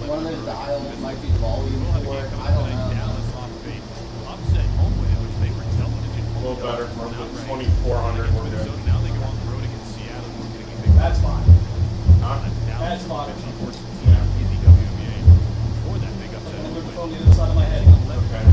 one of those dials might be the volume for it. I don't know. A little better. 2,400. We're good. That's fine. Huh? That's fine. Yeah. I'm going to phone the other side of my head. Okay.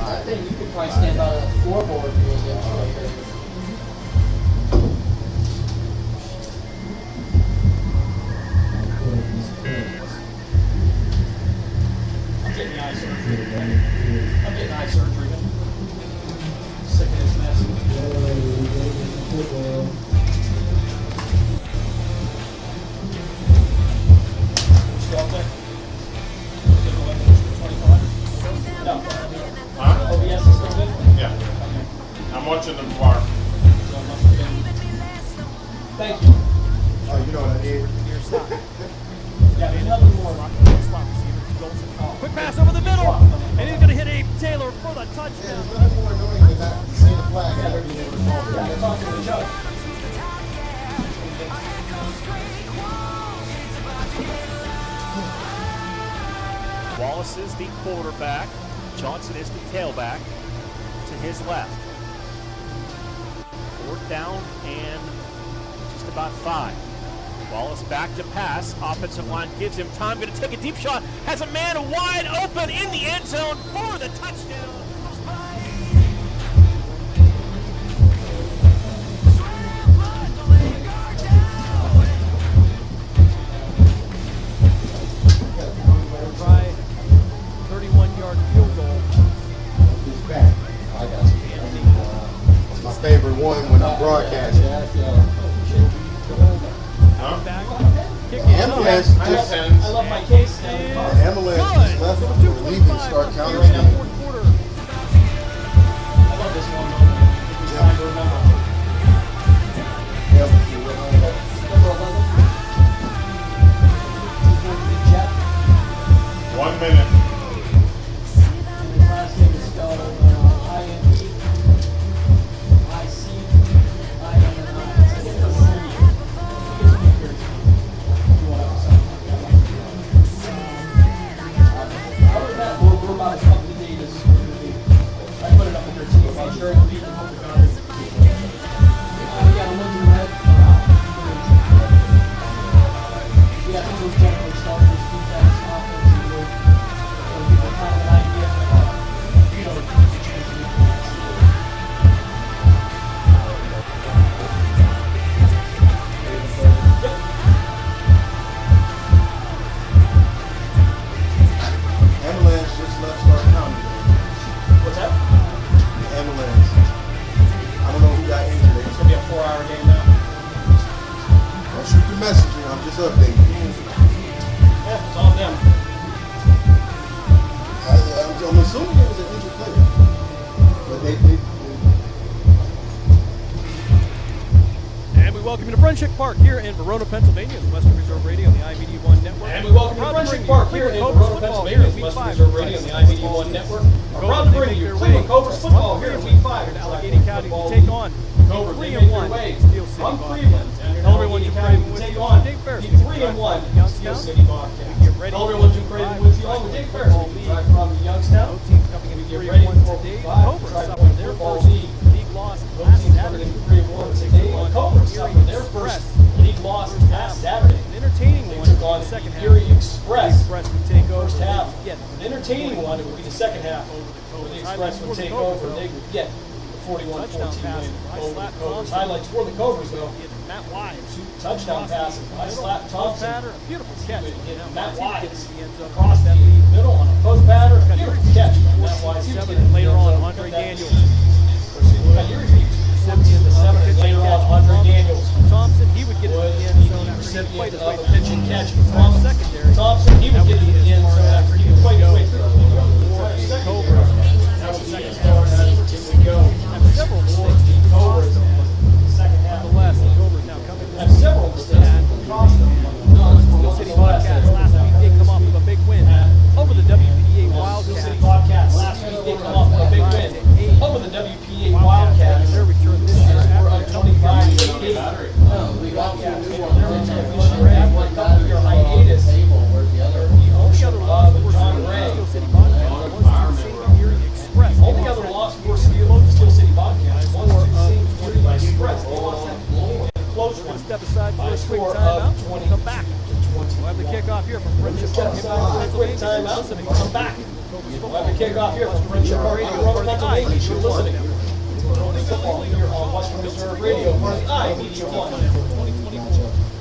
I think you could probably stand by a scoreboard and you'll get right there. I'm getting eye surgery. I'm getting eye surgery. Sick of this mess. Still up there? No. Huh? OBS is still good? Yeah. I'm watching the bar. Thank you. Oh, you know what I need? Yeah, there's nothing more. Quick pass over the middle, and he's going to hit Abe Taylor for the Yeah, touchdown. there's nothing more annoying than not seeing the flag and never being able to call Yeah, it. talk to the judge. Wallace is the quarterback. Johnson is the tailback to his left. 4th down and just about 5. Wallace back to pass. Offensive line gives him time. Going to take a deep shot. Has a man wide open in the end zone for the touchdown. Try 31-yard field goal. He's back. I got you. It's my favorite one when I'm broadcasting. Huh? Ambulance just, I love my case down in the car. ambulance just left for relieving to start counting down. I love this one moment. It's time to remember. Yep. Number 11. Jeff. 1 minute. And his last name is spelled I-N-E, I-C-I-N-N-I. It's like a city. You want to have something like that? Other than that, we're about as up to date as we're going to be. I put it up with their team. I was during the week and hope to God. We got a look in the red. We got those generally starters, defense, offense, and we'll give them kind of an idea of, you know, Ambulance just left start counting. what's that? Ambulance. I don't know who got injured. It's going to be a 4-hour game now. Don't shoot the messenger. I'm just updating. Yeah, it's all them. I'm assuming it was an injured player. But they And we welcome you to Friendship Park here in Verona, Pennsylvania, as Western Reserve Radio on the IBD1 Network. And we welcome you to Proud Friendship bring Park you here in Cobras Verona, football Pennsylvania, here as in Western Week 5. Reserve Radio on the IBD1 Network. We're proud to bring you Cleveland Cobras football here in Week 5. To Allegheny County to take on Cobras, they 3 make and their 1 way Steel City from Bobcats. Cleveland. And Tell everyone you Allegheny Craven County with take you on Dave Ferris. the 3 and 1 Steel City Bobcats. Get ready Tell for everyone you Week Craven 5. with you on with Dave Ferris. We drive from Youngstown. No teams coming in We get 3 ready and 1 for today. Week The 5. Cobras Try to suffered their football first league. league loss Both last teams coming Saturday. in 3 and 1 today. The Cobras suffered their first league loss last Saturday. An entertaining They one took in on the second half. Erie Express. The Express would take over. First half. Get An entertaining one, it would be the second half. Where the Express would take over. They would get the 41-14 win over the Cobras. Highlights for the Cobras, though. Matt Wise. 2 touchdown passes by Slap Thompson. Pattern, a beautiful catch. Matt Wise across across the middle on a post pattern. Beautiful catch by Matt Wise. He was getting And later on, the Andre Daniels. Recipient of the 7 and later on, Andre Daniels. Thompson, he would get it Would in the he end be zone the after he played recipient his of way a pitch and catch from secondary. Thompson? He would get it in the end zone after he played his way through. Cobras. That would be the start as it would go. Have several mistakes. Cobras. Second half. Nonetheless, the Cobras now coming Have several step aside for By a a quick score timeout. of We'll come back. We'll have the kickoff here from Friendship Park in Verona, Quick Pennsylvania. timeout. Listening Come back. We'll have a kickoff here from Friendship Park in Verona, Pennsylvania. You're listening. Football here on Western Reserve Radio, part of the iMedia One.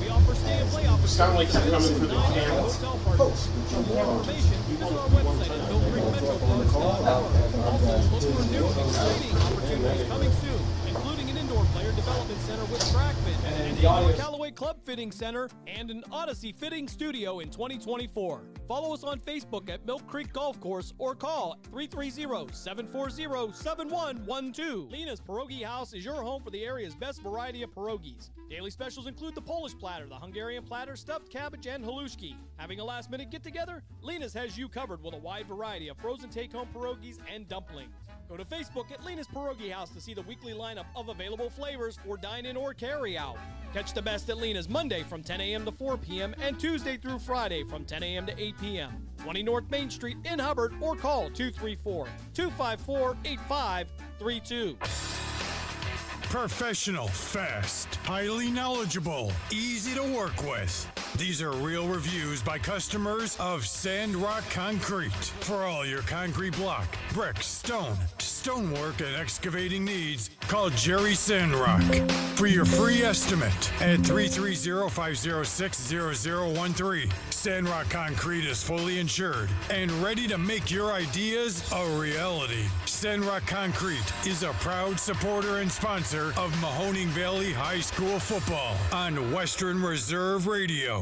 We offer stay and play opportunities. Sound like you're coming through the camera. Hotel partners. For more information, visit our website at millcreekmetroparks.com. Also, look for new exciting opportunities coming soon, including an indoor player development center with Trackman, and the a audience. Callaway Club Fitting Center, and an Odyssey Fitting Studio in 2024. Follow us on Facebook at Milk Creek Golf Course or call 330-740-7112. Lena's Pierogi House is your home for the area's best variety of pierogies. Daily specials include the Polish platter, the Hungarian platter, stuffed cabbage, and halushki. Having a last-minute get-together? Lena's has you covered with a wide variety of frozen take-home pierogies and dumplings. Go to Facebook at Lena's Pierogi House to see the weekly lineup of available flavors for dine-in or carry-out. Catch the best at Lena's Monday from 10 a.m. to 4 p.m. and Tuesday through Friday from 10 a.m. to 8 p.m. 20 North Main Street in Hubbard or call 234-254-8532. Professional, fast, highly knowledgeable, easy to work with. These are real reviews by customers of Sandrock Concrete. For all your concrete block, brick, stonework, and excavating needs, call Jerry Sandrock. For your free estimate at 330-506-0013. Sandrock Concrete is fully insured and ready to make your ideas a reality. Sandrock Concrete is a proud supporter and sponsor of Mahoning Valley High School football on Western Reserve Radio.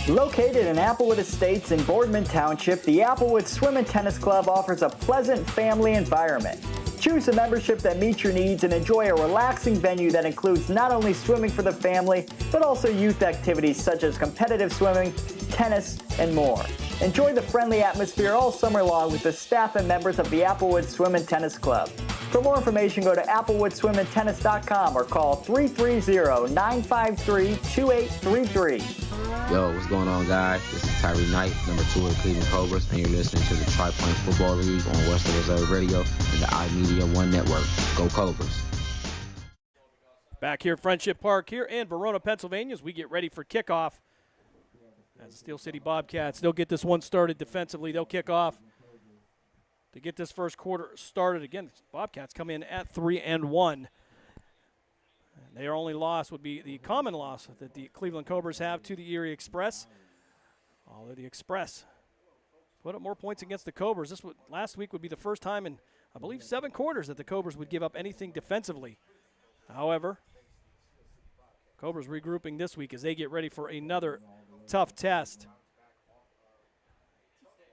Located in Applewood Estates in Boardman Township, the Applewood Swim and Tennis Club offers a pleasant family environment. Choose a membership that meets your needs and enjoy a relaxing venue that includes not only swimming for the family, but also youth activities such as competitive swimming, tennis, and more. Enjoy the friendly atmosphere all summer long with the staff and members of the Applewood Swim and Tennis Club. For more information, go to applewoodswimandtennis.com or call 330-953-2833. Yo, what's going on, guys? This is Tyree Knight, number 2 of the Cleveland Cobras, and you're listening to the Tri-Point Football League on Western Reserve Radio and the iMedia One Network. Go Cobras. Back here at Friendship Park here in Verona, Pennsylvania, as we get ready for kickoff. As the Steel City Bobcats, they'll get this one started defensively. They'll kick off to get this first quarter started. Again, Bobcats come in at 3-1. Their only loss would be the common loss that the Cleveland Cobras have to the Erie Express. Although the Express put up more points against the Cobras. Last week would be the first time in, I believe, 7 quarters that the Cobras would give up anything defensively. However, Cobras regrouping this week as they get ready for another tough test.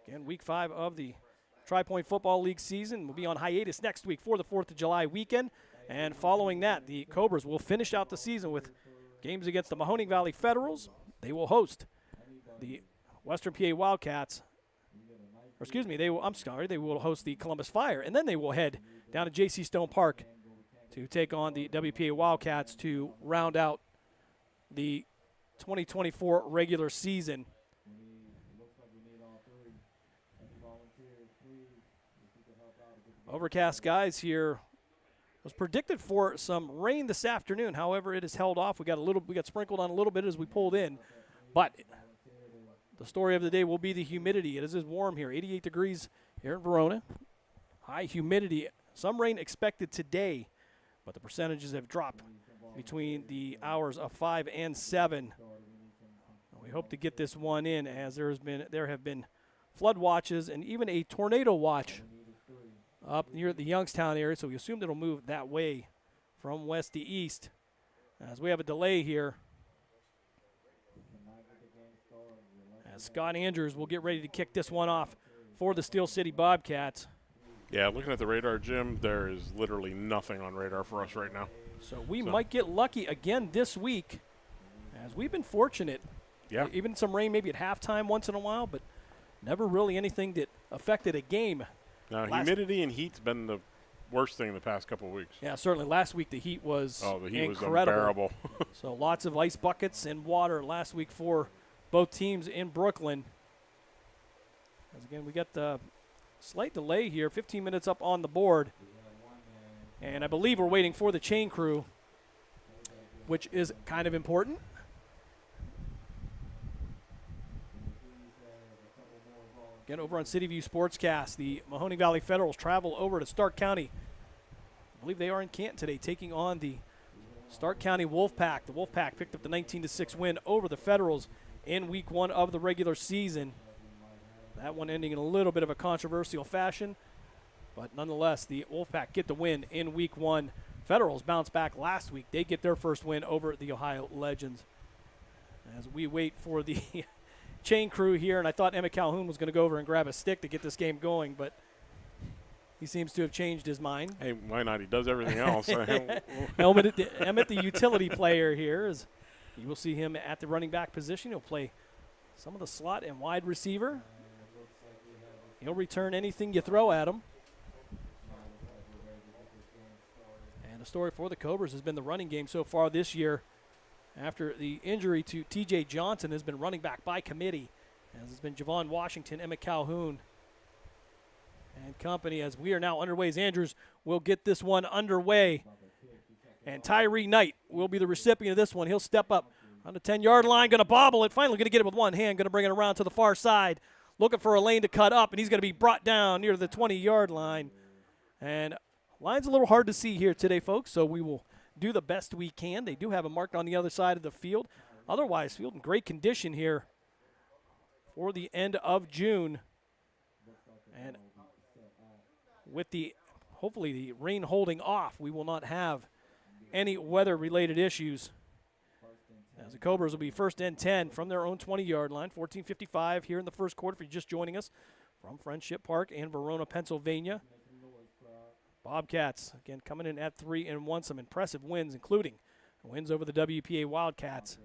Again, week 5 of the Tri-Point Football League season will be on hiatus next week for the 4th of July weekend. And following that, the Cobras will finish out the season with games against the Mahoning Valley Federals. They will host the Western PA Wildcats. Or excuse me, they will host the Columbus Fire. And then they will head down to J.C. Stone Park to take on the WPA Wildcats to round out the 2024 regular season. Overcast skies here. Was predicted for some rain this afternoon. However, it is held off. We got sprinkled on a little bit as we pulled in. But the story of the day will be the humidity. It is warm here, 88 degrees here in Verona. High humidity. Some rain expected today, but the percentages have dropped between the hours of 5 and 7. We hope to get this one in, as there have been flood watches and even a tornado watch up near the Youngstown area, so we assume it'll move that way from west to east. As we have a delay here, as Scott Andrews will get ready to kick this one off for the Steel City Bobcats. Yeah, looking at the radar, Jim, there is literally nothing on radar for us right now. So we might get lucky again this week, as we've been fortunate. Yeah. Even some rain maybe at halftime once in a while, but never really anything that affected a game. Now, humidity and heat's been the worst thing in the past couple of weeks. Yeah, certainly. Last week the heat was incredible. Was unbearable. So lots of ice buckets and water last week for both teams in Brooklyn. As again, we got the slight delay here, 15 minutes up on the board. And I believe we're waiting for the chain crew which is kind of important. Again, over on City View Sportscast, the Mahoning Valley Federals travel over to Stark County. I believe they are in Canton today, taking on the Stark County Wolfpack. The Wolfpack picked up the 19-6 win over the Federals in week 1 of the regular season. That one ending in a little bit of a controversial fashion, but nonetheless, the Wolfpack get the win in week 1. Federals bounced back last week. They get their first win over the Ohio Legends. As we wait for the chain crew here, and I thought Emmett Calhoun was going to go over and grab a stick to get this game going, but he seems to have changed his mind. Hey, why not? He does everything else. Emmett, the utility player here, is you will see him at the running back position. He'll play some of the slot and wide receiver. He'll return anything you throw at him. And the story for the Cobras has been the running game so far this year. After the injury to T.J. Johnson, has been running back by committee, as it's been Javon Washington, Emmett Calhoun, and company. As we are now underway, as Andrews will get this one underway. And Tyree Knight will be the recipient of this one. He'll step up on the 10-yard line, going to bobble it, finally going to get it with one hand, going to bring it around to the far side, looking for a lane to cut up, and he's going to be brought down near the 20-yard line. And line's a little hard to see here today, folks, so we will do the best we can. They do have a mark on the other side of the field. Otherwise, field in great condition here for the end of June. And with the, hopefully the rain holding off, we will not have any weather-related issues. As the Cobras will be first and 10 from their own 20-yard line, 14:55 here in the first quarter. If you're just joining us from Friendship Park in Verona, Pennsylvania. Bobcats, again, coming in at 3-1, some impressive wins, including wins over the WPA Wildcats.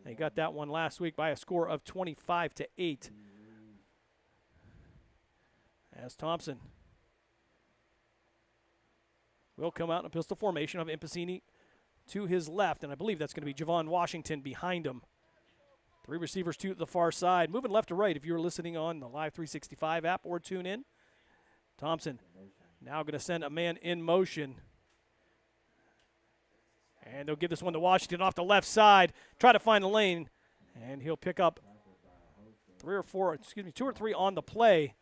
They got that one last week by a score of 25-8. As Thompson will come out in a pistol formation of Impacini to his left, and I believe that's going to be Javon Washington behind him. 3 receivers to the far side, moving left to right if you're listening on the Live 365 app or tune in. Thompson now going to send a man in motion. And they'll give this one to Washington off the left side. Try to find the lane. And he'll pick up 2 or 3 on the play.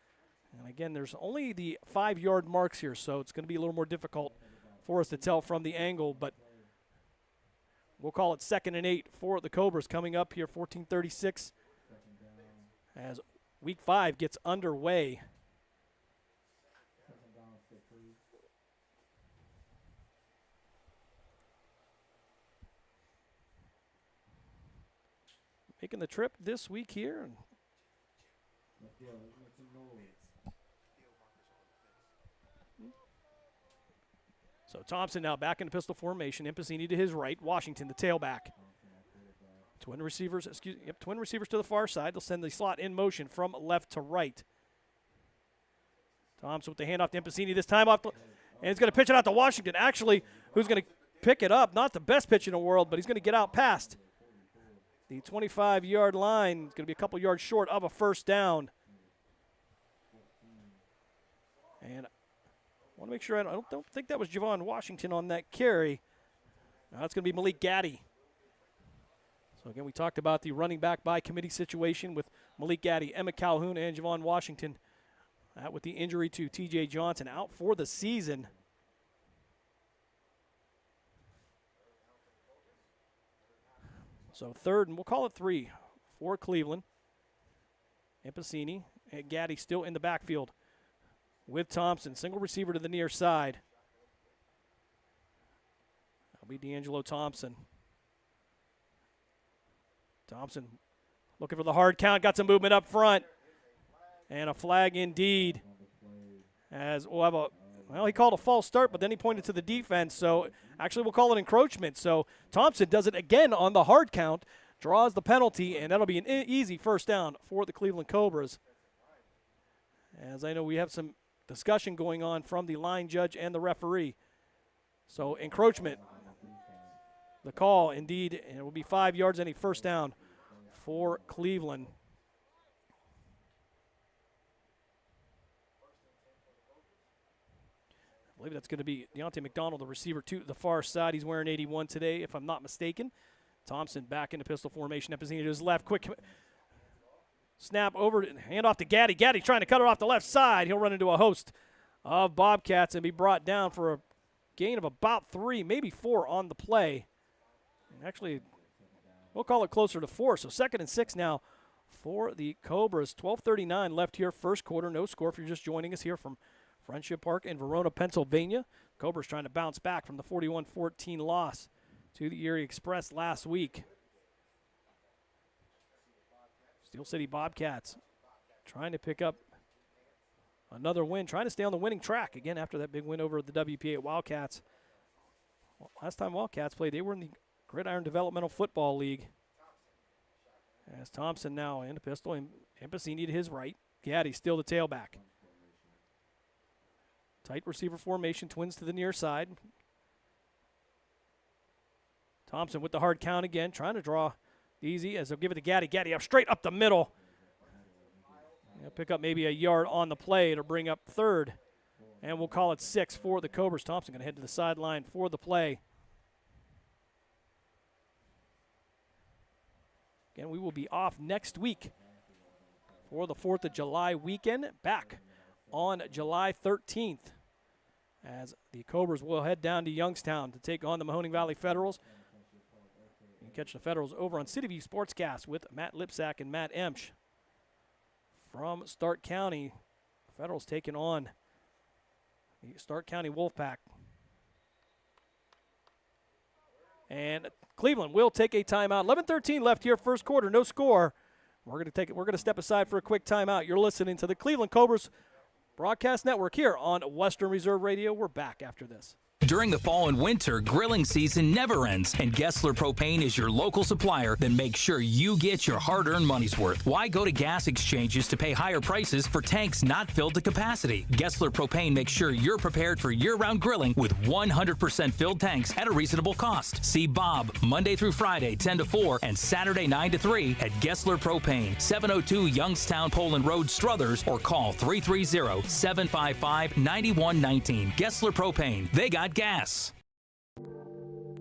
And again, there's only the 5-yard marks here, so it's going to be a little more difficult for us to tell from the angle. But we'll call it 2nd and 8 for the Cobras coming up here, 14:36. As week 5 gets underway. Making the trip this week here. So Thompson now back in pistol formation. Impacini to his right. Washington, the tailback. Twin receivers to the far side. They'll send the slot in motion from left to right. Thompson with the handoff to Impacini this time off, and he's going to pitch it out to Washington. Actually, who's going to pick it up? Not the best pitch in the world, but he's going to get out past the 25-yard line. It's going to be a couple yards short of a first down. And I want to make sure I don't think that was Javon Washington on that carry. Now it's going to be Malik Gaddy. So again, we talked about the running back by committee situation with Malik Gaddy, Emmett Calhoun, and Javon Washington. That with the injury to T.J. Johnson out for the season. So 3rd, and we'll call it 3 for Cleveland. Impacini and Gaddy still in the backfield with Thompson. Single receiver to the near side. That'll be D'Angelo Thompson. Thompson looking for the hard count. Got some movement up front. And a flag indeed. As we'll have well, he called a false start, but then he pointed to the defense. So actually we'll call it encroachment. So Thompson does it again on the hard count, draws the penalty, and that'll be an easy first down for the Cleveland Cobras. As I know we have some discussion going on from the line judge and the referee. So encroachment, the call indeed, and it will be 5 yards and a first down for Cleveland. I believe that's going to be Deontay McDonald, the receiver to the far side. He's wearing 81 today, if I'm not mistaken. Thompson back into pistol formation. Epizzini to his left. Quick snap over, hand off to Gaddy. Gaddy trying to cut it off the left side. He'll run into a host of Bobcats and be brought down for a gain of about 3, maybe 4 on the play. Actually, we'll call it closer to 4. So 2nd and 6 now for the Cobras. 12:39 left here, first quarter. No score if you're just joining us here from Friendship Park in Verona, Pennsylvania. Cobras trying to bounce back from the 41-14 loss to the Erie Express last week. Steel City Bobcats trying to pick up another win, trying to stay on the winning track again after that big win over the WPA Wildcats. Well, last time Wildcats played, they were in the Gridiron Developmental Football League. As Thompson now in the pistol, and Epizzini to his right. Gaddy still the tailback. Tight receiver formation, twins to the near side. Thompson with the hard count again, trying to draw easy as they'll give it to Gaddy. Gaddy up straight up the middle. He'll pick up maybe a yard on the play. It'll bring up 3rd. And we'll call it 6 for the Cobras. Thompson going to head to the sideline for the play. Again, we will be off next week for the 4th of July weekend. Back on July 13th as the Cobras will head down to Youngstown to take on the Mahoning Valley Federals. You can catch the Federals over on City View Sportscast with Matt Lipsack and Matt Emsch. From Stark County, Federals taking on the Stark County Wolfpack. And Cleveland will take a timeout. 11:13 left here, first quarter, no score. We're going to step aside for a quick timeout. You're listening to the Cleveland Cobras Broadcast Network here on Western Reserve Radio. We're back after this. During the fall and winter, grilling season never ends, and Gessler Propane is your local supplier that makes sure you get your hard-earned money's worth. Why go to gas exchanges to pay higher prices for tanks not filled to capacity? Gessler Propane makes sure you're prepared for year-round grilling with 100% filled tanks at a reasonable cost. See Bob Monday through Friday, 10 to 4, and Saturday, 9 to 3 at Gessler Propane, 702 Youngstown Poland Road, Struthers, or call 330-755-9119. Gessler Propane. They got gas.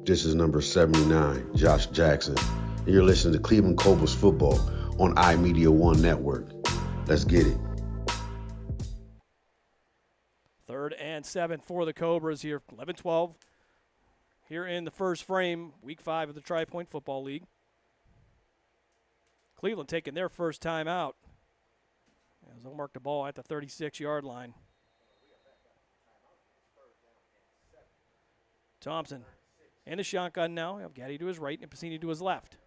This is number 79, Josh Jackson, and you're listening to Cleveland Cobras football on iMedia One Network. Let's get it. 3rd and 7 for the Cobras here, 11-12 here in the first frame, week 5 of the Tri-Point Football League. Cleveland taking their first time out as they'll mark the ball at the 36-yard line. Thompson in the shotgun now. We have Gaddy to his right and Epizzini to his left.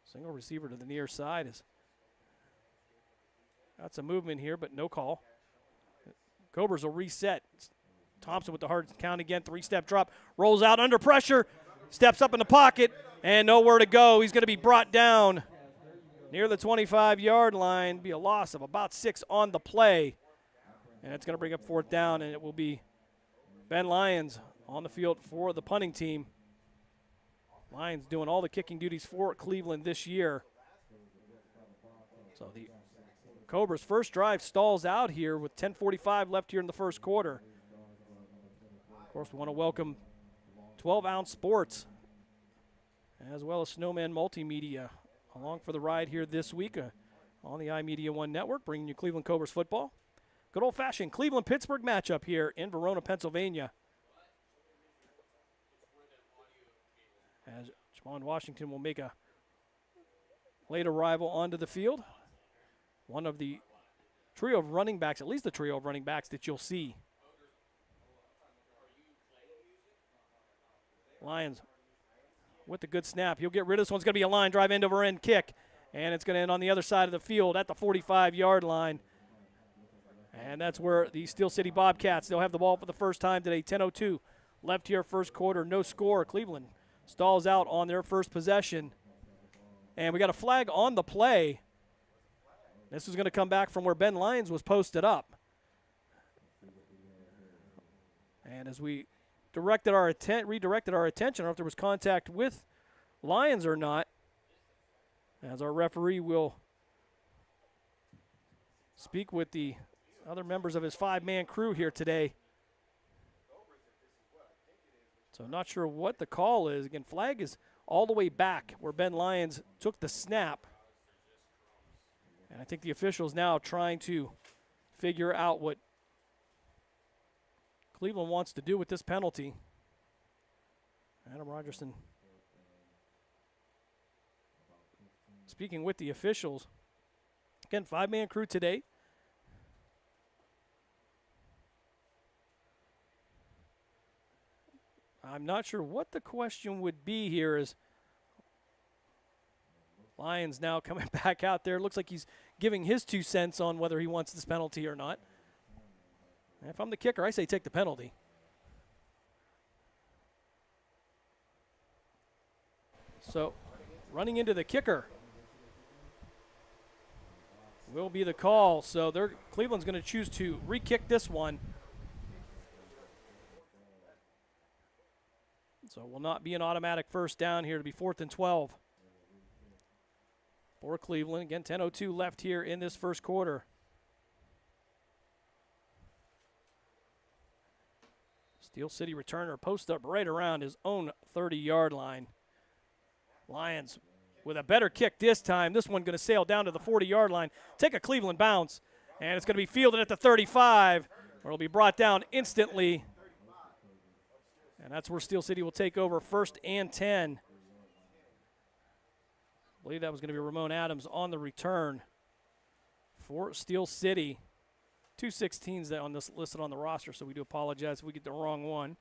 Single receiver to the near side. Got some movement here, but no call. Cobras will reset. Thompson with the hard count again. 3-step drop. Rolls out under pressure. Steps up in the pocket and nowhere to go. He's going to be brought down near the 25-yard line. Be a loss of about 6 on the play. And it's going to bring up 4th down, and it will be Ben Lyons on the field for the punting team. Lyons doing all the kicking duties for Cleveland this year. So the Cobras' first drive stalls out here with 10:45 left here in the first quarter. Of course, we want to welcome 12-ounce Sports as well as Snowman Multimedia along for the ride here this week on the iMedia One Network, bringing you Cleveland Cobras football. Good old-fashioned Cleveland-Pittsburgh matchup here in Verona, Pennsylvania. As Jamal Washington will make a late arrival onto the field. One of the trio of running backs, at least the trio of running backs that you'll see. Lions with the good snap. He'll get rid of this one. It's going to be a line drive end over end kick. And it's going to end on the other side of the field at the 45-yard line. And that's where the Steel City Bobcats, they'll have the ball for the first time today. 10:02 left here, first quarter, no score. Cleveland stalls out on their first possession. And we got a flag on the play. This is going to come back from where Ben Lyons was posted up. And as we redirected our attention, I don't know if there was contact with Lyons or not, as our referee will speak with the other members of his 5-man crew here today. So I'm not sure what the call is. Again, flag is all the way back where Ben Lyons took the snap. And I think the officials now trying to figure out what Cleveland wants to do with this penalty. Adam Rogerson speaking with the officials. Again, 5-man crew today. I'm not sure what the question would be here as Lyons now coming back out there. Looks like he's giving his 2 cents on whether he wants this penalty or not. And if I'm the kicker, I say take the penalty. So running into the kicker will be the call. So Cleveland's going to choose to re-kick this one. So it will not be an automatic first down here to be 4th and 12 for Cleveland. Again, 10:02 left here in this first quarter. Steel City returner post up right around his own 30-yard line. Lions with a better kick this time. This one going to sail down to the 40-yard line, take a Cleveland bounce, and it's going to be fielded at the 35, where it'll be brought down instantly. And that's where Steel City will take over 1st and 10. I believe that was going to be Ramon Adams on the return for Steel City. 2 16s that on this listed on the roster, so we do apologize if we get the wrong one.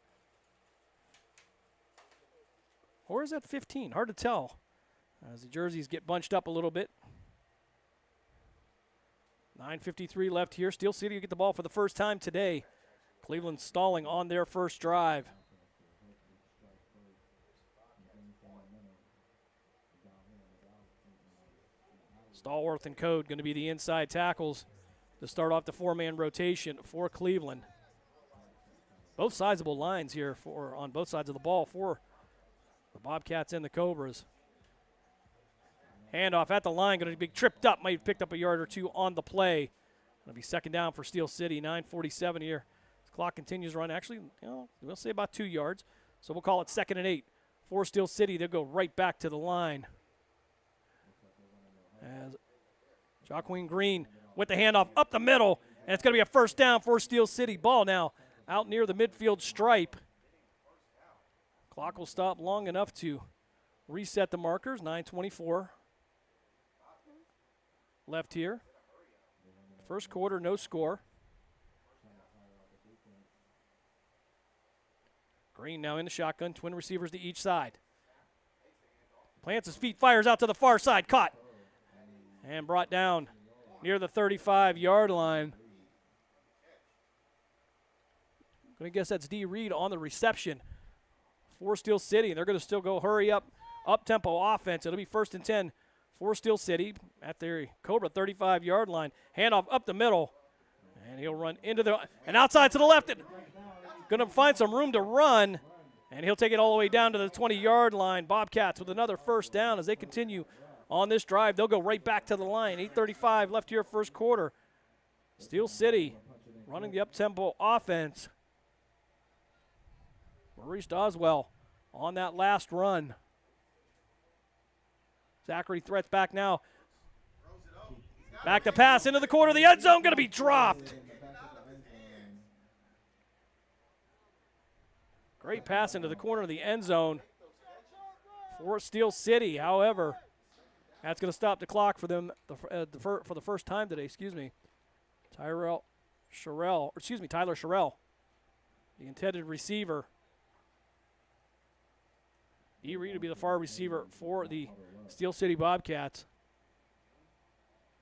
Or is that 15? Hard to tell as the jerseys get bunched up a little bit. 9:53 left here. Steel City will get the ball for the first time today. Cleveland stalling on their first drive. Stallworth and Code going to be the inside tackles to start off the 4-man rotation for Cleveland. Both sizable lines here on both sides of the ball for the Bobcats and the Cobras. Handoff at the line, going to be tripped up. Might have picked up a yard or 2 on the play. Going to be 2nd down for Steel City. 9:47 here. The clock continues to run. Actually, we'll say about 2 yards. So we'll call it 2nd and 8 for Steel City. They'll go right back to the line. As Joaquin Green with the handoff up the middle, and it's going to be a first down for Steel City. Ball now out near the midfield stripe. Clock will stop long enough to reset the markers. 9:24 left here. First quarter, no score. Green now in the shotgun, twin receivers to each side. Plants his feet, fires out to the far side, caught and brought down near the 35-yard line. I'm going to guess that's D. Reed on the reception for Steel City. They're going to still go hurry up, up-tempo offense. It'll be 1st and 10 for Steel City at their Cobra 35-yard line. Handoff up the middle, and he'll run into and outside to the left. Going to find some room to run, and he'll take it all the way down to the 20-yard line. Bobcats with another first down as they continue on this drive. They'll go right back to the line. 8:35 left here first quarter. Steel City running the up-tempo offense. Maurice Doswell on that last run. Zachary threats back now. Back to pass into the corner of the end zone. Going to be dropped. Great pass into the corner of the end zone for Steel City. However, that's going to stop the clock for them for the first time today. Tyler Sherrill, the intended receiver. D. Reed will be the far receiver for the Steel City Bobcats.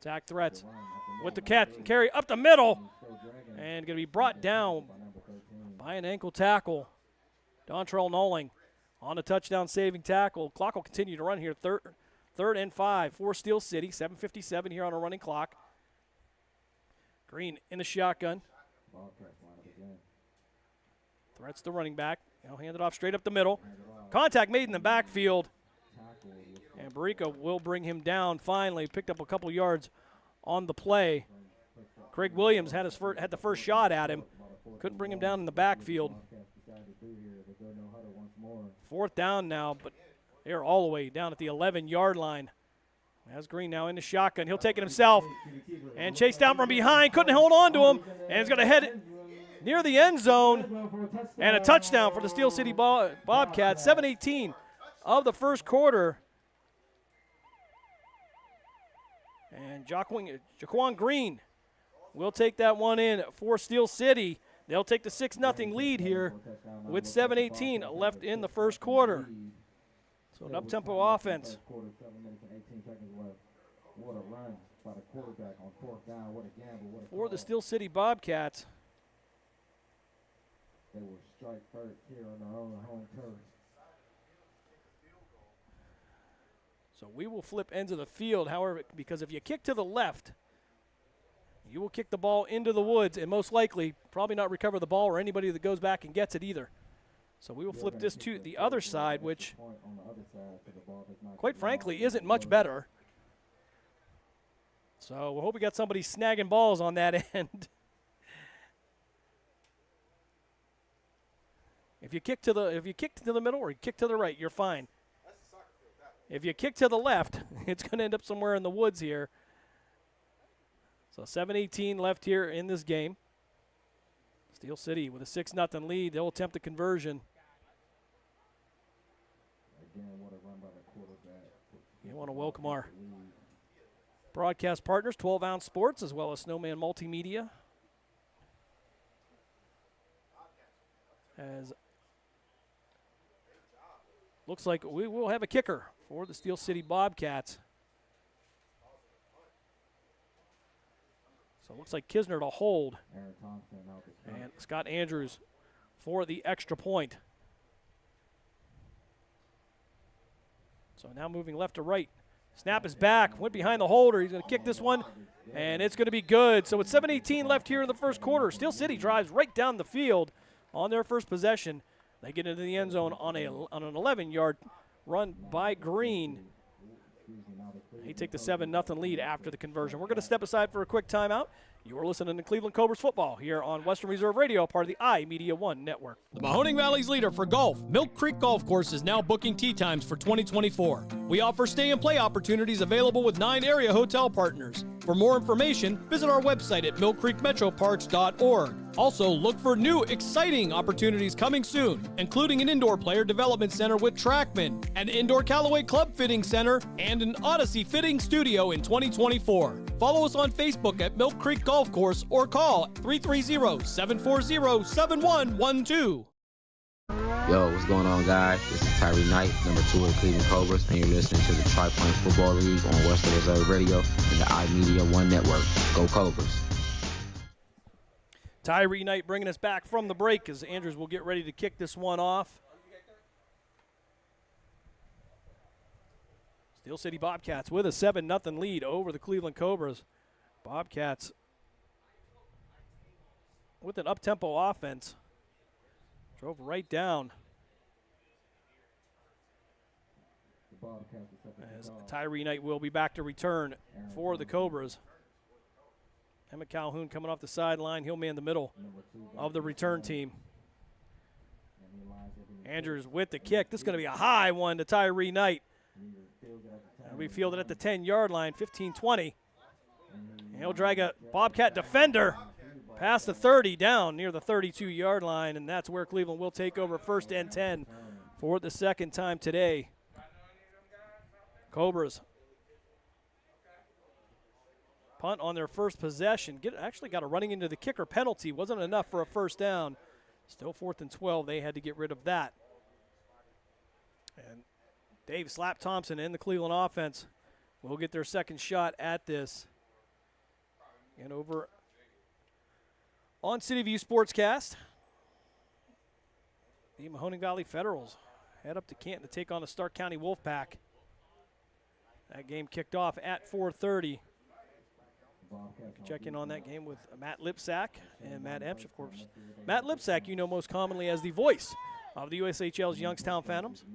Attack threats with the catch and carry up the middle, and going to be brought down by an ankle tackle. Dontrell Noling on a touchdown saving tackle. Clock will continue to run here. Third and 5 for Steel City. 7:57 here on a running clock. Green in the shotgun. Threats the running back. Hand it off straight up the middle. Contact made in the backfield. And Barica will bring him down finally. Picked up a couple yards on the play. Craig Williams had the first shot at him. Couldn't bring him down in the backfield. 4th down now, but they're all the way down at the 11-yard line. Has Green now in the shotgun. He'll take it himself and chase down from behind. Couldn't hold on to him, and he's going to head it near the end zone. And a touchdown for the Steel City Bobcats. 7:18 of the first quarter. And Jaquan Green will take that one in for Steel City. They'll take the 6-0 lead here with 7:18 left in the first quarter. So an up-tempo offense. For the Steel City Bobcats. They will strike first here on their own home turf. So we will flip ends of the field, however, because if you kick to the left, you will kick the ball into the woods and most likely probably not recover the ball or anybody that goes back and gets it either. So we will flip this to the other side, which, quite frankly, isn't much better. So we hope we got somebody snagging balls on that end. If you kick to the middle or you kick to the right, you're fine. If you kick to the left, it's going to end up somewhere in the woods here. So 7:18 left here in this game. Steel City with a 6-0 lead. They'll attempt the conversion. You want to welcome our broadcast partners, 12 Ounce Sports, as well as Snowman Multimedia. As looks like we will have a kicker for the Steel City Bobcats. So it looks like Kisner to hold. And Scott Andrews for the extra point. So now moving left to right. Snap is back, went behind the holder. He's going to kick this one, and it's going to be good. So with 7:18 left here in the first quarter, Steel City drives right down the field on their first possession. They get into the end zone on an 11-yard run by Green. He take the 7-0 lead after the conversion. We're going to step aside for a quick timeout. You are listening to Cleveland Cobras football here on Western Reserve Radio, part of the iMedia One network. The Mahoning Valley's leader for golf, Milk Creek Golf Course, is now booking tee times for 2024. We offer stay and play opportunities available with 9 area hotel partners. For more information, visit our website at millcreekmetroparks.org. Also, look for new, exciting opportunities coming soon, including an indoor player development center with Trackman, an indoor Callaway Club Fitting Center, and an Odyssey Fitting Studio in 2024. Follow us on Facebook at Milk Creek Golf Course or call 330-740-7112. Yo, what's going on, guys? This is Tyree Knight, number 2 of the Cleveland Cobras, and you're listening to the Tri-Point Football League on Western Reserve Radio and the iMedia One network. Go Cobras. Tyree Knight bringing us back from the break as Andrews will get ready to kick this one off. Steel City Bobcats with a 7-0 lead over the Cleveland Cobras. Bobcats with an up-tempo offense. Drove right down. As Tyree Knight will be back to return for the Cobras. Emmett Calhoun coming off the sideline. He'll man the middle of the return team. Andrews with the kick. This is going to be a high one to Tyree Knight. We fielded at the 10-yard line, 15-20. And he'll drag a Bobcat defender past the 30 down near the 32-yard line, and that's where Cleveland will take over 1st and 10 for the second time today. Cobras punt on their first possession. Actually got a running into the kicker penalty. Wasn't enough for a first down. Still 4th and 12. They had to get rid of that. And Dave Slap Thompson and the Cleveland offense will get their second shot at this. And over on CityView Sportscast, the Mahoning Valley Federals head up to Canton to take on the Stark County Wolfpack. That game kicked off at 4:30. Check in on that game with Matt Lipsack and Matt Emsch, of course. Matt Lipsack, you know most commonly as the voice of the USHL's Youngstown Phantoms.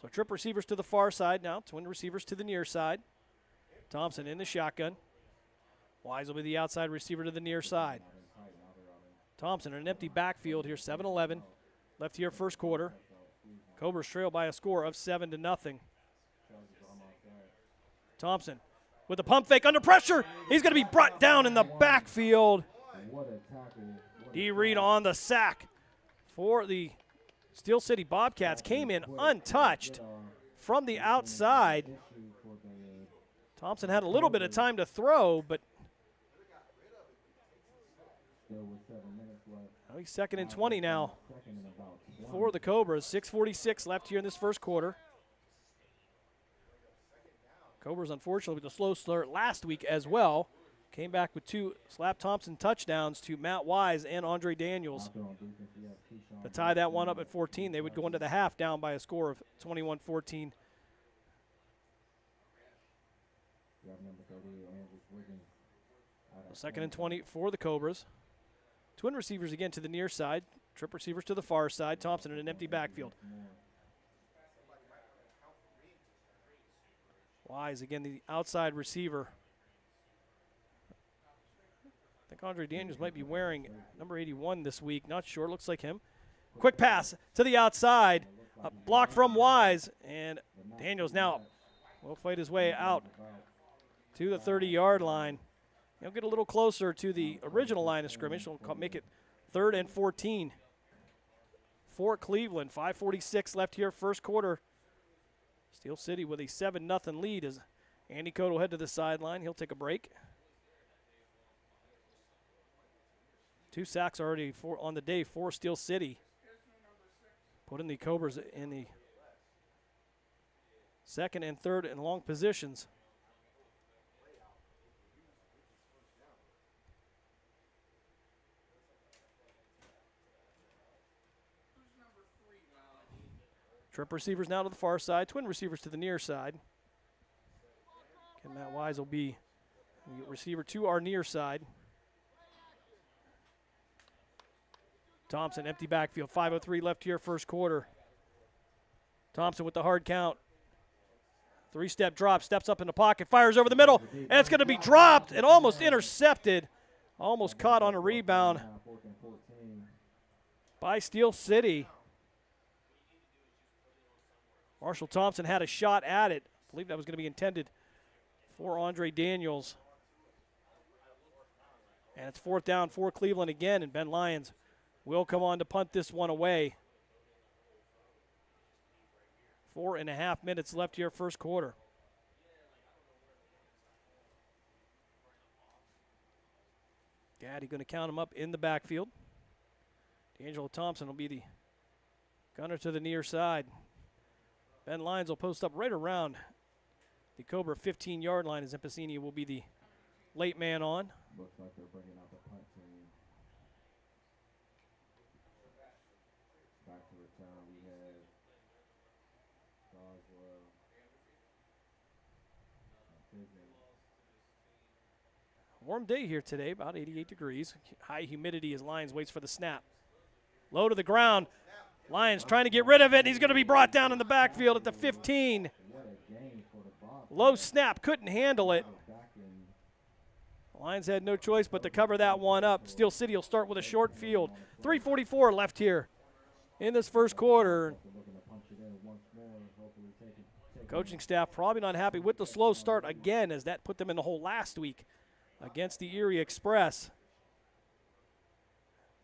So trip receivers to the far side now, twin receivers to the near side. Thompson in the shotgun. Wise will be the outside receiver to the near side. Thompson in an empty backfield here, 7-11 left here first quarter. Cobras trail by a score of 7-0. Thompson with a pump fake under pressure. He's going to be brought down in the backfield. D. Reed on the sack for the Steel City Bobcats. Came in untouched from the outside. Thompson had a little bit of time to throw, but he's 2nd and 20 now for the Cobras. 6:46 left here in this first quarter. Cobras, unfortunately, with a slow start last week as well. Came back with 2 Slap Thompson touchdowns to Matt Wise and Andre Daniels. To tie that one up at 14, they would go into the half down by a score of 21-14. So 2nd and 20 for the Cobras. Twin receivers again to the near side. Trip receivers to the far side. Thompson in an empty backfield. Wise again, the outside receiver. I think Andre Daniels might be wearing number 81 this week. Not sure. Looks like him. Quick pass to the outside. A block from Wise. And Daniels now will fight his way out to the 30-yard line. He'll get a little closer to the original line of scrimmage. He'll make it 3rd and 14 for Cleveland. 5:46 left here first quarter. Steel City with a 7-0 lead as Andy Cote will head to the sideline. He'll take a break. 2 sacks already on the day for Steel City. Putting the Cobras in the 2nd and 3rd and long positions. Trip receivers now to the far side. Twin receivers to the near side. And Matt Wise will be the receiver to our near side. Thompson, empty backfield. 5:03 left here, first quarter. Thompson with the hard count. 3-step drop, steps up in the pocket, fires over the middle, and it's going to be dropped and almost intercepted. Almost caught on a rebound by Steel City. Marshall Thompson had a shot at it. I believe that was going to be intended for Andre Daniels. And it's 4th down for Cleveland again, and Ben Lyons will come on to punt this one away. 4.5 minutes left here first quarter. Gaddy going to count him up in the backfield. D'Angelo Thompson will be the gunner to the near side. Ben Lyons will post up right around the Cobra 15-yard line as Empacini will be the late man on. Looks like they're bringing out the punt team. Back to return, we have Goswell. Warm day here today, about 88 degrees. High humidity as Lyons waits for the snap. Low to the ground. Lyons trying to get rid of it, and he's going to be brought down in the backfield at the 15. Low snap, couldn't handle it. Lions had no choice but to cover that one up. Steel City will start with a short field. 3:44 left here in this first quarter. Coaching staff probably not happy with the slow start again, as that put them in the hole last week against the Erie Express.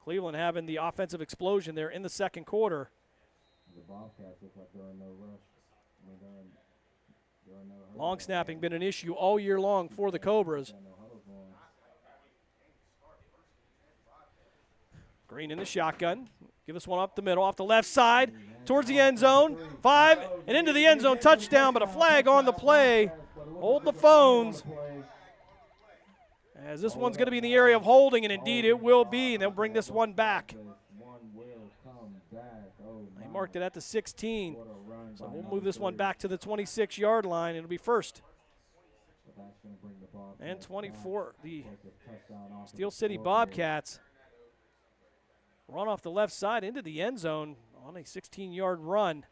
Cleveland having the offensive explosion there in the second quarter. The Bobcats look like they're in no rush. Long snapping been an issue all year long for the Cobras. Green in the shotgun. Give us one up the middle, off the left side, towards the end zone. 5, and into the end zone, touchdown, but a flag on the play. Hold the phones. As this one's going to be in the area of holding, and indeed it will be, and they'll bring this one back. They marked it at the 16, so we'll move this one back to the 26-yard line. It'll be first and 24. The Steel City Bobcats run off the left side into the end zone on a 16-yard run.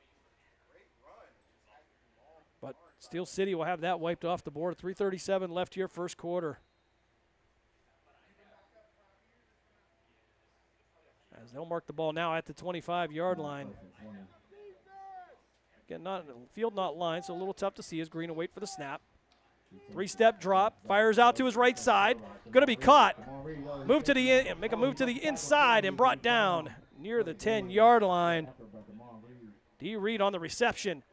But Steel City will have that wiped off the board. 3:37 left here, first quarter. As they'll mark the ball now at the 25-yard line. Again, field not lined, so a little tough to see as Green will wait for the snap. 3-step drop, fires out to his right side. Going to be caught. Make a move to the inside and brought down near the 10-yard line. D. Reed on the reception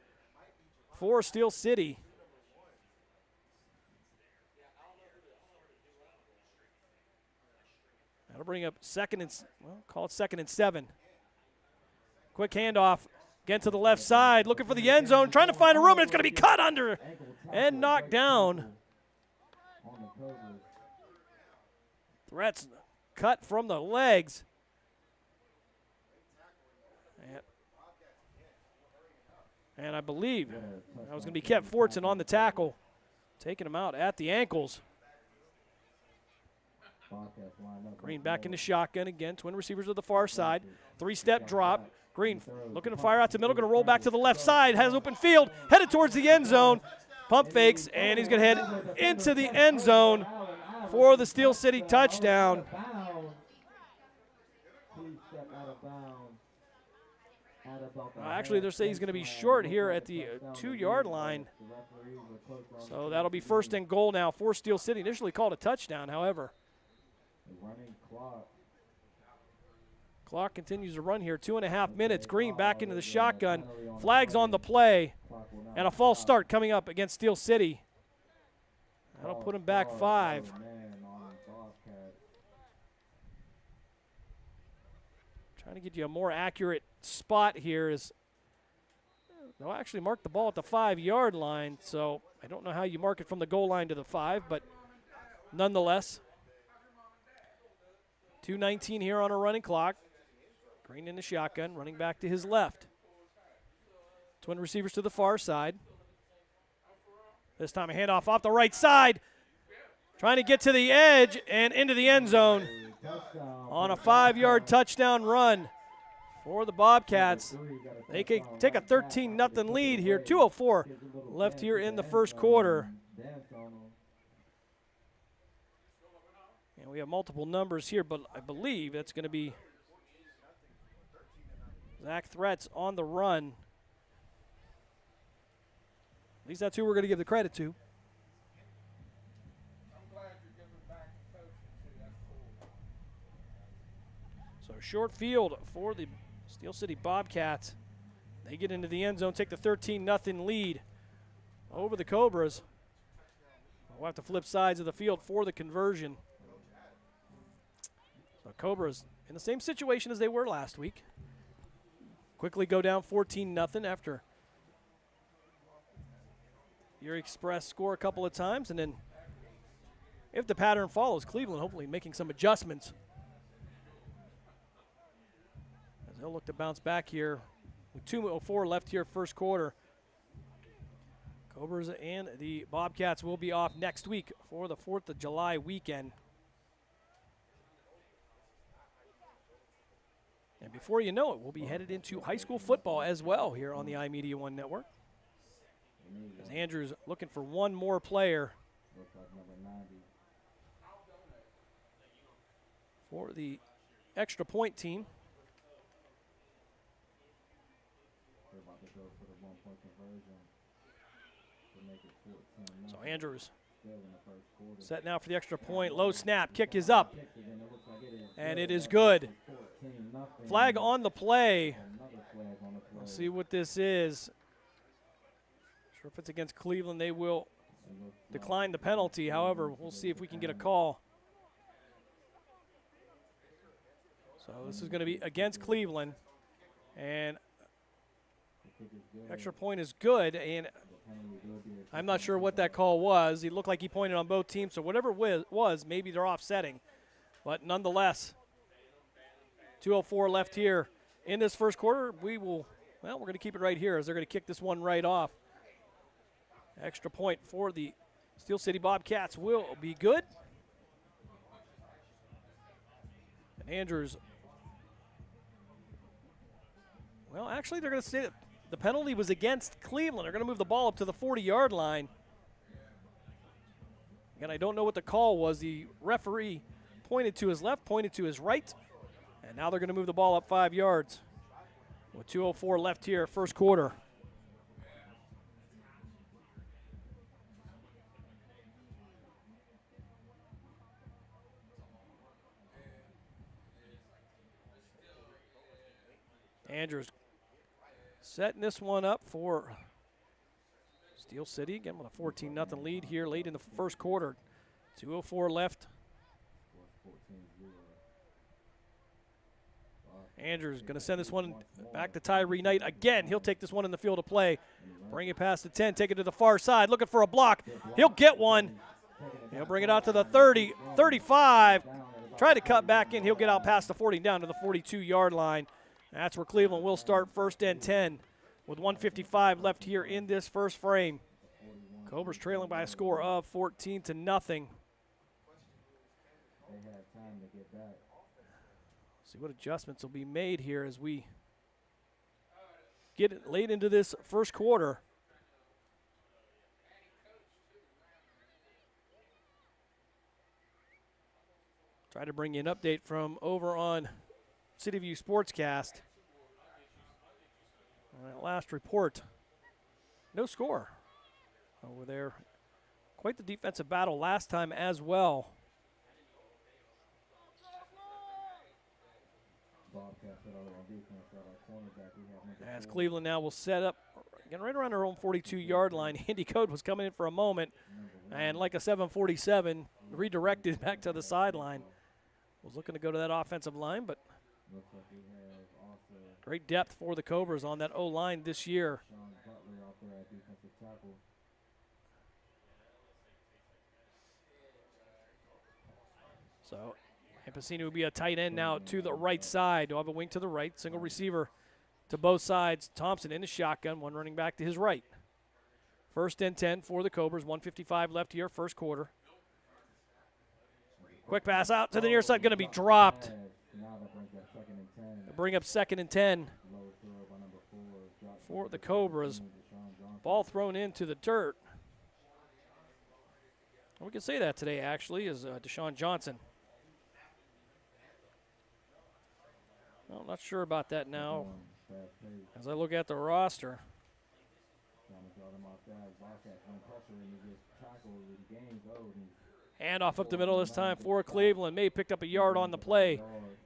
for Steel City. That'll bring up call it 2nd and 7. Quick handoff. Again to the left side, looking for the end zone, trying to find a room, and it's going to be cut under and knocked down. Threats cut from the legs. And I believe that was going to be Kev Fortson on the tackle, taking him out at the ankles. Green back into shotgun again, twin receivers to the far side. 3-step drop. Green looking to fire out to middle, going to roll back to the left side, has open field, headed towards the end zone. Pump fakes, and he's going to head into the end zone for the Steel City touchdown. Actually, they're saying he's going to be short here at the 2-yard line. So that'll be 1st and goal now for Steel City. Initially called a touchdown, however. Clock continues to run here, 2.5 minutes. Green back into the shotgun. Flags on the play, and a false start coming up against Steel City. That'll put him back 5. Trying to get you a more accurate spot here is they'll actually mark the ball at the 5-yard line, so I don't know how you mark it from the goal line to the 5, but nonetheless, 2:19 here on a running clock. Green in the shotgun, running back to his left. Twin receivers to the far side. This time a handoff off the right side. Trying to get to the edge and into the end zone on a 5-yard touchdown run for the Bobcats. They can take a 13-0 lead here. 2:04 left here in the first quarter. And we have multiple numbers here, but I believe that's going to be Zach Threats on the run. At least that's who we're going to give the credit to. So short field for the Steel City Bobcats. They get into the end zone, take the 13-0 lead over the Cobras. We'll have to flip sides of the field for the conversion. So Cobras in the same situation as they were last week. Quickly go down 14-0 after Erie Express score a couple of times, and then if the pattern follows, Cleveland hopefully making some adjustments. As they'll look to bounce back here with 2:04 left here first quarter. Cobras and the Bobcats will be off next week for the 4th of July weekend. And before you know it, we'll be headed into high school football as well here on the iMedia One Network. As Andrews looking for one more player for the extra point team. So Andrews set now for the extra point. Low snap, kick is up, and it is good. Flag on the play. We'll see what this is. Sure, if it's against Cleveland, they will decline the penalty. However, we'll see if we can get a call. So this is going to be against Cleveland, and extra point is good, and I'm not sure what that call was. He looked like he pointed on both teams, so whatever it was, maybe they're offsetting. But nonetheless, 2:04 left here in this first quarter. We're going to keep it right here as they're going to kick this one right off. Extra point for the Steel City Bobcats will be good. And Andrews, well, actually, they're going to say that the penalty was against Cleveland. They're going to move the ball up to the 40-yard line. Again, I don't know what the call was. The referee pointed to his left, pointed to his right, and And now they're going to move the ball up 5 yards with 2:04 left here, first quarter. Andrews setting this one up for Steel City, again with a 14-0 lead here late in the first quarter. 2:04 left. Andrews going to send this one back to Tyree Knight again. He'll take this one in the field of play. Bring it past the 10, take it to the far side, looking for a block. He'll get one. He'll bring it out to the 30, 35. Try to cut back in. He'll get out past the 40 down to the 42-yard line. That's where Cleveland will start first and 10 with 1:55 left here in this first frame. Cobras trailing by a score of 14-0. They had time to get back. See what adjustments will be made here as we get it late into this first quarter. Try to bring you an update from over on City View Sportscast. Last report, no score over there. Quite the defensive battle last time as well. As Cleveland now will set up, again, right around their own 42-yard line. Andy Code was coming in for a moment, and like a 747, redirected back to the sideline. Was looking to go to that offensive line, but great depth for the Cobras on that O-line this year. So Campesini will be a tight end now to the right side. He'll have a wing to the right, single receiver to both sides. Thompson in the shotgun, one running back to his right. First and 10 for the Cobras, 1:55 left here, first quarter. Quick pass out to the near side, going to be dropped. Bring up second and 10 for the Cobras. Ball thrown into the dirt. We can say that today, actually, is Deshaun Johnson. Well, I'm not sure about that now as I look at the roster. Hand off up the middle this time for Cleveland. May picked up a yard on the play.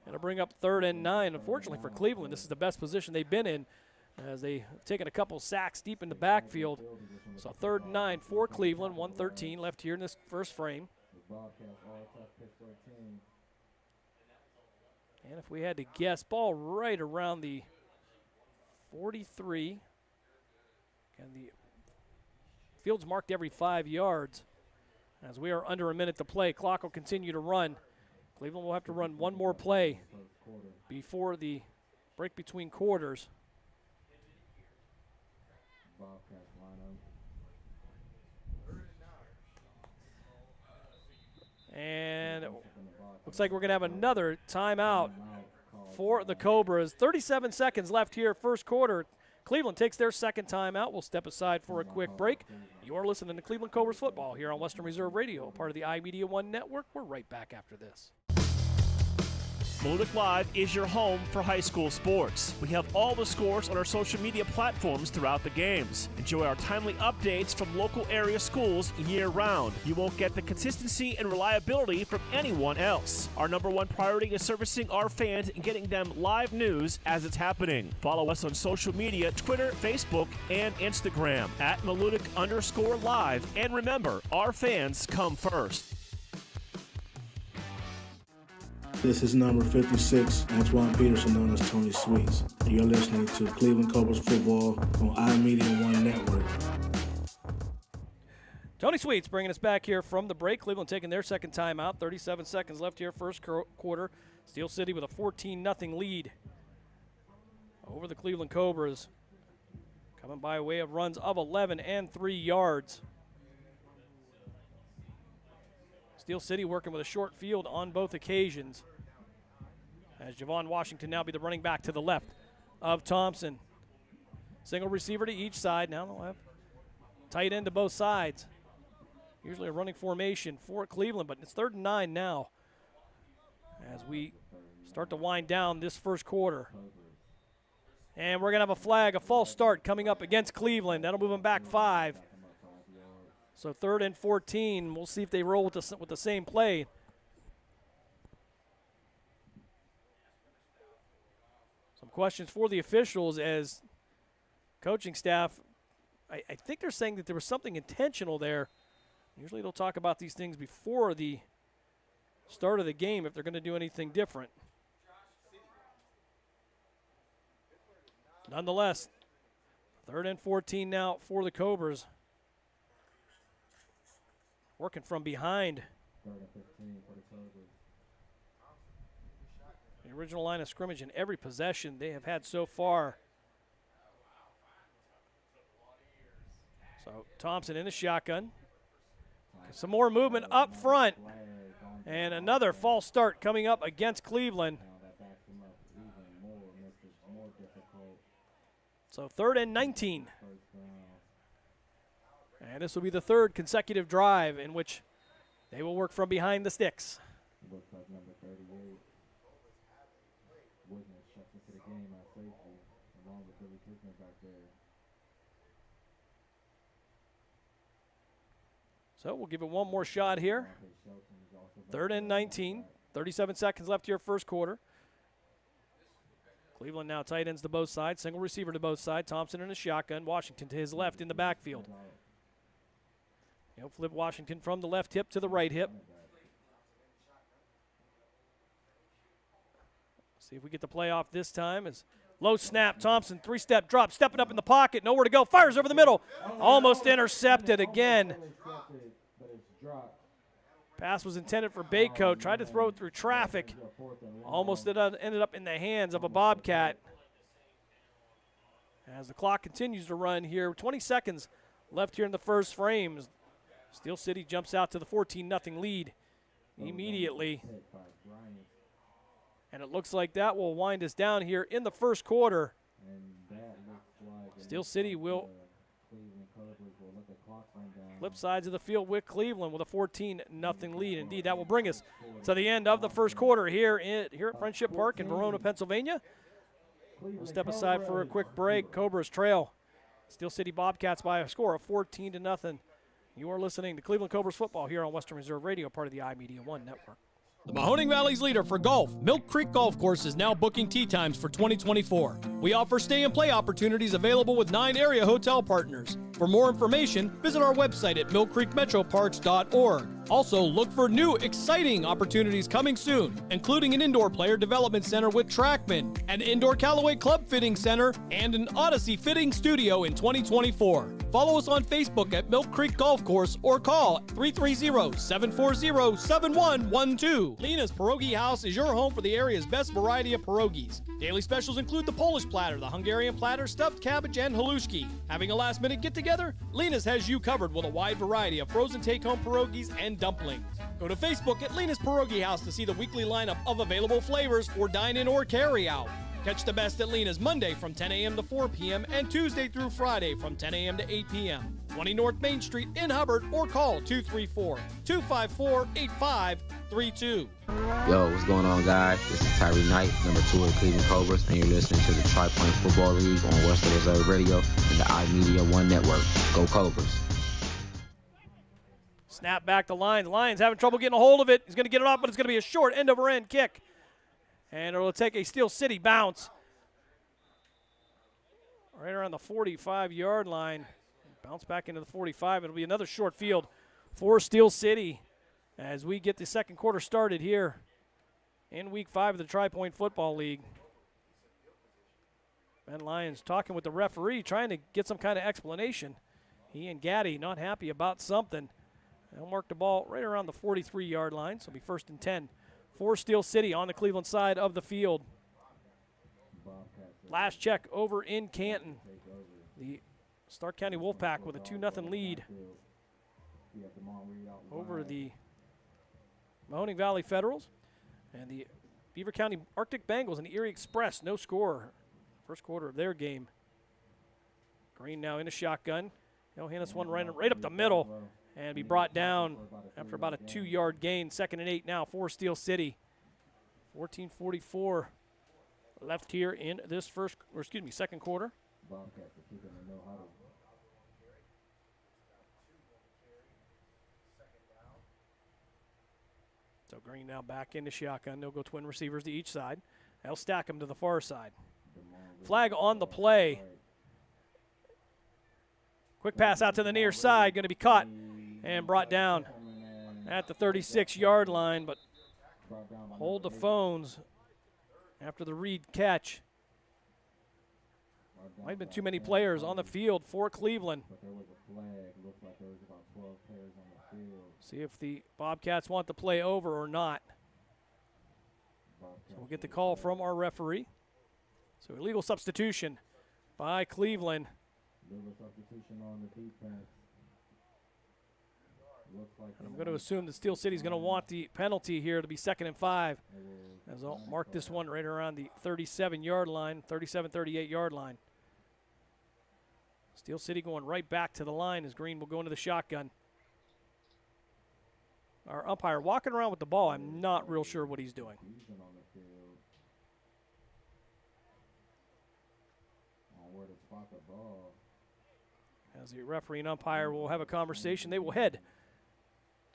And to bring up 3rd and 9. Unfortunately for Cleveland, this is the best position they've been in as they've taken a couple sacks deep in the backfield. So 3rd and 9 for Cleveland, 1:13 left here in this first frame. And if we had to guess, ball right around the 43. And the field's marked every 5 yards. As we are under a minute to play, clock will continue to run. Cleveland will have to run one more play before the break between quarters. And it looks like we're going to have another timeout for the Cobras. 37 seconds left here, first quarter. Cleveland takes their second timeout. We'll step aside for a quick break. You are listening to Cleveland Cobras football here on Western Reserve Radio, part of the iMedia One Network. We're right back after this. Malutic Live is your home for high school sports. We have all the scores on our social media platforms throughout the games. Enjoy our timely updates from local area schools year-round. You won't get the consistency and reliability from anyone else. Our #1 priority is servicing our fans and getting them live news as it's happening. Follow us on social media, Twitter, Facebook, and Instagram at Malutic_live. And remember, our fans come first. This is number 56, Antoine Peterson, known as Tony Sweets. You're listening to Cleveland Cobras football on iMedia One Network. Tony Sweets bringing us back here from the break. Cleveland taking their second timeout. 37 seconds left here, first quarter. Steel City with a 14-0 lead over the Cleveland Cobras. Coming by way of runs of 11 and 3 yards. Steel City working with a short field on both occasions. As Javon Washington now be the running back to the left of Thompson. Single receiver to each side. Now they'll have tight end to both sides. Usually a running formation for Cleveland, but it's 3rd and 9 now. As we start to wind down this first quarter. And we're going to have a flag, a false start coming up against Cleveland. That'll move them back 5. So 3rd and 14. We'll see if they roll with the same play. Some questions for the officials as coaching staff. I think they're saying that there was something intentional there. Usually they'll talk about these things before the start of the game if they're going to do anything different. Nonetheless, 3rd and 14 now for the Cobras. Working from behind. 3rd and 15 for the Cobras. The original line of scrimmage in every possession they have had so far. So Thompson in the shotgun. Some more movement up front. And another false start coming up against Cleveland. So 3rd and 19. And this will be the 3rd consecutive drive in which they will work from behind the sticks. Looks like number 38. Witness checks into the game at safety, along with Billy Kisner back there. So we'll give it one more shot here. 3rd and 19. 37 seconds left here, first quarter. Cleveland now tight ends to both sides. Single receiver to both sides. Thompson in a shotgun. Washington to his left in the backfield. He'll flip Washington from the left hip to the right hip. See if we get the play off this time. As low snap, Thompson, 3-step drop, stepping up in the pocket, nowhere to go, fires over the middle. Almost intercepted again. Pass was intended for Baycoat, tried to throw it through traffic. Almost ended up in the hands of a Bobcat. As the clock continues to run here, 20 seconds left here in the first frame. Steel City jumps out to the 14-0 lead immediately. And it looks like that will wind us down here in the first quarter. Steel City will flip sides of the field with Cleveland with a 14-0 lead. Indeed, that will bring us to the end of the first quarter here at Friendship Park in Verona, Pennsylvania. We'll step aside for a quick break. Cobras trail Steel City Bobcats by a score of 14-0. You are listening to Cleveland Cobras football here on Western Reserve Radio, part of the iMedia One Network. The Mahoning Valley's leader for golf, Milk Creek Golf Course, is now booking tee times for 2024. We offer stay and play opportunities available with 9 area hotel partners. For more information, visit our website at millcreekmetroparks.org. Also, look for new, exciting opportunities coming soon, including an indoor player development center with Trackman, an indoor Callaway Club Fitting Center, and an Odyssey Fitting Studio in 2024. Follow us on Facebook at Milk Creek Golf Course or call 330-740-7112. Lena's Pierogi House is your home for the area's best variety of pierogies. Daily specials include the Polish platter, the Hungarian platter, stuffed cabbage, and halushki. Having a last-minute get-together? Lena's has you covered with a wide variety of frozen take-home pierogies and dumplings. Go to Facebook at Lena's Pierogi House to see the weekly lineup of available flavors for dine-in or carry-out. Catch the best at Lena's Monday from 10 a.m. to 4 p.m. and Tuesday through Friday from 10 a.m. to 8 p.m. 20 North Main Street in Hubbard, or call 234-254-8532. Yo, what's going on, guys? This is Tyree Knight, number 2 of the Cleveland Cobras, and you're listening to the Tri-Point Football League on Western Reserve Radio and the iMedia One Network. Go Cobras. Snap back to Lyons. Lyons having trouble getting a hold of it. He's going to get it off, but it's going to be a short end-over-end kick. And it'll take a Steel City bounce right around the 45-yard line. Bounce back into the 45. It'll be another short field for Steel City as we get the second quarter started here in Week 5 of the Tri-Point Football League. Ben Lyons talking with the referee, trying to get some kind of explanation. He and Gaddy not happy about something. They'll mark the ball right around the 43-yard line, so it'll be 1st and 10 for Steel City on the Cleveland side of the field. Last check over in Canton. The Stark County Wolfpack with a 2-0 lead over the Mahoning Valley Federals. And the Beaver County Arctic Bengals and the Erie Express, no score. First quarter of their game. Green now in a shotgun. He'll hand us one right up the middle and be brought down after about a 2-yard gain. 2nd and 8 now for Steel City. 14:44 left here in this second quarter. Bobcats are keeping a no huddle. So Green now back into shotgun. They'll go twin receivers to each side. They'll stack them to the far side. Flag on the play. Quick pass out to the near side. Going to be caught and brought down at the 36-yard line, but hold the phones after the read catch. Might have been too many players on the field for Cleveland. But there was a flag. Looks like there was about 12 players on the field. See if the Bobcats want the play over or not. So we'll get the call from our referee. So illegal substitution by Cleveland. Legal substitution on the defense. Looks like And I'm going to assume that Steel City's going to want the penalty here to be 2nd and 5. As I'll mark this one right around the 37-yard line, 38-yard line. Steel City going right back to the line as Green will go into the shotgun. Our umpire walking around with the ball. I'm not real sure what he's doing. on the field. On where to spot the ball. As the referee and umpire will have a conversation, they will head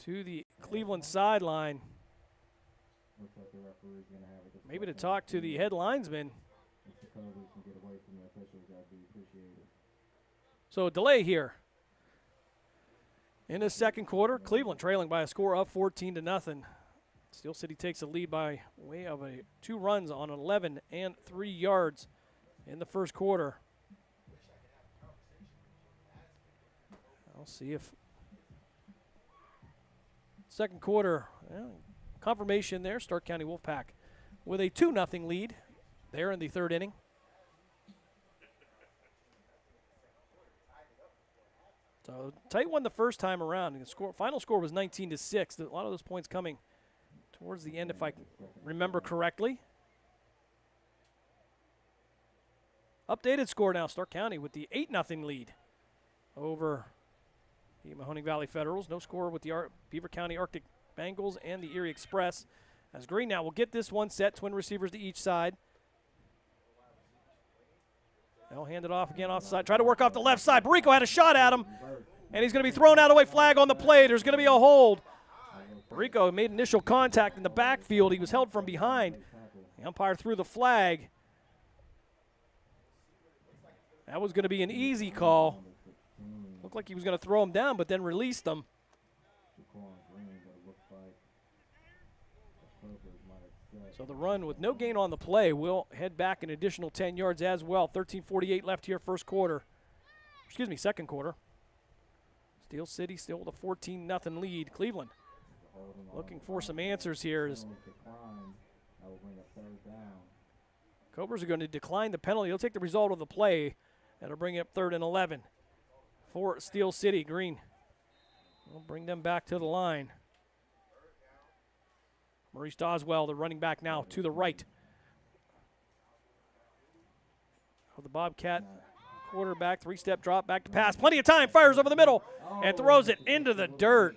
to the Cleveland sideline. Looks like the referee's going to have a Maybe to talk to the head linesman. If the Cobras can get away from the officials, that'd be appreciated. So a delay here. In the second quarter, Cleveland trailing by a score of 14-0. Steel City takes a lead by way of 2 runs on 11 and 3 yards in the first quarter. I'll see if second quarter, confirmation there, Stark County Wolfpack with a 2-0 lead there in the third inning. So tight one the first time around. And the final score was 19-6. A lot of those points coming towards the end, if I remember correctly. Updated score now, Stark County with the 8-0 lead over the Mahoning Valley Federals. No score with the Beaver County Arctic Bengals and the Erie Express. As Green now will get this one set, twin receivers to each side. They'll hand it off again off the side. Try to work off the left side. Barico had a shot at him, and he's going to be thrown out of the way. Flag on the play. There's going to be a hold. Barico made initial contact in the backfield. He was held from behind. The umpire threw the flag. That was going to be an easy call. Looked like he was going to throw him down, but then released him. So the run with no gain on the play will head back an additional 10 yards as well. 13:48 left here second quarter. Steel City still with a 14-0 lead. Cleveland looking for some answers here. Cobras are going to decline the penalty. They'll take the result of the play. That'll bring it up 3rd and 11 for Steel City. Green will bring them back to the line. Maurice Doswell, the running back now to the right of the Bobcat quarterback. 3-step drop, back to pass. Plenty of time, fires over the middle, and throws it into the dirt.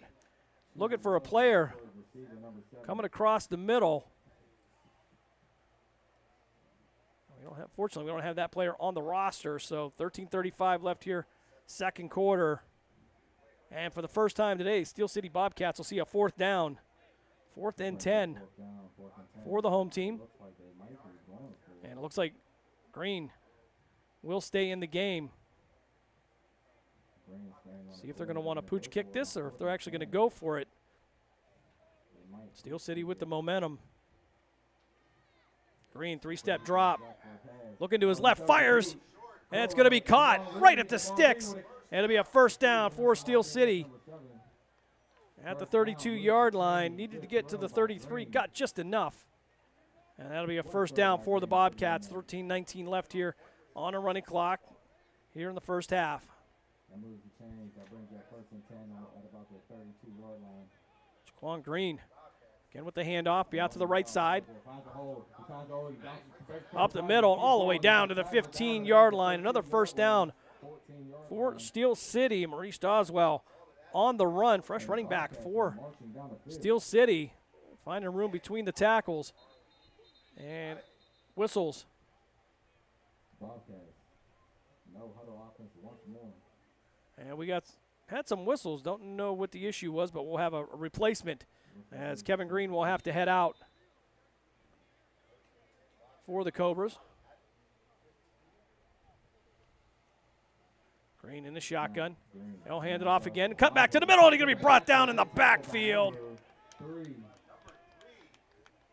Looking for a player coming across the middle. Fortunately, we don't have that player on the roster, so 13:35 left here, second quarter. And for the first time today, Steel City Bobcats will see a 4th down. 4th and 10 for the home team. And it looks like Green will stay in the game. See if they're going to want to pooch kick this or if they're actually going to go for it. Steel City with the momentum. Green, 3-step drop. Looking to his left, fires. And it's going to be caught right at the sticks. And it'll be a 1st down for Steel City. At the 32-yard line, needed to get to the 33, got just enough. And that'll be a 1st down for the Bobcats. 13:19 left here on a running clock here in the first half. That moves the chains. That brings that 1st and 10 at about the 32-yard line. Jaquan Green again with the handoff, be out to the right side. Up the middle, all the way down to the 15-yard line. Another 1st down for Steel City. Maurice Doswell on the run, fresh running back for Steel City, finding room between the tackles. And whistles. Bobcats. No huddle offense once more. And we had some whistles. Don't know what the issue was, but we'll have a replacement as Kevin Green will have to head out for the Cobras. Green in the shotgun. They'll hand it off again. Cut back to the middle, and he's going to be brought down in the backfield.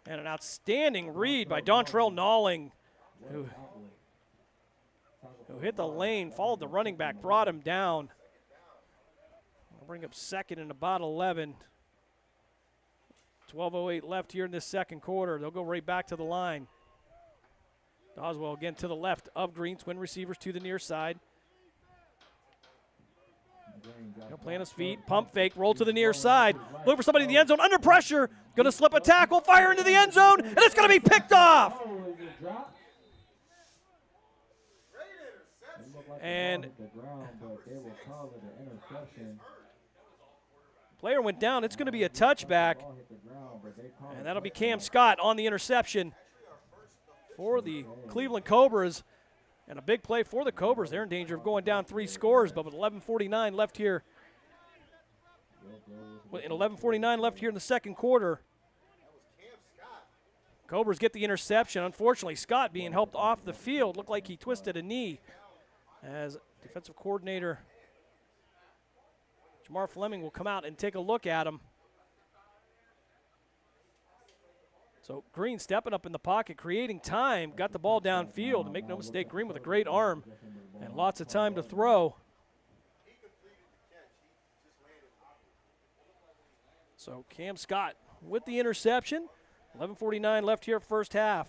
And an outstanding read by Dontrell Nalling, who hit the lane, followed the running back, brought him down. I'll bring up second and about 11. 12:08 left here in this second quarter. They'll go right back to the line. Doswell again to the left of Green, twin receivers to the near side. He'll plant his feet, pump fake, roll to the near side. Look for somebody in the end zone, under pressure. Going to slip a tackle, fire into the end zone, and it's going to be picked off. And player went down. It's going to be a touchback, and that'll be Cam Scott on the interception for the Cleveland Cobras. And a big play for the Cobras. They're in danger of going down 3 scores, but with 11:49 left here, in the second quarter, Cobras get the interception. Unfortunately, Scott being helped off the field. Looked like he twisted a knee as defensive coordinator Jamar Fleming will come out and take a look at him. So Green stepping up in the pocket, creating time, got the ball downfield. And make no mistake, Green with a great arm and lots of time to throw. So Cam Scott with the interception. 11:49 left here, first half.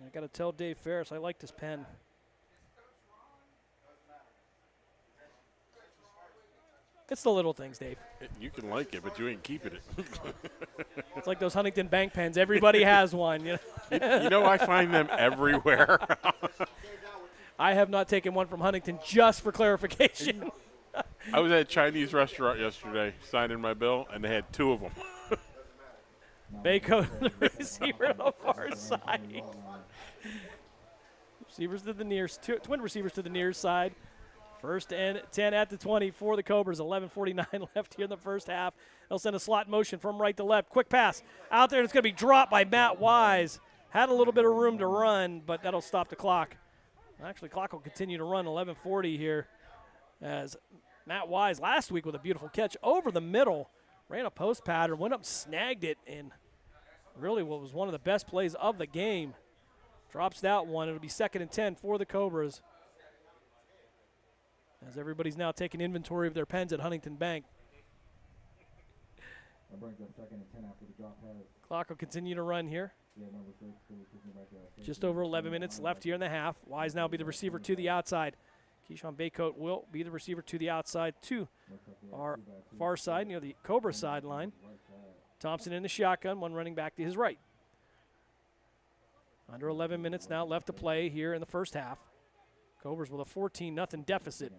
I got to tell Dave Ferris, I liked his pen. It's the little things, Dave. You can like it, but you ain't keeping it. It's like those Huntington Bank pens. Everybody has one. You know? You know, I find them everywhere. I have not taken one from Huntington, just for clarification. I was at a Chinese restaurant yesterday, signing my bill, and they had 2 of them. Bayco, the receiver on the far side. Receivers to the near, twin receivers to the near side. First and 10 at the 20 for the Cobras. 11:49 left here in the first half. They'll send a slot motion from right to left. Quick pass out there, and it's going to be dropped by Matt Wise. Had a little bit of room to run, but that'll stop the clock. Actually, clock will continue to run. 11:40 here as Matt Wise last week with a beautiful catch over the middle. Ran a post pattern, went up, snagged it, and really what was one of the best plays of the game. Drops that one. It'll be 2nd and 10 for the Cobras. As everybody's now taking inventory of their pens at Huntington Bank. That brings up 2nd and 10 after the drop pass. Clock will continue to run here. Just over 11 minutes left here in the half. Wise now be the receiver to the outside. Keyshawn Baycoat will be the receiver to the outside to our far side near the Cobra sideline. Thompson in the shotgun, one running back to his right. Under 11 minutes now left to play here in the first half. Cobras with a 14-0 deficit.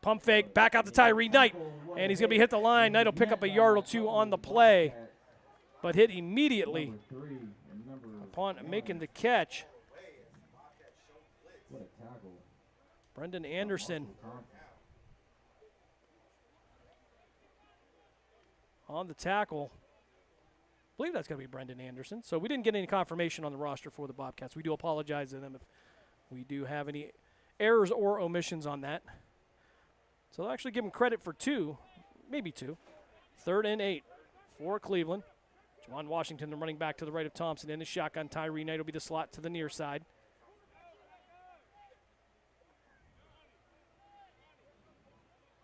Pump fake, back out to Tyree Knight, and he's going to be hit the line. Knight will pick up a yard or 2 on the play, but hit immediately upon making the catch. Brendan Anderson on the tackle. I believe that's going to be Brendan Anderson. So we didn't get any confirmation on the roster for the Bobcats. We do apologize to them if we do have any errors or omissions on that. So they'll actually give them credit for 2, maybe 2. 3rd and 8 for Cleveland. Juwan Washington, the running back to the right of Thompson. In the shotgun, Tyree Knight will be the slot to the near side.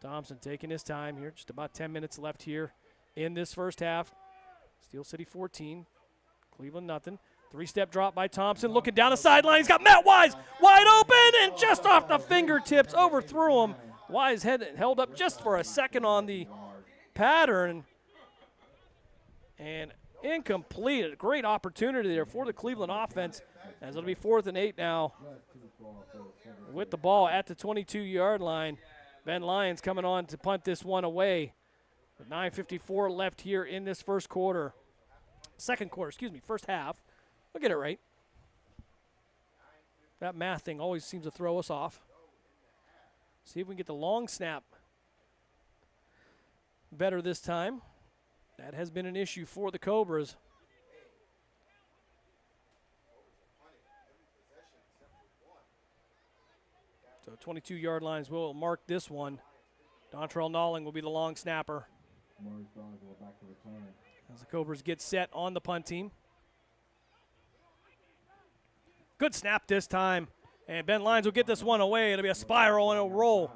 Thompson taking his time here. Just about 10 minutes left here in this first half. Steel City 14, Cleveland nothing. 3-step drop by Thompson, looking down the sideline. He's got Matt Wise wide open, and just off the fingertips, overthrew him. Wise held up just for a second on the pattern, and incomplete. A great opportunity there for the Cleveland offense, as it'll be 4th and 8 now with the ball at the 22-yard line. Ben Lyons coming on to punt this one away. With 9:54 left here in this first quarter. First half. I'll get it right. That math thing always seems to throw us off. See if we can get the long snap better this time. That has been an issue for the Cobras. So 22-yard lines will mark this one. Dontrell Nolling will be the long snapper. As the Cobras get set on the punt team. Good snap this time. And Ben Lyons will get this one away. It'll be a spiral and it'll roll.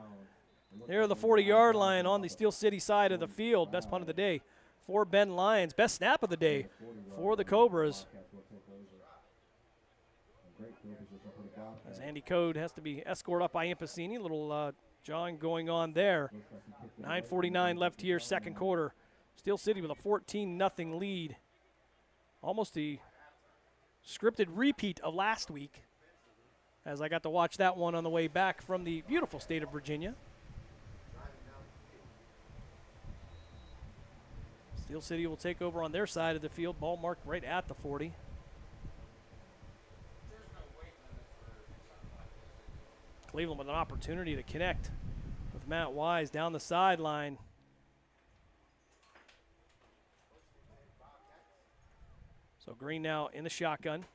Near the 40-yard line on the Steel City side of the field. Best punt of the day for Ben Lyons. Best snap of the day for the Cobras. As Andy Code has to be escorted up by Impacini. Little jawing going on there. 9:49 left here, second quarter. Steel City with a 14-0 lead. Almost the scripted repeat of last week, as I got to watch that one on the way back from the beautiful state of Virginia. Steel City will take over on their side of the field. Ball marked right at the 40. Cleveland with an opportunity to connect with Matt Wise down the sideline. So Green now in the shotgun.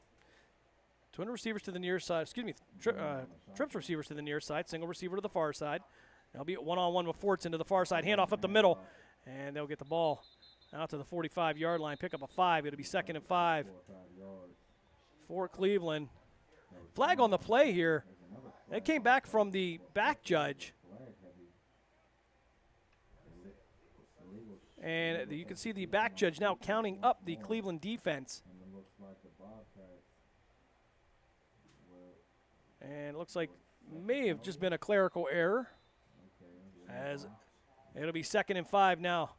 Twin receivers to the near side. Trips receivers to the near side. Single receiver to the far side. They'll be at one-on-one with Fortson to the far side. Handoff up the middle. And they'll get the ball out to the 45-yard line. Pick up a 5. It'll be 2nd and 5 for Cleveland. Flag on the play here. It came back from the back judge. And you can see the back judge now counting up the Cleveland defense. And it looks like may have just been a clerical error, as it'll be 2nd and 5 now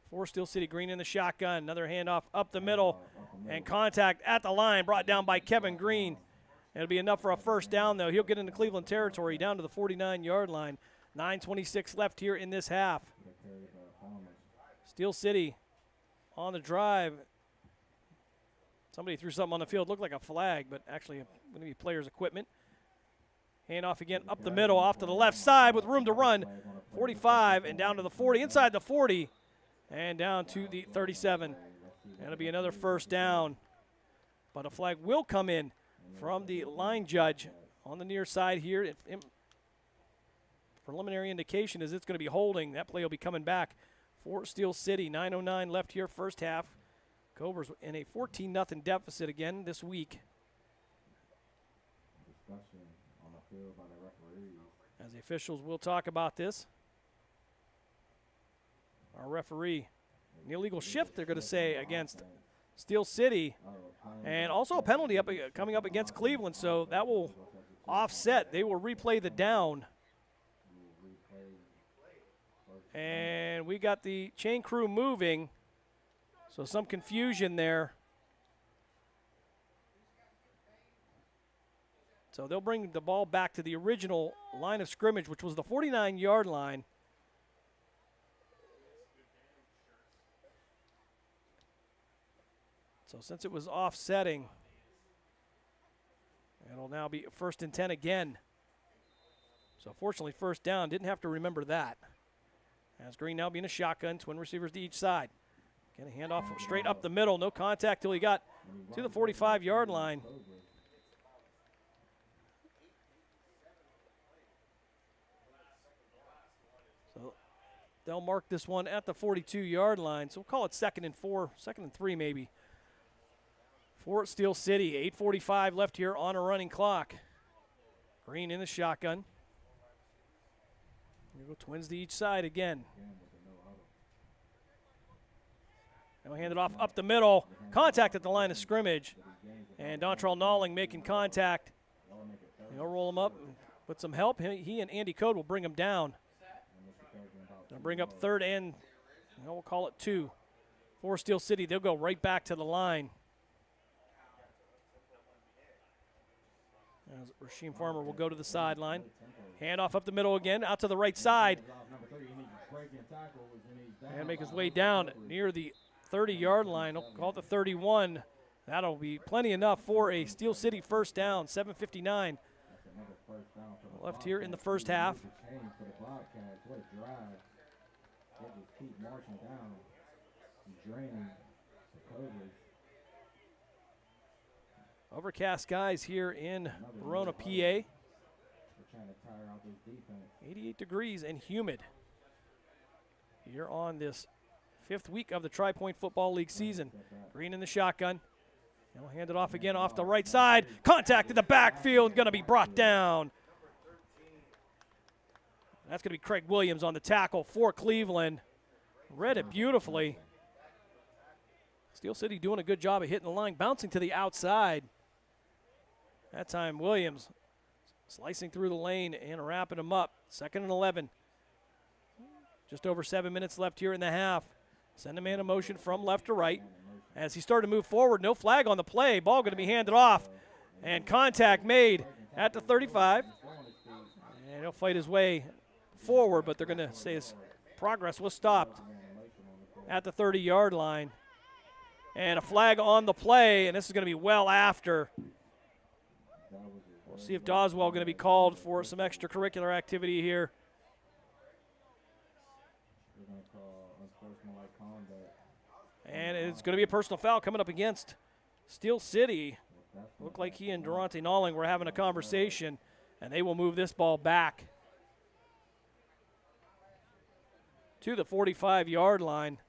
for Steel City. Green in the shotgun. Another handoff up the middle, and contact at the line brought down by Kevin Green. It'll be enough for a first down, though. He'll get into Cleveland territory down to the 49-yard line. 9:26 left here in this half. Steel City on the drive. Somebody threw something on the field. Looked like a flag, but actually going to be players' equipment. Handoff again up the middle, off to the left side with room to run. 45 and down to the 40, inside the 40, and down to the 37. That'll be another first down. But a flag will come in from the line judge on the near side here. Preliminary indication is it's going to be holding. That play will be coming back for Steel City. 9:09 left here, first half. Cobras in a 14-0 deficit again this week. As the officials will talk about this. Our referee, an illegal shift, they're going to say, against Steel City. And also a penalty coming up against Cleveland, so that will offset. They will replay the down. And we got the chain crew moving, so some confusion there. So they'll bring the ball back to the original line of scrimmage, which was the 49-yard line. So since it was offsetting, it'll now be 1st and 10 again. So fortunately, first down, didn't have to remember that. As Green now being a shotgun, twin receivers to each side. Get a handoff straight up the middle, no contact till he got to the 45-yard line. So they'll mark this one at the 42-yard line. So we'll call it 2nd and 4, 2nd and 3 maybe. For Steel City, 8:45 left here on a running clock. Green in the shotgun. Here go twins to each side again. Now hand it off up the middle. Contact at the line of scrimmage. And Dontrell Nolling making contact. He'll roll him up with some help. He and Andy Code will bring him down. They'll bring up 3rd and we'll call it 2. For Steel City, they'll go right back to the line. As Rasheem Farmer will go to the sideline. Handoff up the middle again, out to the right side. And make his way down near the 30-yard line. Call it the 31. That'll be plenty enough for a Steel City first down. 7:59 left here in the first half. Overcast skies here in Verona, PA. 88 degrees and humid here on this 5th week of the Tri-Point Football League season. Green in the shotgun. He'll hand it off again off the right side. Contact in the backfield, going to be brought down. That's going to be Craig Williams on the tackle for Cleveland. Read it beautifully. Steel City doing a good job of hitting the line, bouncing to the outside. That time Williams slicing through the lane and wrapping him up. 2nd and 11. Just over 7 minutes left here in the half. Send a man in motion from left to right. As he started to move forward, no flag on the play. Ball going to be handed off. And contact made at the 35. And he'll fight his way forward, but they're going to say his progress was stopped at the 30-yard line. And a flag on the play, and this is going to be well after. We'll see if Doswell going to be called for some extracurricular activity here. And it's going to be a personal foul coming up against Steel City. Looked like he and Durante Nalling were having a conversation, and they will move this ball back to the 45-yard line.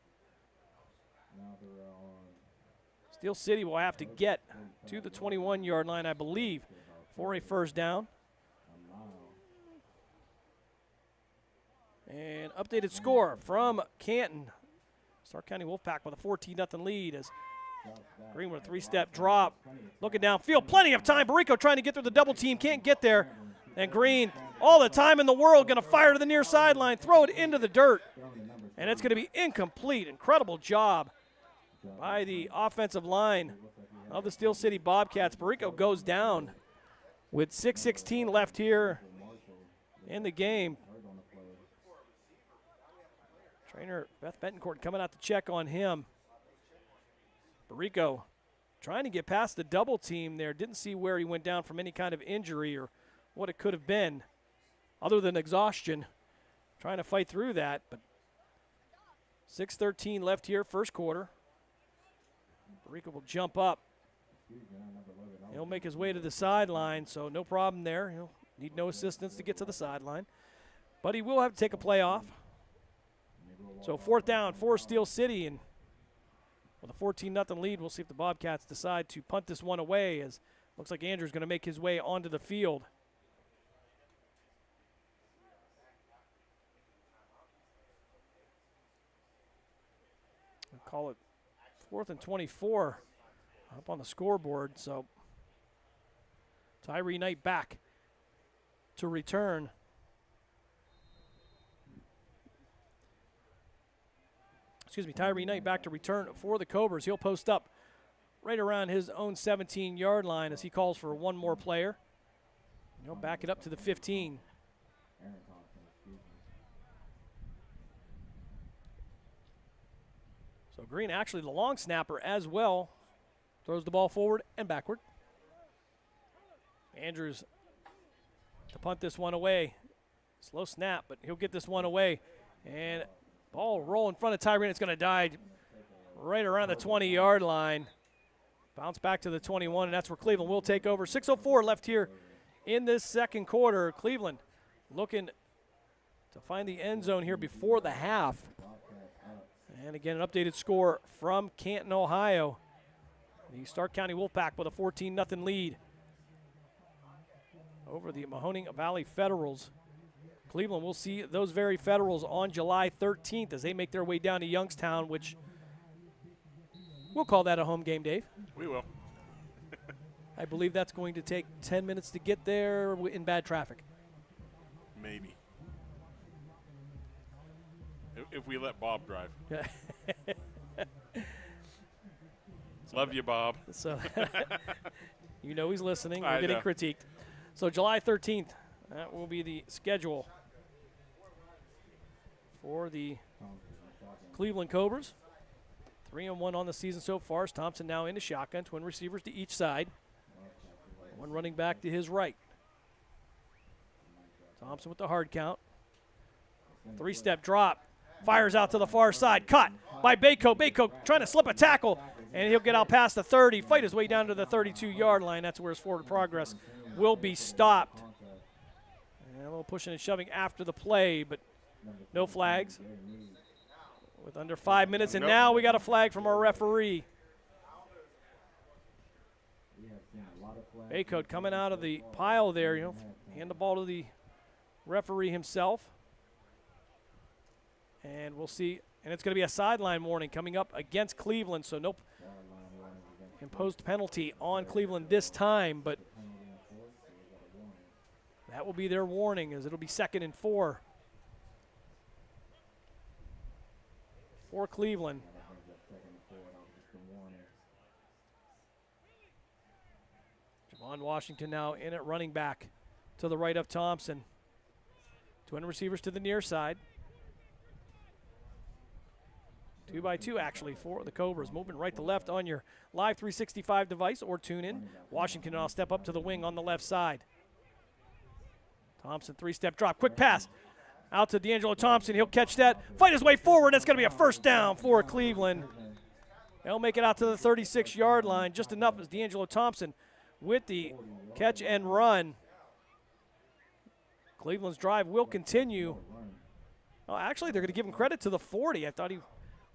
Steel City will have to get to the 21-yard line, I believe, for a first down. And updated score from Canton. Stark County Wolfpack with a 14-0 lead as Green with a 3-step drop. Looking downfield, plenty of time. Barrico trying to get through the double team, can't get there. And Green, all the time in the world, going to fire to the near sideline, throw it into the dirt. And it's going to be incomplete. Incredible job by the offensive line of the Steel City Bobcats. Barrico goes down with 6:16 left here in the game. Trainer Beth Betancourt coming out to check on him. Barrico trying to get past the double team there. Didn't see where he went down from any kind of injury or what it could have been other than exhaustion. Trying to fight through that, but 6:13 left here, first quarter. Barrico will jump up. He'll make his way to the sideline, so no problem there. He'll need no assistance to get to the sideline. But he will have to take a play off. So 4th down for Steel City, and with a 14-0 lead, we'll see if the Bobcats decide to punt this one away, as looks like Andrew's going to make his way onto the field. We'll call it 4th and 24 up on the scoreboard. So Tyree Knight back to return. Tyree Knight back to return for the Cobras. He'll post up right around his own 17-yard line as he calls for one more player. He'll back it up to the 15. So Green, actually the long snapper as well, throws the ball forward and backward. Andrews to punt this one away. Slow snap, but he'll get this one away. And ball roll in front of Tyree. It's going to die right around the 20-yard line. Bounce back to the 21, and that's where Cleveland will take over. 6:04 left here in this second quarter. Cleveland looking to find the end zone here before the half. And again, an updated score from Canton, Ohio. The Stark County Wolfpack with a 14-0 lead over the Mahoning Valley Federals. Cleveland will see those very Federals on July 13th as they make their way down to Youngstown, which we'll call that a home game, Dave. We will. I believe that's going to take 10 minutes to get there in bad traffic. Maybe. If we let Bob drive. Love you, Bob. So you know he's listening. We're I getting know. critiqued. So July 13th, that will be the schedule for the Cleveland Cobras. 3-1 on the season so far. As Thompson now into shotgun, twin receivers to each side. One running back to his right. Thompson with the hard count. 3-step drop. Fires out to the far side. Caught by Baycoat. Baycoat trying to slip a tackle, and he'll get out past the 30, fight his way down to the 32-yard line. That's where his forward progress will be stopped. And a little pushing and shoving after the play, but no flags. With under 5 minutes, and now we got a flag from our referee. Baycoat coming out of the pile there, hand the ball to the referee himself. And we'll see, and it's going to be a sideline warning coming up against Cleveland, so no imposed penalty on Cleveland this time, but that will be their warning, as it'll be 2nd and 4 for Cleveland. Javon Washington now in at running back to the right of Thompson. Twin receivers to the near side. 2x2 actually for the Cobras. Moving right to left on your Live 365 device or tune in. Washington now step up to the wing on the left side. Thompson 3-step drop. Quick pass out to D'Angelo Thompson. He'll catch that. Fight his way forward. That's going to be a first down for Cleveland. They'll make it out to the 36-yard line. Just enough as D'Angelo Thompson with the catch and run. Cleveland's drive will continue. Oh, actually, they're going to give him credit to the 40. I thought he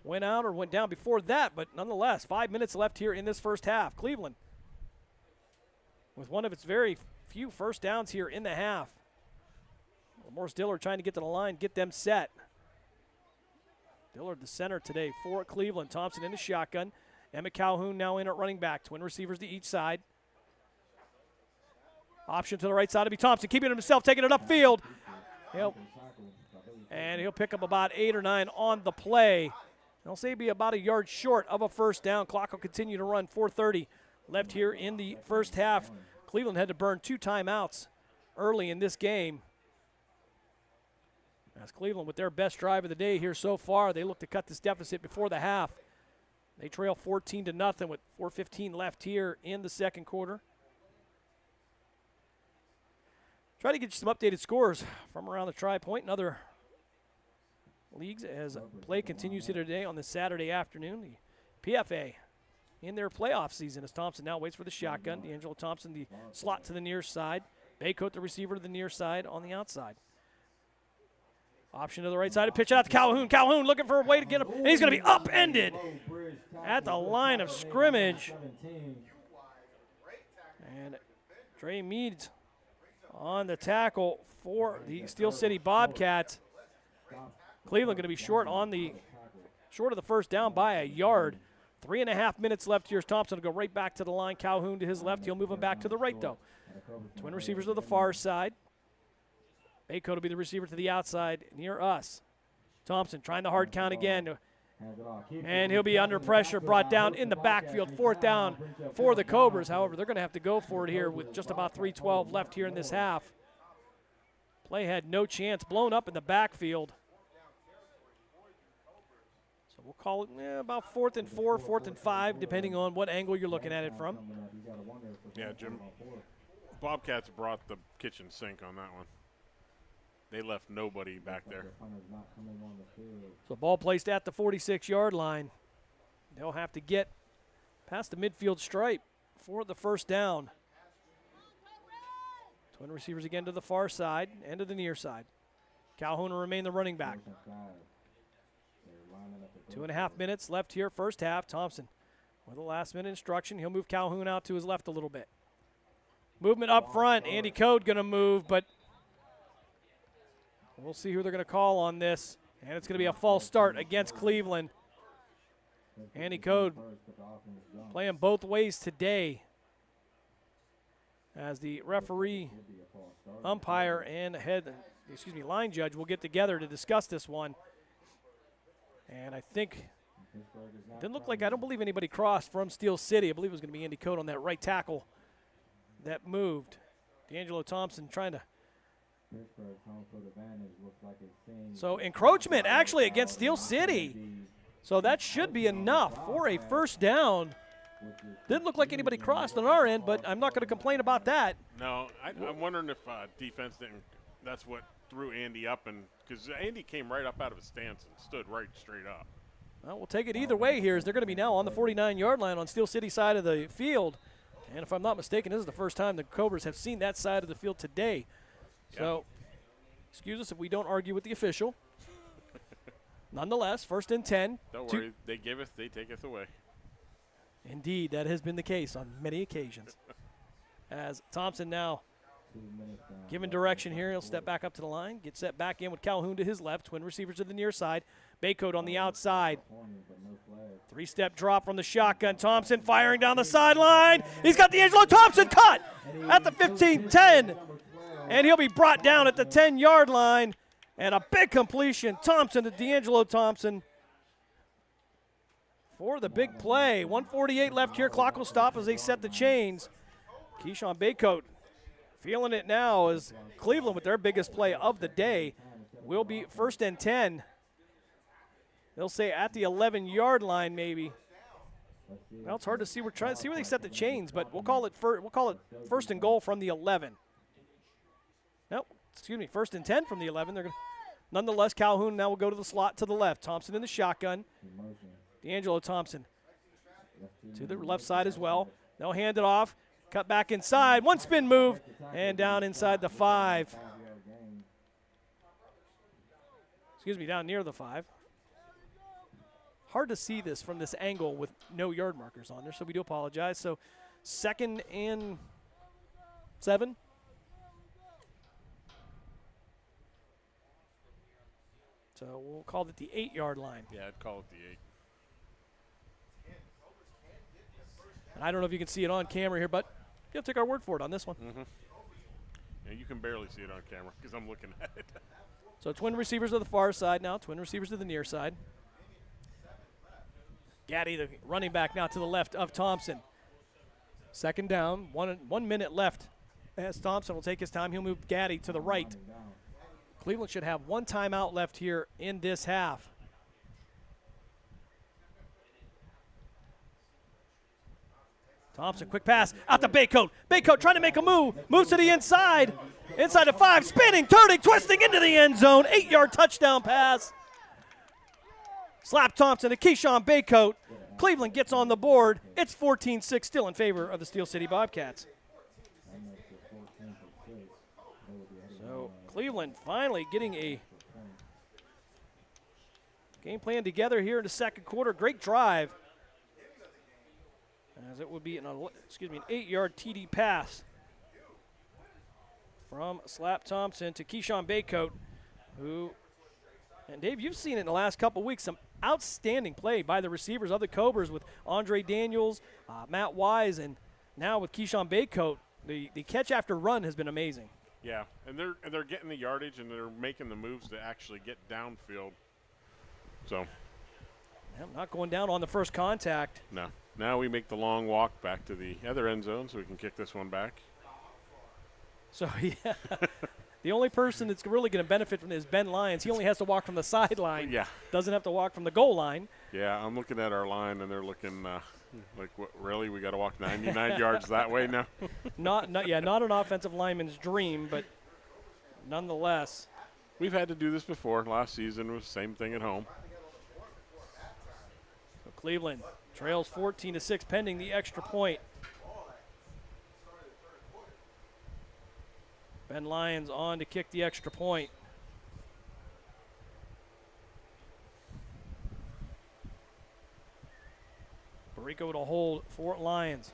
went out or went down before that, but nonetheless, 5 minutes left here in this first half. Cleveland with one of its very few first downs here in the half. Morris Dillard trying to get to the line, get them set. Dillard the center today for Cleveland. Thompson in the shotgun. Emmett Calhoun now in at running back. Twin receivers to each side. Option to the right side to be Thompson, keeping it himself, taking it upfield. And he'll pick up about 8 or 9 on the play. They'll say be about a yard short of a first down. Clock will continue to run. 4:30 left here in the first half. Cleveland had to burn 2 timeouts early in this game. As Cleveland with their best drive of the day here so far, they look to cut this deficit before the half. They trail 14-0 with 4:15 left here in the second quarter. Try to get you some updated scores from around the Tri-Point and other leagues as play continues here today on this Saturday afternoon. The PFA in their playoff season as Thompson now waits for the shotgun. D'Angelo Thompson, the slot to the near side. Baycoat, the receiver to the near side on the outside. Option to the right side to pitch it out to Calhoun. Calhoun looking for a way to get him, and he's going to be upended at the line of scrimmage. And Trey Meads on the tackle for the Steel City Bobcats. Cleveland going to be short of the first down by a yard. 3.5 minutes left here. Thompson will go right back to the line. Calhoun to his left. He'll move him back to the right, though. Twin receivers to the far side. Baycoat will be the receiver to the outside near us. Thompson trying the hard count again. And he'll be under pressure, brought down in the backfield. 4th down for the Cobras. However, they're going to have to go for it here with just about 3:12 left here in this half. Play had no chance, blown up in the backfield. So we'll call it about 4th and 4, 4th and 5, depending on what angle you're looking at it from. Yeah, Jim, Bobcats brought the kitchen sink on that one. They left nobody back there. So ball placed at the 46-yard line. They'll have to get past the midfield stripe for the first down. Twin receivers again to the far side and to the near side. Calhoun will remain the running back. 2.5 minutes left here, first half. Thompson with a last-minute instruction. He'll move Calhoun out to his left a little bit. Movement up front. Andy Code going to move, but we'll see who they're going to call on this. And it's going to be a false start against Cleveland. Andy Code playing both ways today as the referee, umpire, and line judge will get together to discuss this one. And I think it didn't look like, I don't believe anybody crossed from Steel City. I believe it was going to be Andy Code on that right tackle that moved. D'Angelo Thompson trying to. Pittsburgh's home field advantage looks like it's seen. So encroachment actually against Steel City. So that should be enough for a first down. Didn't look like anybody crossed on our end, but I'm not going to complain about that. No, I'm wondering if defense didn't. That's what threw Andy up, and because Andy came right up out of his stance and stood right straight up. Well, we'll take it either way here, as they're going to be now on the 49-yard line on Steel City side of the field. And if I'm not mistaken, this is the first time the Cobras have seen that side of the field today. So, excuse us if we don't argue with the official. Nonetheless, 1st and 10. Don't worry, they giveth, they taketh away. Indeed, that has been the case on many occasions. As Thompson now given direction here, he'll step back up to the line, get set back in with Calhoun to his left, twin receivers to the near side. Baycoat on the outside. 3-step drop from the shotgun. Thompson firing down the sideline. He's got D'Angelo Thompson cut at the 15-10. And he'll be brought down at the 10-yard line. And a big completion. Thompson to D'Angelo Thompson for the big play. 1:48 left here. Clock will stop as they set the chains. Keyshawn Baycoat feeling it now as Cleveland, with their biggest play of the day, will be 1st and 10. They'll say at the 11-yard line maybe. Well, it's hard to see. We're trying to see where they set the chains, but we'll call it 1st and goal from the 11. Nope, excuse me, 1st and 10 from the 11. They're gonna, nonetheless, Calhoun now will go to the slot to the left. Thompson in the shotgun. D'Angelo Thompson to the left side as well. They'll hand it off. Cut back inside. One spin move and down inside the 5. Excuse me, down near the 5. Hard to see this from this angle with no yard markers on there, so we do apologize. So 2nd and 7. So we'll call it the 8-yard line. Yeah, I'd call it the 8. And I don't know if you can see it on camera here, but you'll take our word for it on this one. Mm-hmm. Yeah, you can barely see it on camera because I'm looking at it. So twin receivers to the far side now, twin receivers to the near side. Gaddy, the running back, now to the left of Thompson. 2nd down, 1 minute left. As Thompson will take his time, he'll move Gaddy to the right. Cleveland should have 1 timeout left here in this half. Thompson, quick pass out to Baycoat. Baycoat trying to make a move. Moves to the inside. Inside the 5, spinning, turning, twisting into the end zone. 8-yard touchdown pass. Slap Thompson to Keyshawn Baycoat. Cleveland gets on the board. It's 14-6 still in favor of the Steel City Bobcats. So Cleveland finally getting a game plan together here in the 2nd quarter. Great drive, as it would be an 8-yard TD pass from Slap Thompson to Keyshawn Baycoat, who, and Dave, you've seen it in the last couple weeks, some outstanding play by the receivers of the Cobras with Andre Daniels, Matt Wise, and now with Keyshawn Baycoat. The catch after run has been amazing. Yeah, and they're getting the yardage and they're making the moves to actually get downfield. So, not going down on the first contact. No. Now we make the long walk back to the other end zone so we can kick this one back. So, yeah. The only person that's really going to benefit from this is Ben Lyons. He only has to walk from the sideline. Yeah. Doesn't have to walk from the goal line. Yeah, I'm looking at our line, and they're looking like, what, really? We got to walk 99 yards that way now? Not an offensive lineman's dream, but nonetheless. We've had to do this before. Last season was the same thing at home. So Cleveland trails 14-6 pending the extra point. Ben Lyons on to kick the extra point. Barico to hold for Lions.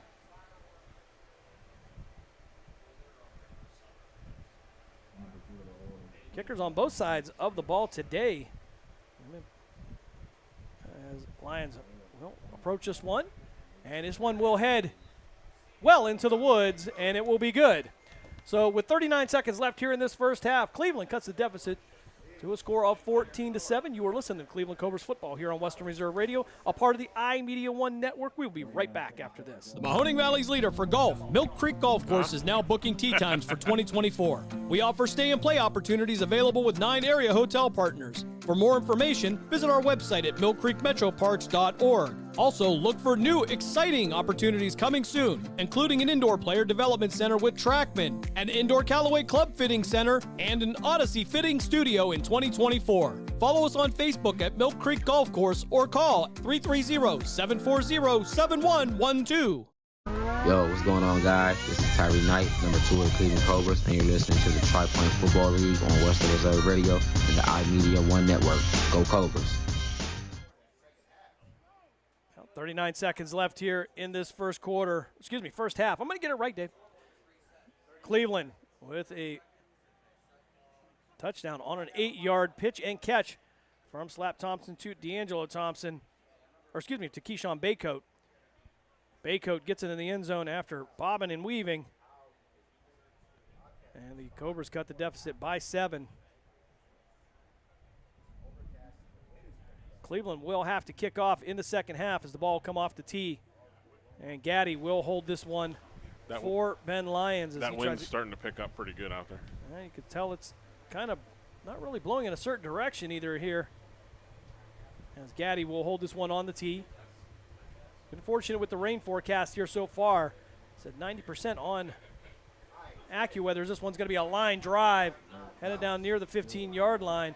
Kickers on both sides of the ball today. As Lions will approach this one. And this one will head well into the woods, and it will be good. So with 39 seconds left here in this first half, Cleveland cuts the deficit to a score of 14-7. You are listening to Cleveland Cobras football here on Western Reserve Radio, a part of the iMedia One Network. We'll be right back after this. The Mahoning Valley's leader for golf, Milk Creek Golf Course, is now booking tee times for 2024. We offer stay and play opportunities available with 9 area hotel partners. For more information, visit our website at millcreekmetroparks.org. Also, look for new, exciting opportunities coming soon, including an indoor player development center with Trackman, an indoor Callaway club fitting center, and an Odyssey fitting studio in 2024. Follow us on Facebook at Milk Creek Golf Course or call 330-740-7112. Yo, what's going on, guys? This is Tyree Knight, number 2 of the Cleveland Cobras, and you're listening to the Tri-Point Football League on Western Reserve Radio and the iMedia One Network. Go Cobras. 39 seconds left here in this first half. I'm going to get it right, Dave. Cleveland with a touchdown on an 8-yard pitch and catch from Slap Thompson to Keyshawn Baycoat. Baycoat gets it in the end zone after bobbing and weaving. And the Cobras cut the deficit by 7. Cleveland will have to kick off in the second half as the ball will come off the tee. And Gaddy will hold this one for Ben Lyons. That wind's starting to pick up pretty good out there. You can tell it's kind of not really blowing in a certain direction either here. As Gaddy will hold this one on the tee. Been fortunate with the rain forecast here so far. It's at 90% on AccuWeather. This one's going to be a line drive headed down near the 15-yard line.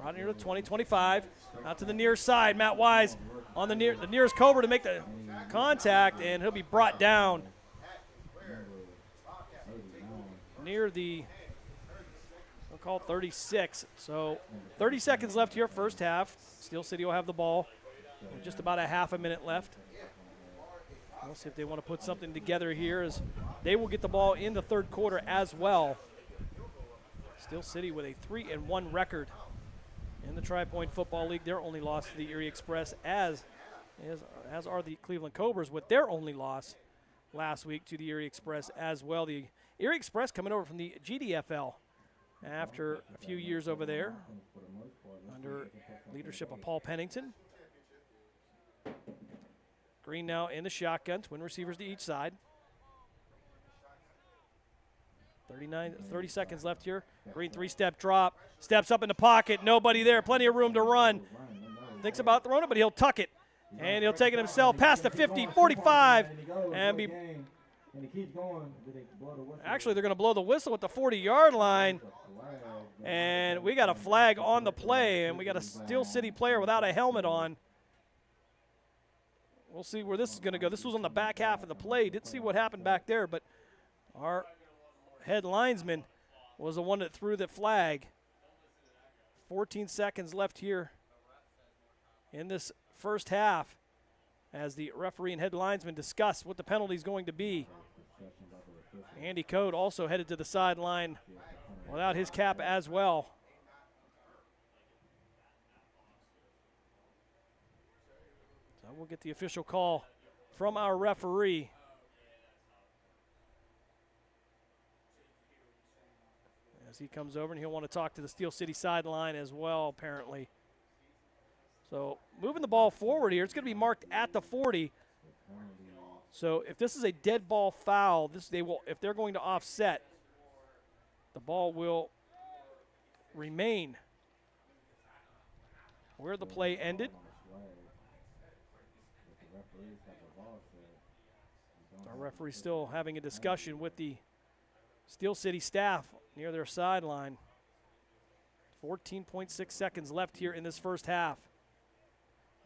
Right near the 20-25. Out to the near side. Matt Wise on the nearest Cobra to make the contact, and he'll be brought down near the, we'll call it 36. So 30 seconds left here, first half. Steel City will have the ball with just about a half a minute left. We'll see if they want to put something together here as they will get the ball in the third quarter as well. Steel City with a 3-1 record in the Tri-Point Football League. Their only loss to the Erie Express, as are the Cleveland Cobras with their only loss last week to the Erie Express as well. The Erie Express coming over from the GDFL after a few years over there under leadership of Paul Pennington. Green now in the shotgun, twin receivers to each side. 30 seconds left here. Green 3-step drop, steps up in the pocket, nobody there, plenty of room to run. Thinks about throwing it, but he'll tuck it. And he'll take it himself past the 50, 45, and be. Actually, they're going to blow the whistle at the 40-yard line. And we got a flag on the play, and we got a Steel City player without a helmet on. We'll see where this is going to go. This was on the back half of the play. Didn't see what happened back there, but our head linesman was the one that threw the flag. 14 seconds left here in this first half as the referee and head linesman discuss what the penalty is going to be. Andy Code also headed to the sideline without his cap as well. So we'll get the official call from our referee. As he comes over, and he'll want to talk to the Steel City sideline as well, apparently. So moving the ball forward here, it's going to be marked at the 40. So if this is a dead ball foul, if they're going to offset, the ball will remain where the play ended. Our referee still having a discussion with the Steel City staff near their sideline. 14.6 seconds left here in this first half.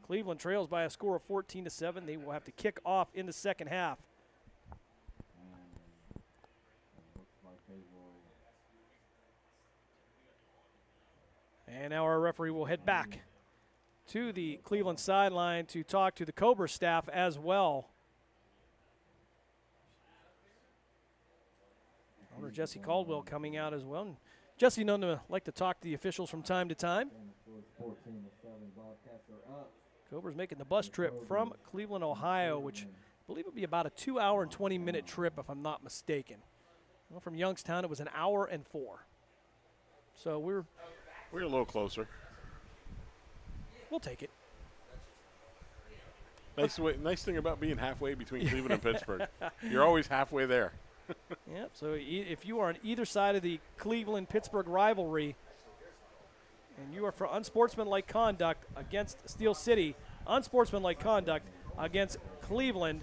Cleveland trails by a score of 14-7. They will have to kick off in the second half. And now our referee will head back to the Cleveland sideline to talk to the Cobra staff as well. Owner Jesse Caldwell coming out as well. And Jesse known to like to talk to the officials from time to time. Cobras making the bus trip from Cleveland, Ohio, which I believe would be about a 2-hour and 20-minute trip if I'm not mistaken. Well, from Youngstown, it was 1 hour and 4. So we're We're a little closer. We'll take it. Nice thing about being halfway between Cleveland and Pittsburgh. You're always halfway there. Yep, so if you are on either side of the Cleveland-Pittsburgh rivalry and you are for unsportsmanlike conduct against Steel City, unsportsmanlike conduct against Cleveland,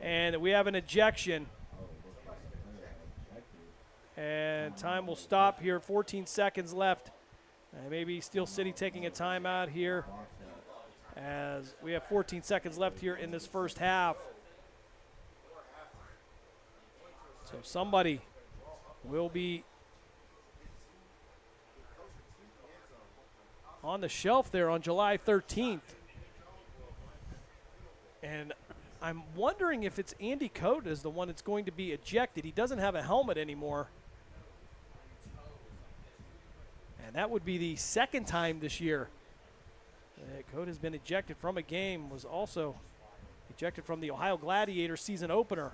and we have an ejection. And time will stop here, 14 seconds left. Maybe Steel City taking a timeout here as we have 14 seconds left here in this first half. So somebody will be on the shelf there on July 13th. And I'm wondering if it's Andy Cote is the one that's going to be ejected. He doesn't have a helmet anymore. And that would be the second time this year that Cote has been ejected from a game, was also ejected from the Ohio Gladiators season opener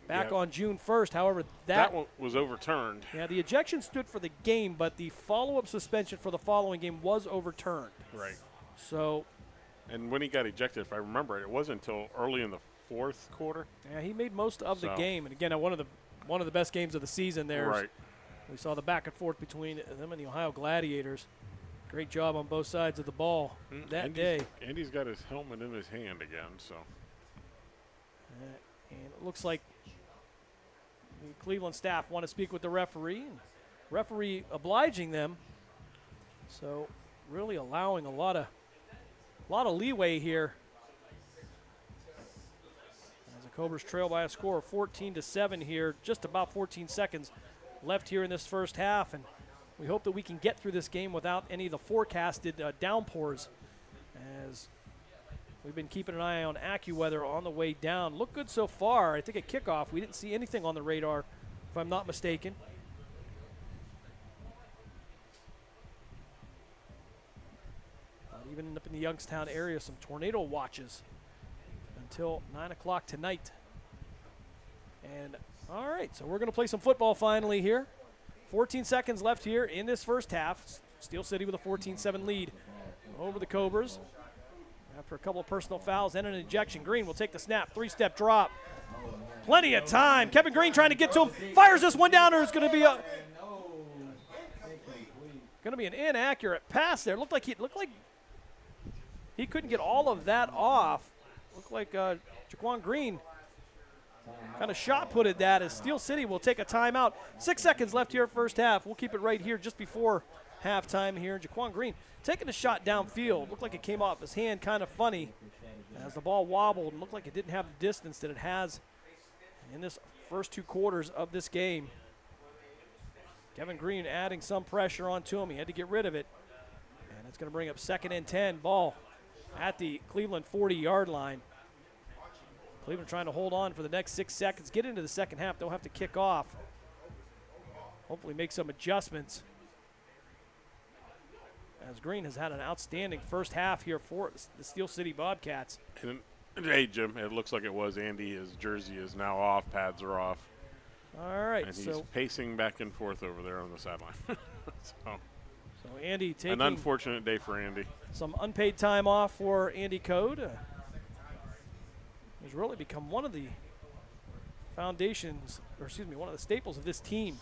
back on June 1st. However, that one was overturned. Yeah, the ejection stood for the game, but the follow-up suspension for the following game was overturned. Right. So. And when he got ejected, if I remember it wasn't until early in the fourth quarter. Yeah, he made most of the game. And again, one of the best games of the season there. Right. We saw the back and forth between them and the Ohio Gladiators. Great job on both sides of the ball that day. Andy's got his helmet in his hand again, so. And it looks like the Cleveland staff want to speak with the referee. And referee obliging them. So really allowing a lot of leeway here. As the Cobras trail by a score of 14-7 here, just about 14 seconds left here in this first half, and we hope that we can get through this game without any of the forecasted downpours, as we've been keeping an eye on AccuWeather on the way down. Look good so far. I think at kickoff we didn't see anything on the radar, if I'm not mistaken. Even up in the Youngstown area, some tornado watches until 9 o'clock tonight. And all right, so we're going to play some football finally here. 14 seconds left here in this first half. Steel City with a 14-7 lead over the Cobras. After a couple of personal fouls and an ejection, Green will take the snap, three-step drop. Plenty of time. Kevin Green trying to get to him. Fires this one down, or it's going to be an inaccurate pass there. Looked like he couldn't get all of that off. Looked like Jaquan Green kind of shot-putted that, as Steel City will take a timeout. 6 seconds left here first half. We'll keep it right here just before halftime here. Jaquan Green taking a shot downfield. Looked like it came off his hand kind of funny as the ball wobbled and looked like it didn't have the distance that it has in this first two quarters of this game. Kevin Green adding some pressure onto him. He had to get rid of it. And it's going to bring up 2nd and 10. Ball at the Cleveland 40-yard line. Cleveland trying to hold on for the next 6 seconds. Get into the second half. They'll have to kick off. Hopefully make some adjustments, as Green has had an outstanding first half here for the Steel City Bobcats. And hey, Jim, it looks like it was Andy. His jersey is now off. Pads are off. All right. And he's pacing back and forth over there on the sideline. So Andy taking an unfortunate day for Andy. Some unpaid time off for Andy Cote. Has really become one of the foundations, or excuse me, one of the staples of this team.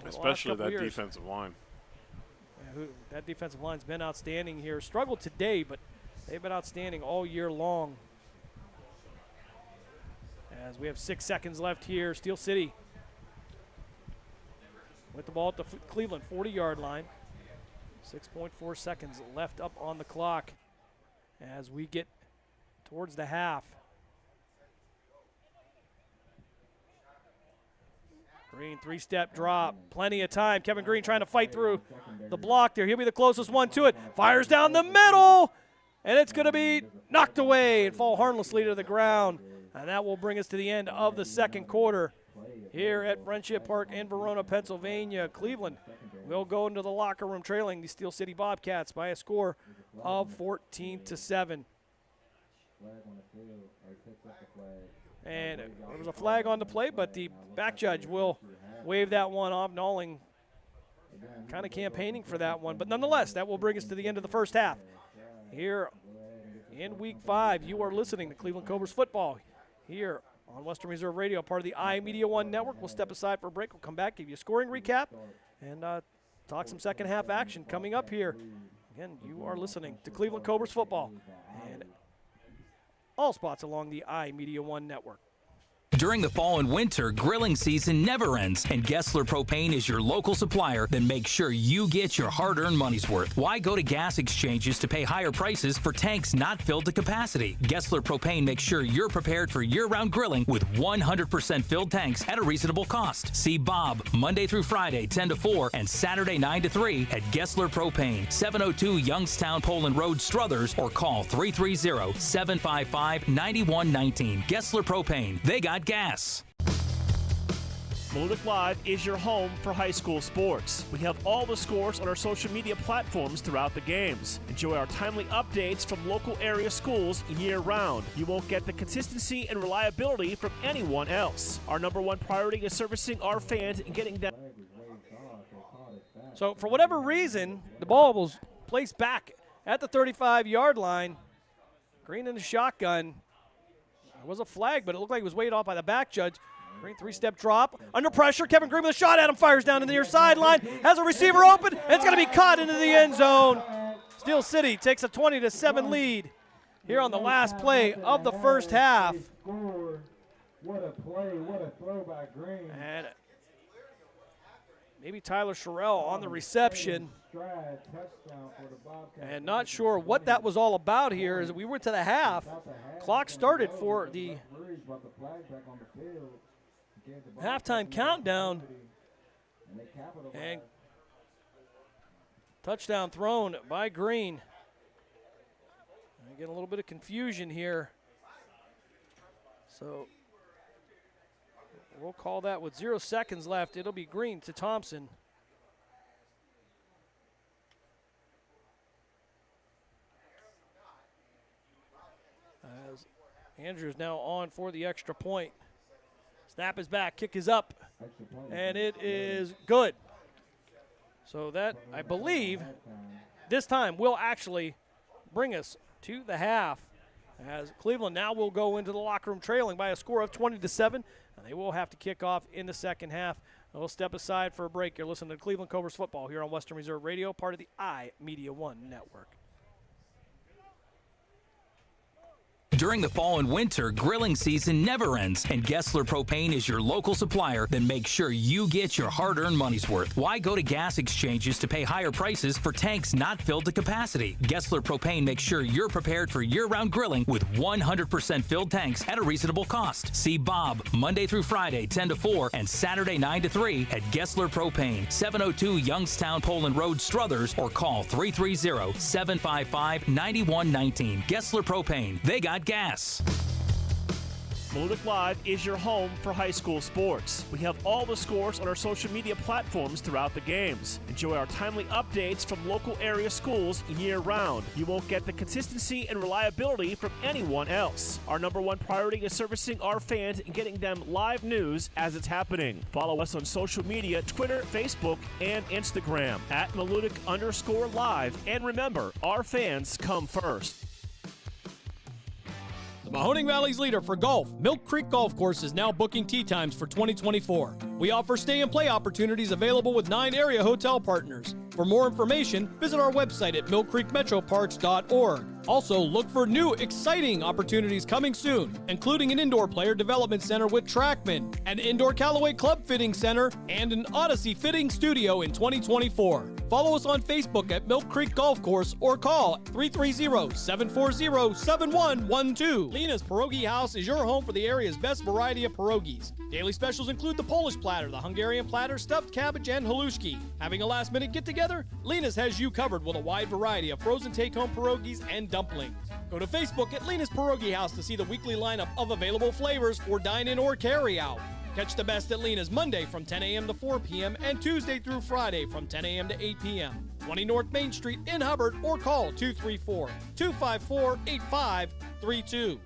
Especially that defensive line. That defensive line's been outstanding here. Struggled today, but they've been outstanding all year long. As we have 6 seconds left here, Steel City with the ball at the Cleveland 40-yard line. 6.4 seconds left up on the clock as we get towards the half. Green, three-step drop, plenty of time. Kevin Green trying to fight through the block there. He'll be the closest one to it. Fires down the middle, and it's going to be knocked away and fall harmlessly to the ground. And that will bring us to the end of the second quarter here at Friendship Park in Verona, Pennsylvania. Cleveland will go into the locker room trailing the Steel City Bobcats by a score of 14-7. And there was a flag on the play, but the back judge will wave that one off, nulling kind of campaigning for that one. But nonetheless, that will bring us to the end of the first half. Here in Week 5, you are listening to Cleveland Cobras football here on Western Reserve Radio, part of the iMedia One Network. We'll step aside for a break. We'll come back, give you a scoring recap, and talk some second half action coming up here. Again, you are listening to Cleveland Cobras football and all spots along the iMedia One Network. During the fall and winter, grilling season never ends, and Gessler Propane is your local supplier that makes sure you get your hard-earned money's worth. Why go to gas exchanges to pay higher prices for tanks not filled to capacity? Gessler Propane makes sure you're prepared for year-round grilling with 100% filled tanks at a reasonable cost. See Bob Monday through Friday, 10 to 4, and Saturday, 9 to 3 at Gessler Propane, 702 Youngstown Poland Road, Struthers, or call 330-755-9119. Gessler Propane. They got gas. Melodic Live is your home for high school sports. We have all the scores on our social media platforms throughout the games. Enjoy our timely updates from local area schools year-round. You won't get the consistency and reliability from anyone else. Our number one priority is servicing our fans and getting them. So for whatever reason, the ball was placed back at the 35-yard line. Green in the shotgun. It was a flag, but it looked like it was weighed off by the back judge. Green three-step drop. Under pressure, Kevin Green with a shot at him. Fires down to the near sideline. Has a receiver open. And it's going to be caught into the end zone. Steel City takes a 20-7 lead here on the last play of the first half. What a play, what a throw by Green. And maybe Tyler Sherrill on the reception. And not sure what that was all about here as we went to the half. Clock started for the halftime countdown. And touchdown thrown by Green. Again, a little bit of confusion here. So we'll call that with 0 seconds left. It'll be Green to Thompson. As Andrews now on for the extra point. Snap is back, kick is up, and it is good. So that, I believe, this time will actually bring us to the half. As Cleveland now will go into the locker room trailing by a score of 20-7, and they will have to kick off in the second half. We'll step aside for a break. You're listening to Cleveland Cobras football here on Western Reserve Radio, part of the iMedia One Network. During the fall and winter, grilling season never ends, and Gessler Propane is your local supplier that makes sure you get your hard-earned money's worth. Why go to gas exchanges to pay higher prices for tanks not filled to capacity? Gessler Propane makes sure you're prepared for year-round grilling with 100% filled tanks at a reasonable cost. See Bob Monday through Friday, 10 to 4, and Saturday, 9 to 3 at Gessler Propane, 702 Youngstown Poland Road, Struthers, or call 330-755-9119. Gessler Propane. They got gas. Melodic Live is your home for high school sports. We have all the scores on our social media platforms throughout the games. Enjoy our timely updates from local area schools year-round. You won't get the consistency and reliability from anyone else. Our number one priority is servicing our fans and getting them live news as it's happening. Follow us on social media, Twitter, Facebook, and Instagram at Melodic_Live. And remember, our fans come first. The Mahoning Valley's leader for golf, Milk Creek Golf Course, is now booking tee times for 2024. We offer stay and play opportunities available with 9 area hotel partners. For more information, visit our website at millcreekmetroparks.org. Also, look for new, exciting opportunities coming soon, including an indoor player development center with Trackman, an indoor Callaway club fitting center, and an Odyssey fitting studio in 2024. Follow us on Facebook at Milk Creek Golf Course or call 330-740-7112. Lena's Pierogi House is your home for the area's best variety of pierogies. Daily specials include the Polish platter, the Hungarian platter, stuffed cabbage, and halushki. Having a last-minute get-together? Lena's has you covered with a wide variety of frozen take-home pierogies and dumplings. Go to Facebook at Lena's Pierogi House to see the weekly lineup of available flavors for dine-in or carry-out. Catch the best at Lena's Monday from 10 a.m. to 4 p.m. and Tuesday through Friday from 10 a.m. to 8 p.m. 20 North Main Street in Hubbard, or call 234-254-8532.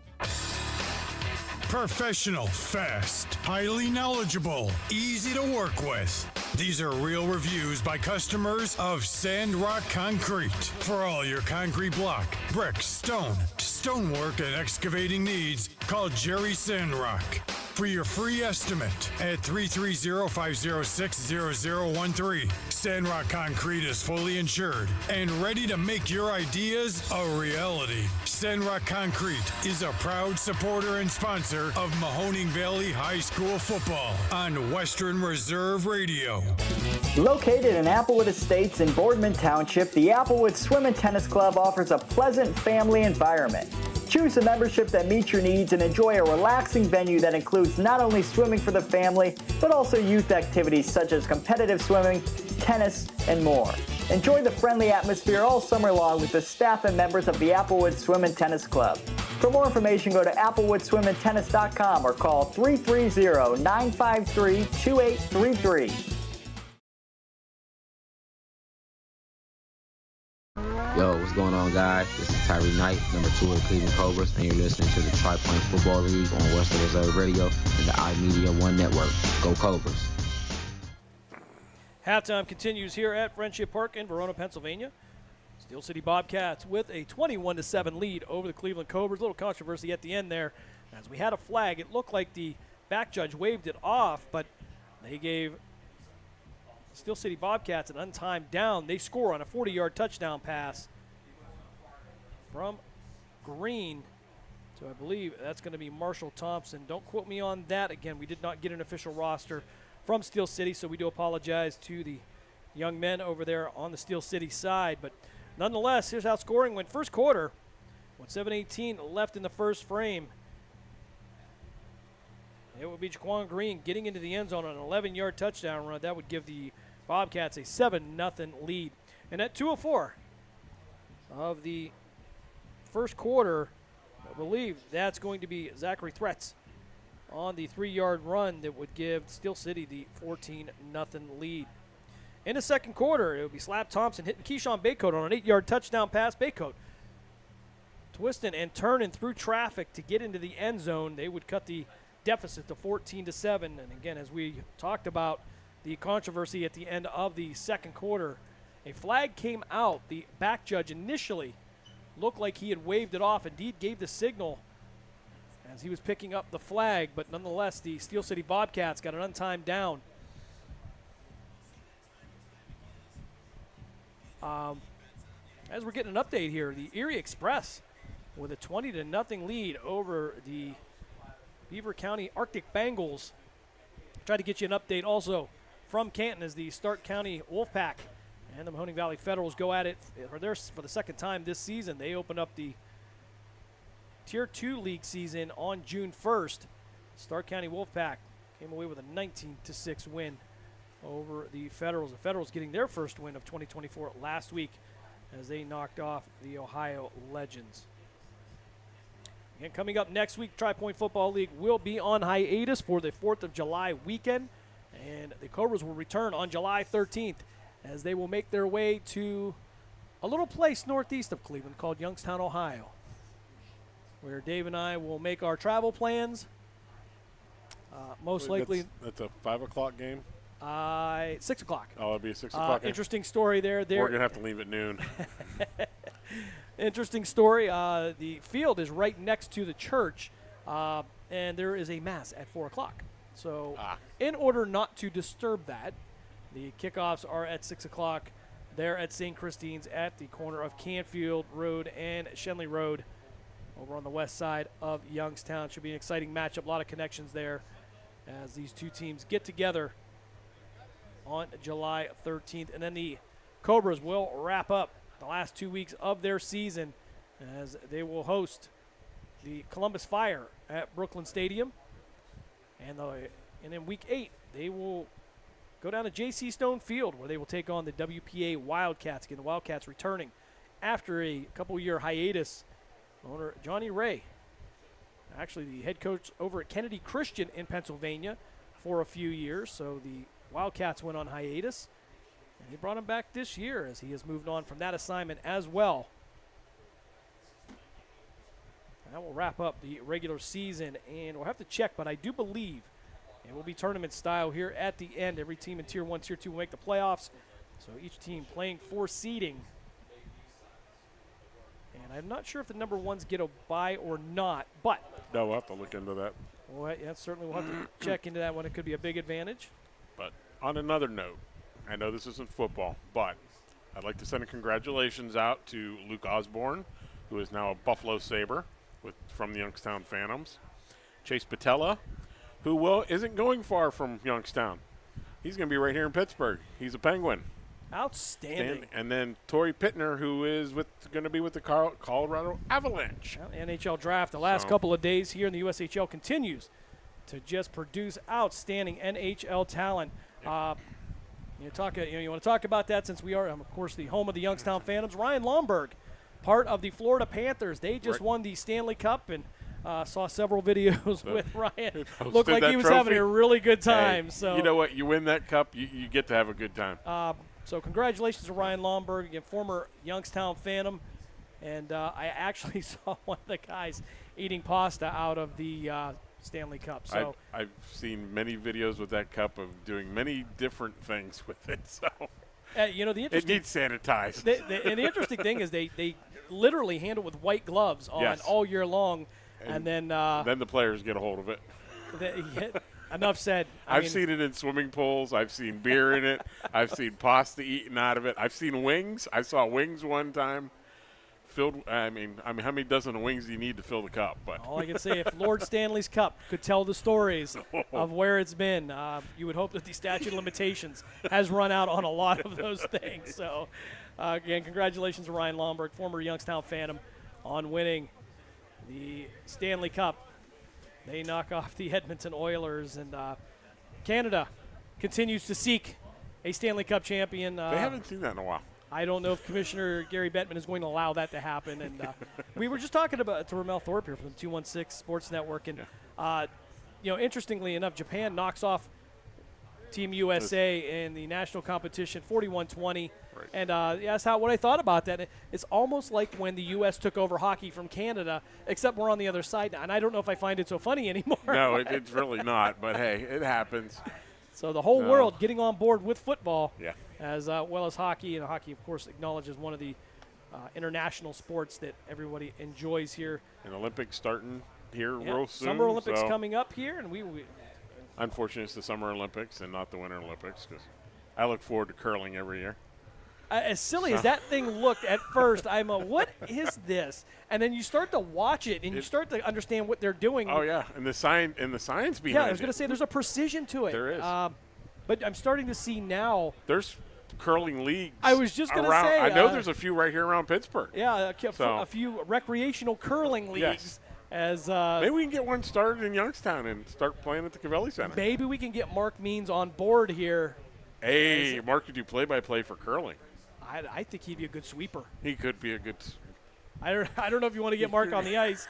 Professional, fast, highly knowledgeable, easy to work with. These are real reviews by customers of Sandrock Concrete. For all your concrete block, brick, stone, stonework, and excavating needs, call Jerry Sandrock. For your free estimate at 330-506-0013. Sandrock Concrete is fully insured and ready to make your ideas a reality. Sandrock Concrete is a proud supporter and sponsor of Mahoning Valley High School football on Western Reserve Radio. Located in Applewood Estates in Boardman Township, the Applewood Swim and Tennis Club offers a pleasant family environment. Choose a membership that meets your needs and enjoy a relaxing venue that includes not only swimming for the family, but also youth activities such as competitive swimming, tennis, and more. Enjoy the friendly atmosphere all summer long with the staff and members of the Applewood Swim and Tennis Club. For more information, go to applewoodswimandtennis.com or call 330-953-2833. Yo, what's going on, guys? This is Tyree Knight, number 2 of the Cleveland Cobras, and you're listening to the Tri-Point Football League on Western Reserve Radio and the iMedia One Network. Go Cobras. Halftime continues here at Friendship Park in Verona, Pennsylvania. Steel City Bobcats with a 21-7 lead over the Cleveland Cobras. A little controversy at the end there. As we had a flag, it looked like the back judge waved it off, but they gave Steel City Bobcats an untimed down. They score on a 40-yard touchdown pass from Green. So I believe that's going to be Marshall Thompson. Don't quote me on that. Again, we did not get an official roster from Steel City, so we do apologize to the young men over there on the Steel City side. But nonetheless, here's how scoring went. First quarter, with 7:18 left in the first frame. It would be Jaquan Green getting into the end zone on an 11-yard touchdown run. That would give the Bobcats a 7-0 lead. And at 2:04 of the first quarter, I believe that's going to be Zachary Threats on the 3-yard run that would give Steel City the 14-0 lead. In the second quarter, it would be Slap Thompson hitting Keyshawn Baycoat on an 8-yard touchdown pass. Baycoat twisting and turning through traffic to get into the end zone. They would cut the deficit to 14-7. And again, as we talked about the controversy at the end of the second quarter, a flag came out. The back judge initially looked like he had waved it off, indeed gave the signal as he was picking up the flag, but nonetheless, the Steel City Bobcats got an untimed down. As we're getting an update here, the Erie Express with a 20-0 lead over the Beaver County Arctic Bengals. Try to get you an update also from Canton as the Stark County Wolfpack and the Mahoning Valley Federals go at it for the second time this season. They opened up the Tier 2 league season on June 1st. Stark County Wolfpack came away with a 19-6 win over the Federals. The Federals getting their first win of 2024 last week as they knocked off the Ohio Legends. And coming up next week, Tri-Point Football League will be on hiatus for the 4th of July weekend, and the Cobras will return on July 13th as they will make their way to a little place northeast of Cleveland called Youngstown, Ohio, where Dave and I will make our travel plans. Most likely. That's a 5 o'clock game? 6 o'clock. Oh, it'll be a 6 o'clock game. Interesting story there. We're going to have to leave at noon. Interesting story. The field is right next to the church, and there is a mass at 4 o'clock. So in order not to disturb that, the kickoffs are at 6 o'clock there at St. Christine's at the corner of Canfield Road and Shenley Road over on the west side of Youngstown. Should be an exciting matchup. A lot of connections there as these two teams get together on July 13th. And then the Cobras will wrap up the last 2 weeks of their season as they will host the Columbus Fire at Brooklyn Stadium. And in week 8, they will go down to J.C. Stone Field where they will take on the WPA Wildcats. Again, the Wildcats returning after a couple-year hiatus. Owner Johnny Ray, actually the head coach over at Kennedy Christian in Pennsylvania for a few years. So the Wildcats went on hiatus, and he brought him back this year as he has moved on from that assignment as well. That will wrap up the regular season, and we'll have to check, but I do believe it will be tournament style here at the end. Every team in Tier 1, Tier 2 will make the playoffs, so each team playing for seeding. And I'm not sure if the number ones get a bye or not, but No, we'll have to look into that. well, yeah, certainly we'll have to check into that one. It could be a big advantage. But on another note, I know this isn't football, but I'd like to send a congratulations out to Luke Osborne, who is now a Buffalo Sabre from the Youngstown Phantoms. Chase Patella, who isn't going far from Youngstown. He's going to be right here in Pittsburgh. He's a Penguin. Outstanding. And then Torrey Pittner, who is going to be with the Colorado Avalanche. Well, NHL draft, the last couple of days here in the USHL continues to just produce outstanding NHL talent. You want to talk about that since we are, of course, the home of the Youngstown Phantoms. Ryan Lomberg, part of the Florida Panthers. They just won the Stanley Cup, and saw several videos with Ryan. Looked like he was having a really good time. Hey, so you know what? You win that cup, you get to have a good time. So congratulations to Ryan Lomberg, again, former Youngstown Phantom. And I actually saw one of the guys eating pasta out of the Stanley Cup. So I've seen many videos with that cup of doing many different things with it. So the interesting, it needs sanitized. And the interesting thing is they literally handle it with white gloves on all year long, and then the players get a hold of it. Enough said. I've seen it in swimming pools. I've seen beer in it. I've seen pasta eaten out of it. I've seen wings. I saw wings one time. Filled. I mean, how many dozen wings do you need to fill the cup? But all I can say, if Lord Stanley's Cup could tell the stories of where it's been, you would hope that the statute of limitations has run out on a lot of those things. So, again, congratulations to Ryan Lomberg, former Youngstown Phantom, on winning the Stanley Cup. They knock off the Edmonton Oilers, and Canada continues to seek a Stanley Cup champion. They haven't seen that in a while. I don't know if Commissioner Gary Bettman is going to allow that to happen. And we were just talking to Ramel Thorpe here from the 216 Sports Network. And, interestingly enough, Japan knocks off Team USA in the national competition 41-20. Right. And that's what I thought about that. It's almost like when the U.S. took over hockey from Canada, except we're on the other side now. And I don't know if I find it so funny anymore. No, it's really not. But, hey, it happens. So the whole world getting on board with football. Yeah. As well as hockey. And hockey, of course, acknowledges one of the international sports that everybody enjoys here. And Olympics starting here real soon. Summer Olympics coming up here. And we unfortunately, it's the Summer Olympics and not the Winter Olympics, because I look forward to curling every year. As silly as that thing looked at first, I'm what is this? And then you start to watch it, and you start to understand what they're doing. Oh, yeah, and the science behind it. Yeah, I was going to say there's a precision to it. There is. But I'm starting to see now. There's curling leagues. I was just going to say. I know there's a few right here around Pittsburgh. Yeah, a few recreational curling leagues. Yes. Maybe we can get one started in Youngstown and start playing at the Cavelli Center. Maybe we can get Mark Means on board here. Hey, Mark could do play-by-play for curling. I think he'd be a good sweeper. He could be a good. I don't know if you want to get Mark on the ice.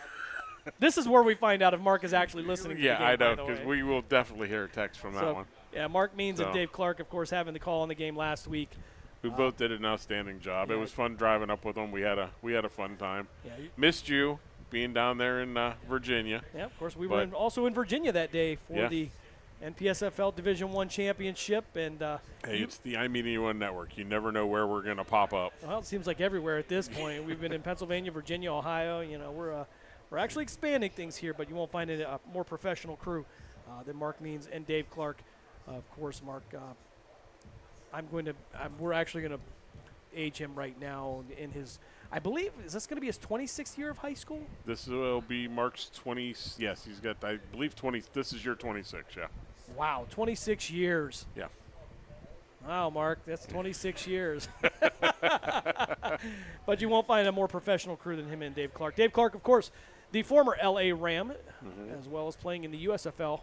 This is where we find out if Mark is actually listening to the game, I know, because we will definitely hear a text from that one. Yeah, Mark Means and Dave Clark, of course, having the call on the game last week. Who both did an outstanding job. Yeah. It was fun driving up with them. We had a fun time. Yeah, missed you being down there in Virginia. Yeah, of course. We were also in Virginia that day for the NPSFL Division I championship. And hey, it's the iMedia One Network. You never know where we're going to pop up. Well, it seems like everywhere at this point. We've been in Pennsylvania, Virginia, Ohio. We're actually expanding things here, but you won't find a more professional crew than Mark Means and Dave Clark. Of course, Mark, we're actually going to age him right now in his, I believe, is this going to be his 26th year of high school? This will be Mark's 20, yes, he's got, I believe, 20, this is your 26, yeah. Wow, 26 years. Yeah. Wow, Mark, that's 26 years. But you won't find a more professional crew than him and Dave Clark. Dave Clark, of course, the former L.A. Ram, as well as playing in the USFL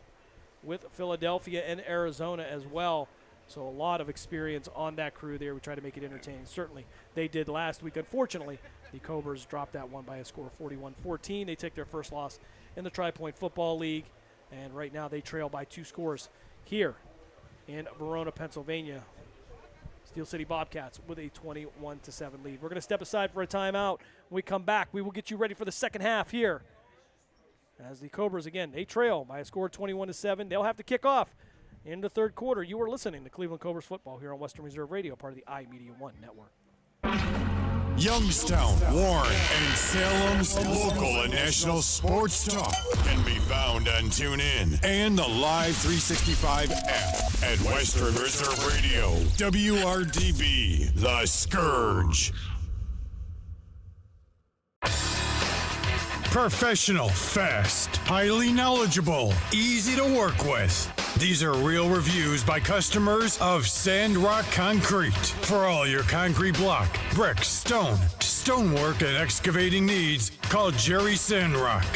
with Philadelphia and Arizona as well. So a lot of experience on that crew there. We try to make it entertaining. Certainly they did last week. Unfortunately, the Cobras dropped that one by a score of 41-14. They take their first loss in the Tri-Point Football League, and right now they trail by 2 scores here in Verona, Pennsylvania. Steel City Bobcats with a 21-7 lead. We're going to step aside for a timeout. When we come back, we will get you ready for the second half here As the Cobras, again, they trail by a score of 21-7. They'll have to kick off in the third quarter. You are listening to Cleveland Cobras football here on Western Reserve Radio, part of the iMedia One Network. Youngstown, Warren, and Salem's local and national sports talk can be found on TuneIn and the Live 365 app at Western Reserve Radio. WRDB, The Scourge. Professional, fast, highly knowledgeable, easy to work with. These are real reviews by customers of Sandrock Concrete. For all your concrete block, brick, stone, stonework, and excavating needs, call Jerry Sandrock.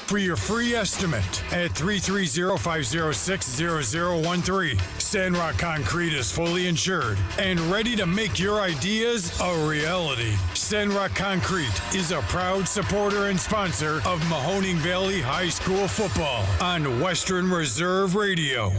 For your free estimate at 330-506-0013. Sandrock Concrete is fully insured and ready to make your ideas a reality. Sandrock Concrete is a proud supporter and sponsor of Mahoning Valley High School football on Western Reserve Radio.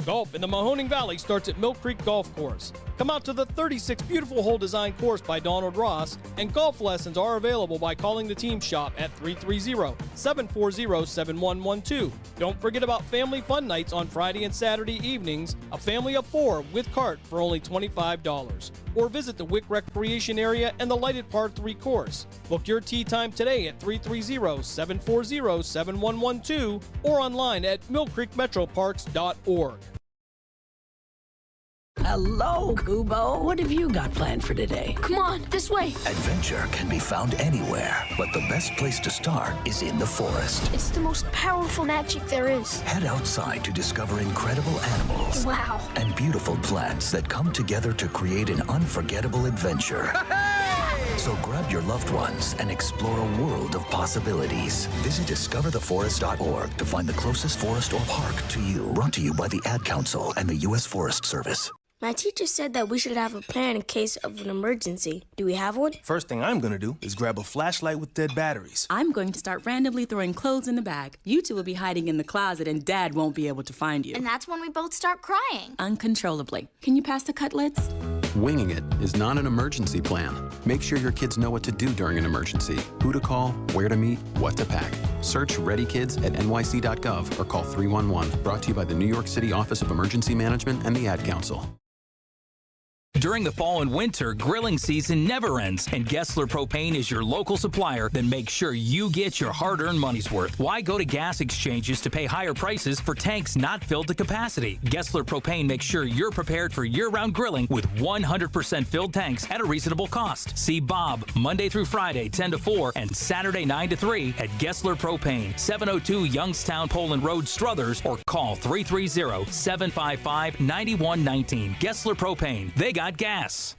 Golf in the Mahoning Valley starts at Mill Creek Golf Course. Come out to the 36 beautiful hole design course by Donald Ross, and golf lessons are available by calling the team shop at 330-740-7112. Don't forget about family fun nights on Friday and Saturday evenings, a family of 4 with cart for only $25. Or visit the Wick Recreation Area and the lighted Par 3 course. Book your tee time today at 330-740-7112 or online at millcreekmetroparks.org. Hello, Kubo. What have you got planned for today? Come on, this way. Adventure can be found anywhere, but the best place to start is in the forest. It's the most powerful magic there is. Head outside to discover incredible animals. Wow. And beautiful plants that come together to create an unforgettable adventure. So grab your loved ones and explore a world of possibilities. Visit discovertheforest.org to find the closest forest or park to you. Brought to you by the Ad Council and the U.S. Forest Service. My teacher said that we should have a plan in case of an emergency. Do we have one? First thing I'm gonna do is grab a flashlight with dead batteries. I'm going to start randomly throwing clothes in the bag. You two will be hiding in the closet and Dad won't be able to find you. And that's when we both start crying. Uncontrollably. Can you pass the cutlets? Winging it is not an emergency plan. Make sure your kids know what to do during an emergency, who to call, where to meet, what to pack. Search Ready Kids at nyc.gov or call 311. Brought to you by the New York City Office of Emergency Management and the Ad Council. During the fall and winter, grilling season never ends, and Gessler Propane is your local supplier that makes sure you get your hard-earned money's worth. Why go to gas exchanges to pay higher prices for tanks not filled to capacity? Gessler Propane makes sure you're prepared for year-round grilling with 100% filled tanks at a reasonable cost. See Bob Monday through Friday, 10 to 4, and Saturday, 9 to 3 at Gessler Propane, 702 Youngstown Poland Road, Struthers, or call 330-755-9119. Gessler Propane. They got gas.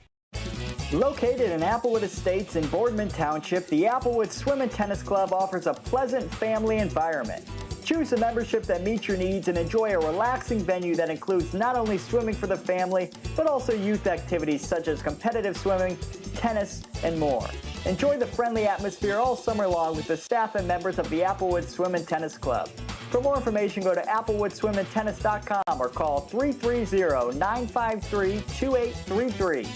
Located in Applewood Estates in Boardman Township, the Applewood Swim and Tennis Club offers a pleasant family environment. Choose a membership that meets your needs and enjoy a relaxing venue that includes not only swimming for the family, but also youth activities such as competitive swimming, tennis, and more. Enjoy the friendly atmosphere all summer long with the staff and members of the Applewood Swim and Tennis Club. For more information, go to applewoodswimandtennis.com or call 330-953-2833.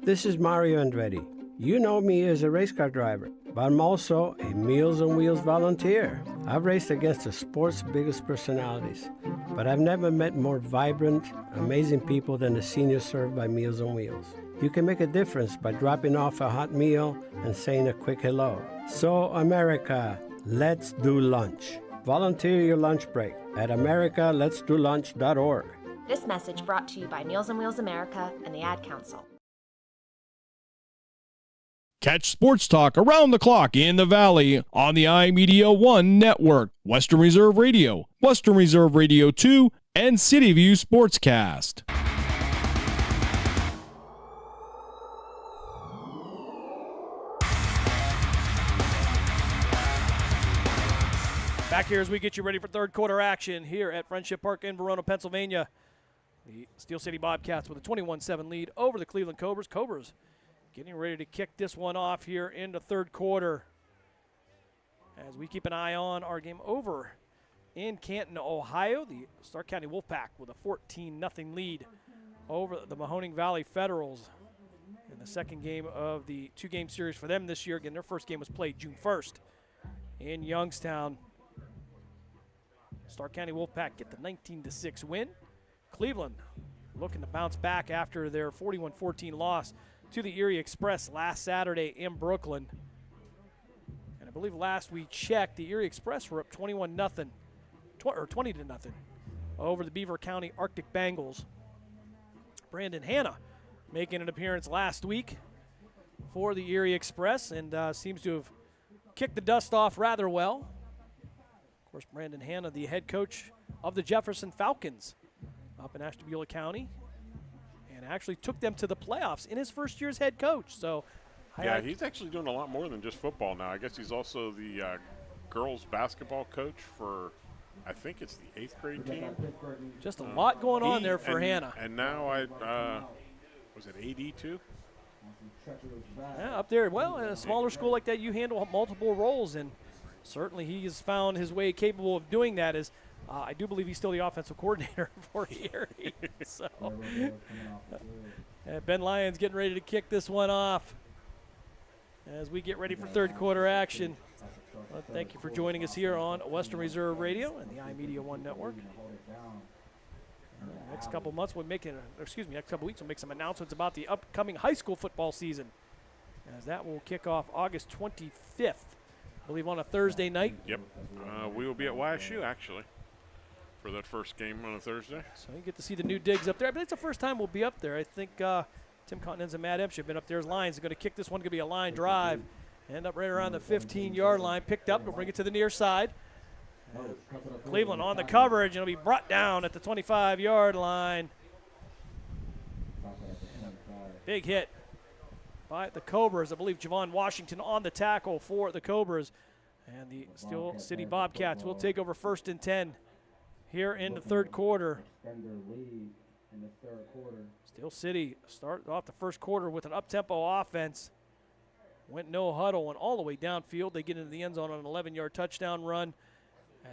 This is Mario Andretti. You know me as a race car driver, but I'm also a Meals on Wheels volunteer. I've raced against the sport's biggest personalities, but I've never met more vibrant, amazing people than the seniors served by Meals on Wheels. You can make a difference by dropping off a hot meal and saying a quick hello. So, America, let's do lunch. Volunteer your lunch break at americaletsdolunch.org. This message brought to you by Meals on Wheels America and the Ad Council. Catch sports talk around the clock in the Valley on the iMedia One Network, Western Reserve Radio, Western Reserve Radio 2, and City View Sportscast. Back here as we get you ready for third quarter action here at Friendship Park in Verona, Pennsylvania. The Steel City Bobcats with a 21-7 lead over the Cleveland Cobras. Cobras getting ready to kick this one off here in the third quarter as we keep an eye on our game over in Canton, Ohio. The Stark County Wolfpack with a 14-0 lead over the Mahoning Valley Federals. And the the second game of the 2-game series for them this year. Again, their first game was played June 1st in Youngstown. Stark County Wolfpack get the 19-6 win. Cleveland looking to bounce back after their 41-14 loss to the Erie Express last Saturday in Brooklyn. And I believe last we checked, the Erie Express were up 21-0, or 20-0 over the Beaver County Arctic Bengals. Brandon Hanna making an appearance last week for the Erie Express and seems to have kicked the dust off rather well. Of course, Brandon Hanna, the head coach of the Jefferson Falcons up in Ashtabula County, and actually took them to the playoffs in his first year as head coach. So, yeah, he's actually doing a lot more than just football now. I guess he's also the girls basketball coach for, I think it's the 8th grade team. Just a lot going on there for Hanna. And now was it AD too? Yeah, up there. Well, in a smaller school like that, you handle multiple roles, and certainly he has found his way capable of doing that. As I do believe he's still the offensive coordinator for Erie. So Ben Lyons getting ready to kick this one off as we get ready for third quarter action. Well, thank you for joining us here on Western Reserve Radio and the iMedia One Network. Next couple months next couple weeks we'll make some announcements about the upcoming high school football season, as that will kick off August 25th, I believe, on a Thursday night. Yep, we will be at YSU actually for that first game on a Thursday. So you get to see the new digs up there. But it's the first time we'll be up there. I think Tim Continenza and Matt Emsh have been up there as Lions. They're going to kick this one. Going to be a line drive. End up right around the 15-yard line. Picked up. We'll bring it to the near side. Cleveland on the coverage, and it'll be brought down at the 25-yard line. Big hit by the Cobras. I believe Javon Washington on the tackle for the Cobras. And the Steel City Bobcats will take over 1st and 10 here in the third quarter. Steel City started off the first quarter with an up-tempo offense. Went no huddle and all the way downfield. They get into the end zone on an 11-yard touchdown run.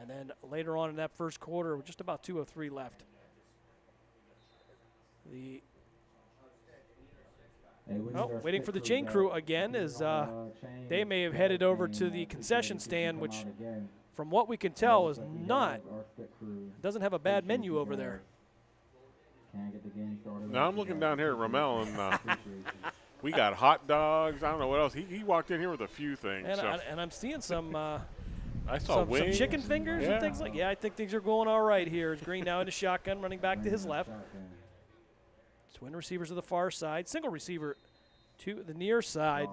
And then later on in that first quarter, with just about 2:03 left, waiting for the chain crew again, as they may have headed over to the concession stand, which from what we can tell doesn't have a bad menu over there. Now I'm looking down here at Rommel, and we got hot dogs. I don't know what else. He walked in here with a few things. And I'm seeing some I saw some chicken fingers and things like. Yeah, I think things are going all right here. As Green now in the shotgun, running back to his left. Twin receivers to the far side. Single receiver to the near side.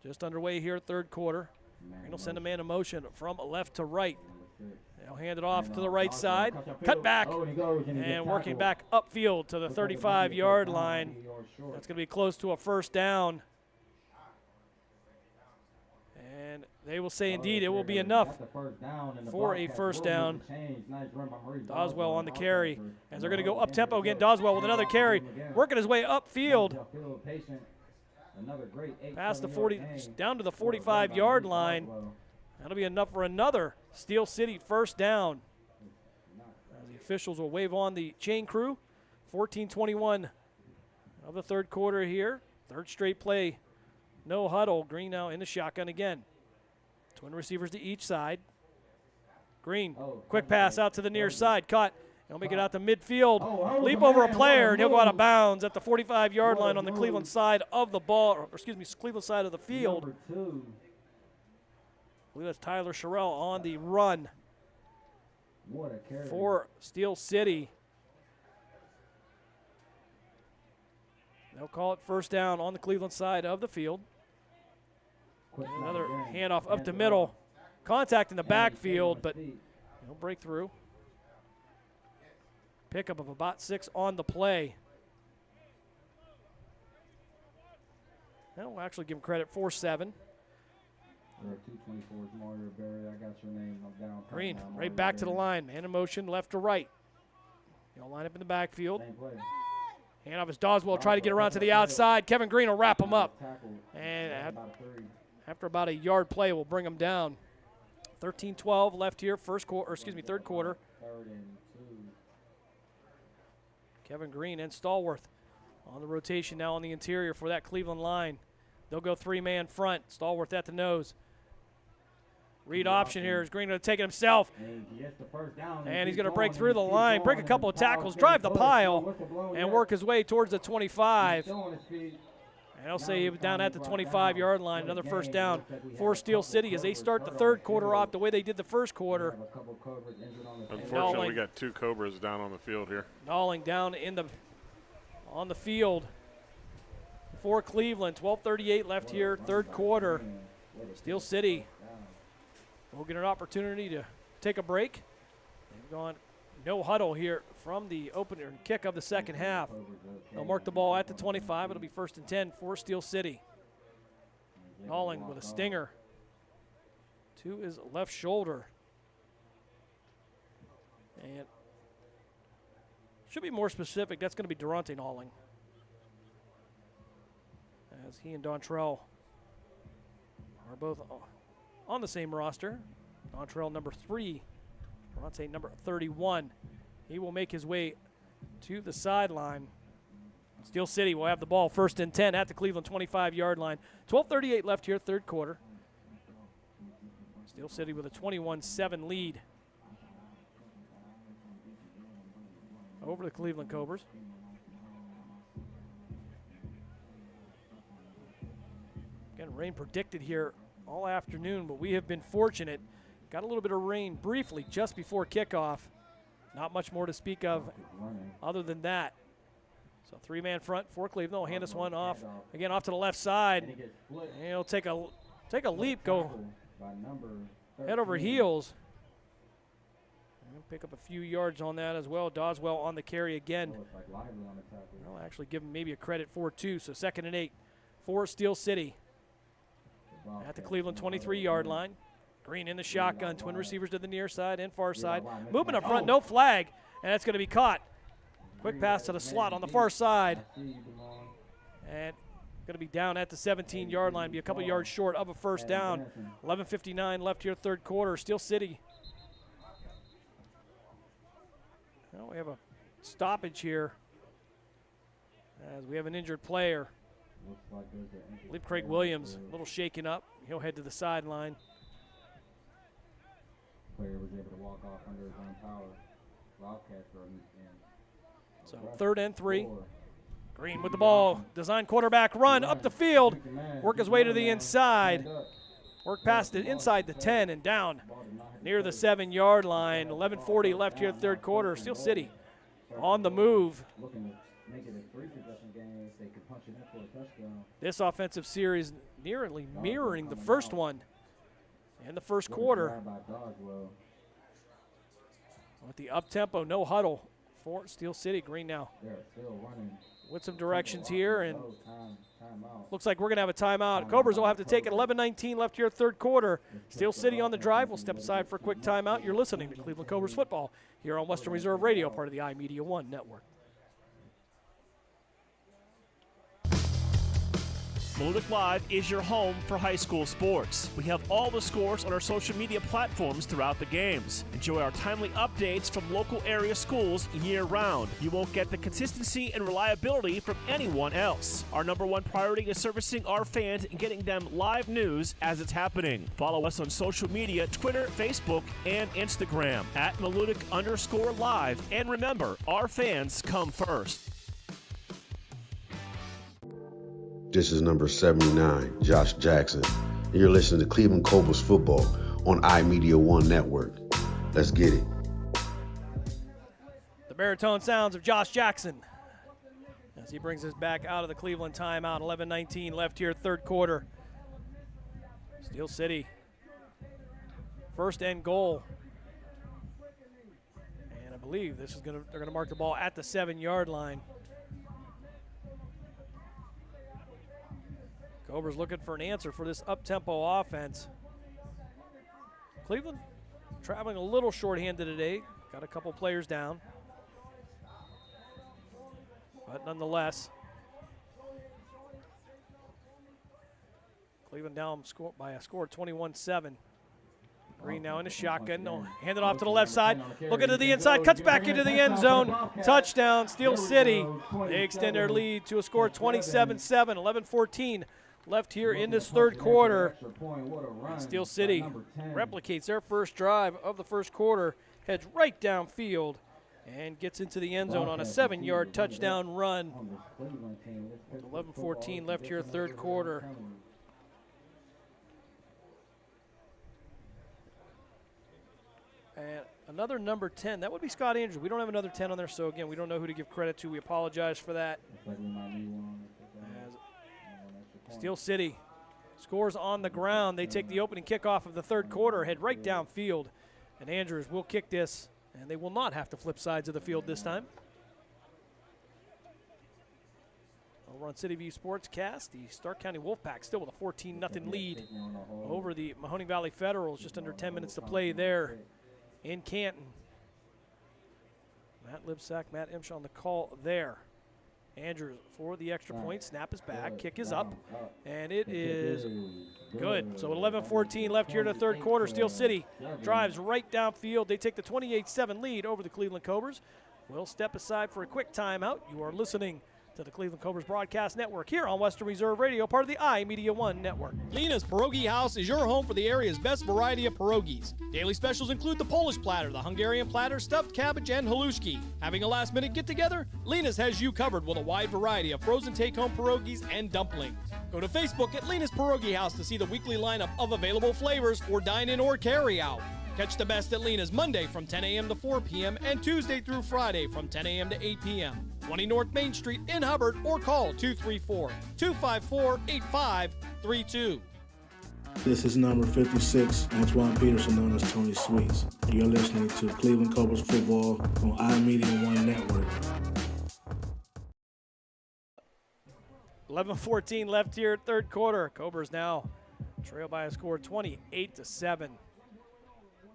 Just underway here, third quarter. Green will send a man in motion from left to right. They'll hand it off to the right side. Cut back and working back upfield to the 35-yard line. That's going to be close to a first down. And they will say, indeed, it will be enough for a first down. Doswell on the carry. As they're going to go up-tempo again. Doswell with another carry. Working his way upfield. Past the 40, down to the 45-yard line. That'll be enough for another Steel City first down. The officials will wave on the chain crew. 14:21 of the third quarter here. Third straight play. No huddle. Green now in the shotgun again. Twin receivers to each side. Green, quick pass out to the near side. Caught. He'll make it out to midfield. Leap over a player, and he'll go out of bounds at the 45-yard line on the Cleveland side of the ball, or excuse me, Cleveland side of the field. I believe that's Tyler Sherrill on the run for Steel City. They'll call it first down on the Cleveland side of the field. Another handoff up the middle. Contact in the backfield, but he'll break through. Pickup of about 6 on the play. That will actually give him credit for 7. Green, right back to the line. Man in motion, left to right. He'll line up in the backfield. Handoff is Doswell, try to get around to the outside. Kevin Green will wrap him up. And after about a yard play, we'll bring him down. 13-12 left here, third quarter. Kevin Green and Stallworth On the rotation now on the interior for that Cleveland line. They'll go three-man front. Stallworth at the nose. Read option here is Green going to take it himself. And he's going to break through the line, break a couple of tackles, drive the pile, and work his way towards the 25. And I'll say he was down at the 25-yard line. Another first down for Steel City as they start the third quarter off the way they did the first quarter. Unfortunately, we got 2 Cobras down on the field here. Gnawing down on the field for Cleveland. 12:38 left here, third quarter. Steel City will get an opportunity to take a break. They've gone no huddle here from the opener and kick of the second half. They'll mark the ball at the 25. It'll be 1st and 10 for Steel City. Gnawing with a stinger to his left shoulder. And should be more specific, that's going to be Durante Gnawing, as he and Dontrell are both on the same roster. Dontrell number 3, Durante number 31. He will make his way to the sideline. Steel City will have the ball 1st and 10 at the Cleveland 25-yard line. 12:38 left here, third quarter. Steel City with a 21-7 lead over the Cleveland Cobras. Again, rain predicted here all afternoon, but we have been fortunate. Got a little bit of rain briefly just before kickoff. Not much more to speak of other than that. So three-man front for Cleveland. They'll hand us one off. Again, off to the left side. And he'll take a leap, go head over heels. And pick up a few yards on that as well. Doswell on the carry again. I'll actually give him maybe a credit for 2. So 2nd and 8 for Steel City at the Cleveland 23-yard line. Green in the shotgun. Twin receivers to the near side and far side. Movement up front, no flag, and that's going to be caught. Quick pass to the slot on the far side. And going to be down at the 17-yard line, be a couple yards short of a first down. 11:59 left here, third quarter. Steel City. Well, we have a stoppage here as we have an injured player. I believe Craig Williams, a little shaken up. He'll head to the sideline. Player was able to walk off under his own power. Bobcats are in. So 3rd and 3. Green with the ball. Design quarterback run up the field. Work his way to the inside. Work past it inside the 10 and down near the 7-yard line. 11:40 left here, third quarter. Steel City on the move. This offensive series nearly mirroring the first one in the first quarter. With the up-tempo, no huddle for Steel City. Green now with some directions here, and looks like we're going to have a timeout. Cobras will have to take it. 11:19 left here, third quarter. Steel City on the drive. We'll step aside for a quick timeout. You're listening to Cleveland Cobras football here on Western Reserve Radio, part of the iMedia One network. Malutic Live is your home for high school sports. We have all the scores on our social media platforms throughout the games. Enjoy our timely updates from local area schools year-round. You won't get the consistency and reliability from anyone else. Our #1 priority is servicing our fans and getting them live news as it's happening. Follow us on social media, Twitter, Facebook, and Instagram at Malutic_live. And remember, our fans come first. This is number 79, Josh Jackson, and you're listening to Cleveland Cobras football on iMedia One Network. Let's get it. The baritone sounds of Josh Jackson as he brings us back out of the Cleveland timeout. 11:19 left here, third quarter. Steel City, 1st and goal. And I believe this is they're gonna mark the ball at the 7-yard line. Cobras looking for an answer for this up-tempo offense. Cleveland traveling a little short-handed today. Got a couple players down. But nonetheless, Cleveland down by a score of 21-7. Green now in a shotgun. No, hand it off to the left side. Looking to the inside. Cuts back into the end zone. Touchdown, Steel City. They extend their lead to a score 27-7. 11-14 left here in this third quarter. Steel City replicates their first drive of the first quarter. Heads right downfield and gets into the end zone on a 7-yard touchdown run. 11-14 left here, third quarter. And another number 10, that would be Scott Andrews. We don't have another 10 on there, so again, we don't know who to give credit to. We apologize for that. As Steel City scores on the ground. They take the opening kickoff of the third quarter, head right downfield, and Andrews will kick this, and they will not have to flip sides of the field this time. Over on City View Sportscast, the Stark County Wolfpack still with a 14-0 lead over the Mahoning Valley Federals. Just under 10 minutes to play there in Canton. Matt Libsack, Matt Imshaw on the call there. Andrews for the extra point. Snap is back. Kick is up. And it is good. So 11-14 left here in the third quarter. Steel City drives right downfield. They take the 28-7 lead over the Cleveland Cobras. We'll step aside for a quick timeout. You are listening to the Cleveland Cobras Broadcast Network here on Western Reserve Radio, part of the iMedia One Network. Lena's Pierogi House is your home for the area's best variety of pierogies. Daily specials include the Polish platter, the Hungarian platter, stuffed cabbage, and halushki. Having a last-minute get-together? Lena's has you covered with a wide variety of frozen take-home pierogies and dumplings. Go to Facebook at Lena's Pierogi House to see the weekly lineup of available flavors for dine-in or carry-out. Catch the best at Lena's Monday from 10 a.m. to 4 p.m. and Tuesday through Friday from 10 a.m. to 8 p.m. 20 North Main Street in Hubbard, or call 234-254-8532. This is number 56, Antoine Peterson, known as Tony Sweets. You're listening to Cleveland Cobras football on iMedia One Network. 11-14 left here, third quarter. Cobras now trail by a score 28-7.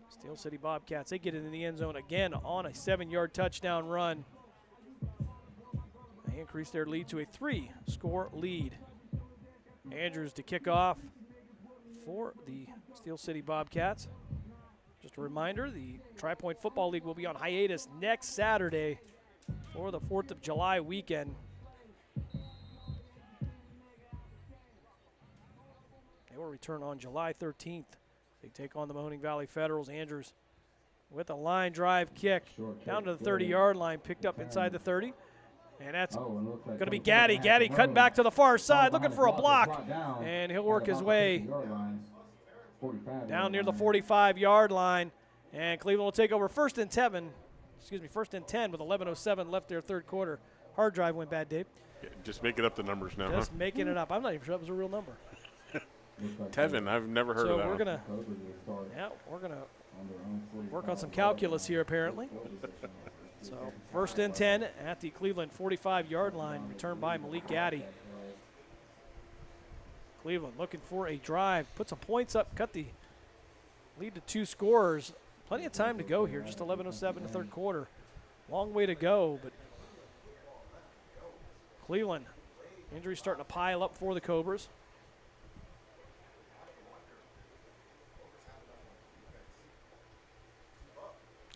Steel City Bobcats, they get it in the end zone again on a 7-yard touchdown run. They increase their lead to a 3-score lead. Andrews to kick off for the Steel City Bobcats. Just a reminder, the Tri-Point Football League will be on hiatus next Saturday for the 4th of July weekend. They will return on July 13th. They take on the Mahoning Valley Federals. Andrews with a line drive kick down to the 30-yard line, picked up inside the 30. And that's going to be Gaddy. Gaddy cutting back to the far side, looking for a block. And he'll work his way down near the 45-yard line. And Cleveland will take over first and 10 with 11:07 left there, third quarter. Hard drive went bad, Dave. Yeah, just making up the numbers now, Just making it up. I'm not even sure that was a real number. Tevin, I've never heard of that. So we're gonna work on some calculus here, apparently. So first and 10 at the Cleveland 45-yard line, returned by Malik Gaddy. Cleveland looking for a drive, put some points up, cut the lead to 2 scorers. Plenty of time to go here, just 11:07 in the third quarter. Long way to go, but Cleveland, injuries starting to pile up for the Cobras.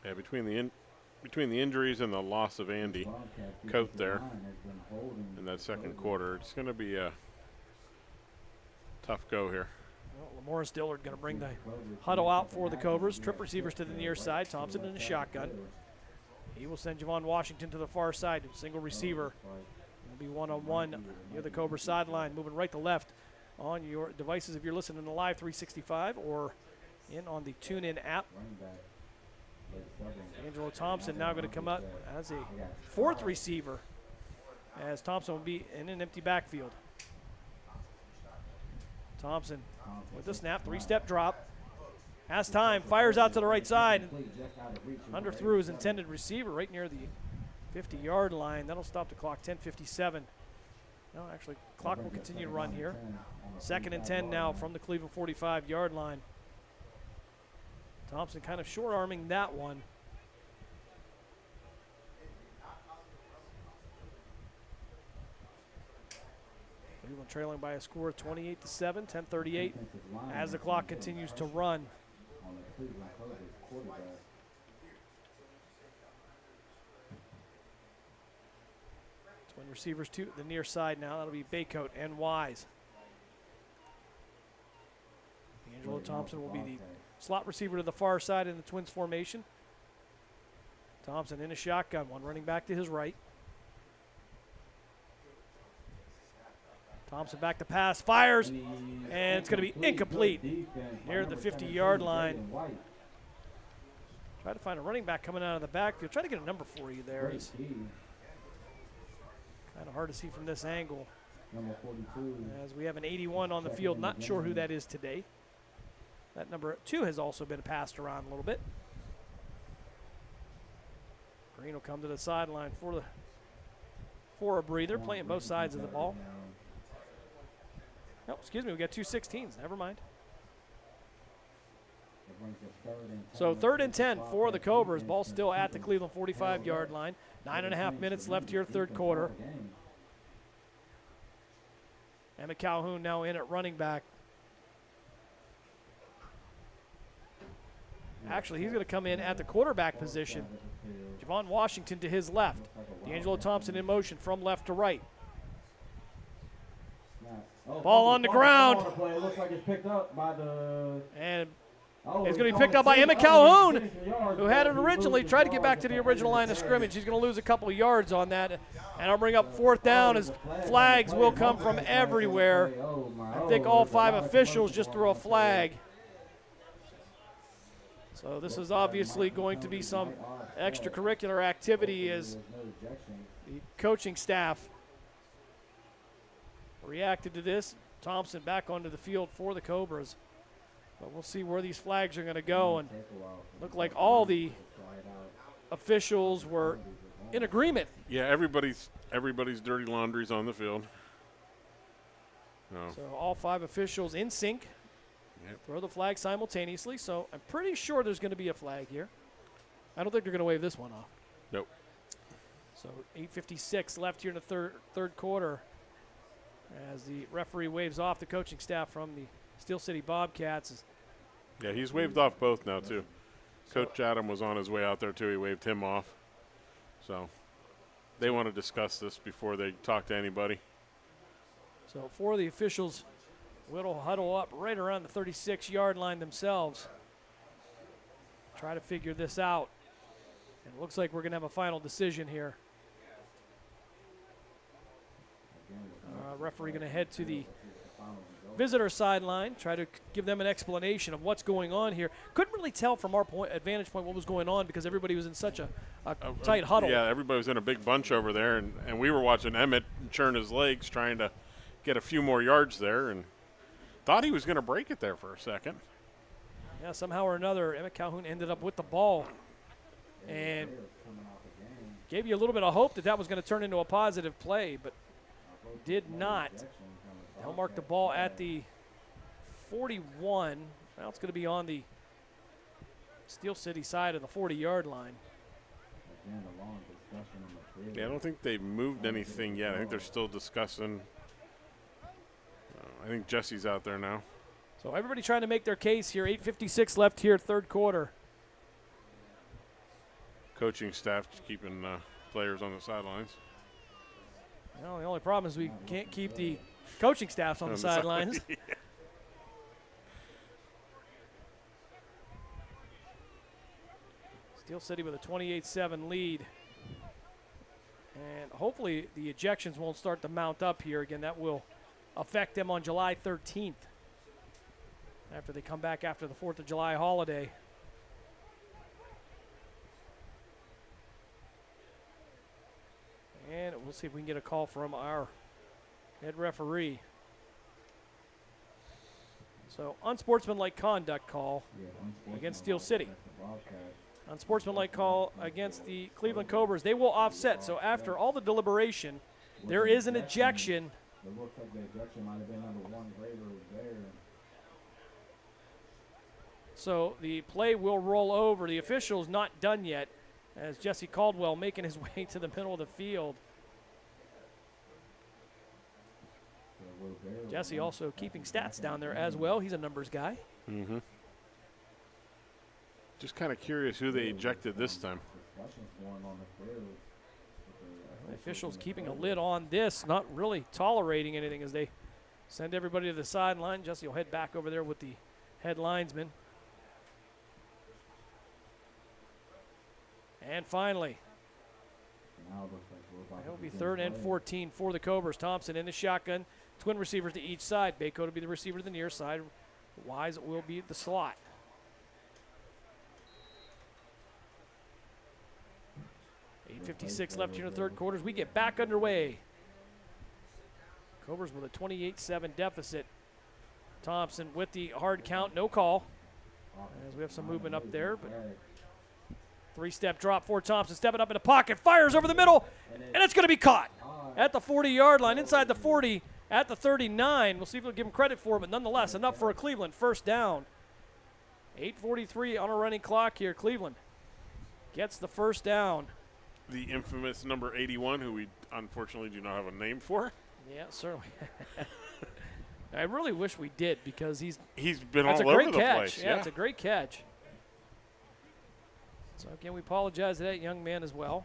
Yeah, between the injuries and the loss of Andy Coate there in that second quarter, it's going to be a tough go here. Well, Lamoris Dillard going to bring the huddle out for the Cobras. Trip receivers to the near side. Thompson in a shotgun. He will send Javon Washington to the far side. Single receiver. It'll be one-on-one near the Cobra sideline, moving right to left on your devices if you're listening to Live 365 or in on the TuneIn app. Angelo Thompson now going to come up as a 4th receiver, as Thompson will be in an empty backfield. Thompson with the snap, 3-step drop. Has time, fires out to the right side. Underthrew his intended receiver right near the 50-yard line. That'll stop the clock, 10:57. No, actually, clock will continue to run here. 2nd and 10 now from the Cleveland 45-yard line. Thompson kind of short-arming that one. Cleveland trailing by a score of 28-7, 10:38 as the clock continues to run. Twin receivers to the near side now. That'll be Baycoat and Wise. Angelo Thompson will be the slot receiver to the far side in the Twins formation. Thompson in a shotgun, one running back to his right. Thompson back to pass, fires, and it's going to be incomplete near the 50-yard line. Try to find a running back coming out of the backfield. Try to get a number for you there. It's kind of hard to see from this angle. Number 42. As we have an 81 on the field, not sure who that is today. That number 2 has also been passed around a little bit. Green will come to the sideline for a breather, playing both sides of the ball. Oh, excuse me, we got 2 16s. Never mind. So 3rd and 10 for the Cobras. Ball still at the Cleveland 45-yard line. 9.5 minutes left here, third quarter. Emmett Calhoun now in at running back. Actually, he's going to come in at the quarterback position. Javon Washington to his left. D'Angelo Thompson in motion from left to right. Ball on the ground. And it's going to be picked up by Emmett Calhoun, who had it originally, tried to get back to the original line of scrimmage. He's going to lose a couple of yards on that. And I'll bring up 4th down as flags will come from everywhere. I think all 5 officials just threw a flag. So this is obviously going to be some extracurricular activity as the coaching staff reacted to this. Thompson back onto the field for the Cobras. But we'll see where these flags are going to go. And look like all the officials were in agreement. Yeah, everybody's dirty laundry's on the field. No. So all 5 officials in sync. Yep. Throw the flag simultaneously. So I'm pretty sure there's going to be a flag here. I don't think they're going to wave this one off. Nope. So 8:56 left here in the third quarter as the referee waves off the coaching staff from the Steel City Bobcats. Yeah, he's waved off both now, too. Coach Adam was on his way out there, too. He waved him off. So they want to discuss this before they talk to anybody. So 4 of the officials will huddle up right around the 36-yard line themselves. Try to figure this out. And it looks like we're going to have a final decision here. Referee going to head to the visitor sideline, try to give them an explanation of what's going on here. Couldn't really tell from our vantage point what was going on because everybody was in such a tight huddle. Yeah, everybody was in a big bunch over there, and we were watching Emmett churn his legs trying to get a few more yards there, and thought he was going to break it there for a second. Yeah, somehow or another, Emmett Calhoun ended up with the ball and gave you a little bit of hope that that was going to turn into a positive play, but did not. They'll mark the ball at the 41. Now it's going to be on the Steel City side of the 40-yard line. Yeah, I don't think they've moved anything yet. I think they're still discussing. I think Jesse's out there now. So everybody trying to make their case here. 8:56 left here, third quarter. Coaching staff just keeping players on the sidelines. Well, the only problem is we can't keep the coaching staffs on the sidelines. Yeah. Steel City with a 28-7 lead. And hopefully the ejections won't start to mount up here. Again, that will affect them on July 13th after they come back after the 4th of July holiday. And we'll see if we can get a call from our head referee. So, unsportsmanlike conduct call against Steel City. Unsportsmanlike call against the Cleveland Cobras. They will offset. So, after all the deliberation, there is an ejection. It looks like the ejection might have been under 1 grader there. So, the play will roll over. The official's not done yet, as Jesse Caldwell making his way to the middle of the field. Jesse also keeping stats down there as well. He's a numbers guy. Mm-hmm. Just kind of curious who they ejected this time. The officials keeping a lid on this, not really tolerating anything as they send everybody to the sideline. Jesse will head back over there with the head linesman. And finally, it'll be 3rd and 14 for the Cobras. Thompson in the shotgun. Twin receivers to each side. Bayco will be the receiver to the near side. Wise will be the slot. .56 left here in the third quarter as we get back underway. Cobras with a 28-7 deficit. Thompson with the hard count, no call. As we have some movement up there, but 3-step drop for Thompson, stepping up in the pocket, fires over the middle, and it's going to be caught at the 40-yard line, inside the 40, at the 39. We'll see if we'll give him credit for it, but nonetheless, enough for a Cleveland first down. 8:43 on a running clock here. Cleveland gets the first down. The infamous number 81, who we unfortunately do not have a name for. Yeah, certainly. I really wish we did because he's been all over the place. Yeah, it's a great catch. So again, we apologize to that young man as well.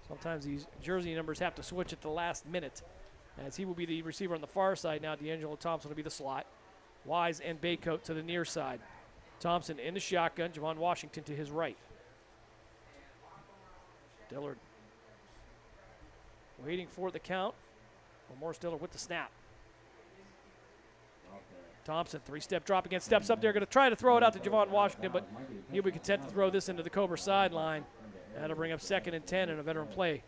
Sometimes these jersey numbers have to switch at the last minute, as he will be the receiver on the far side now. D'Angelo Thompson will be the slot. Wise and Baycoat to the near side. Thompson in the shotgun. Javon Washington to his right. Dillard waiting for the count. Morris Dillard with the snap. Thompson, 3-step drop again, steps up there, going to try to throw it out to Javon Washington, but he'll be content to throw this into the Cobra sideline. That'll bring up 2nd and 10 and a veteran play.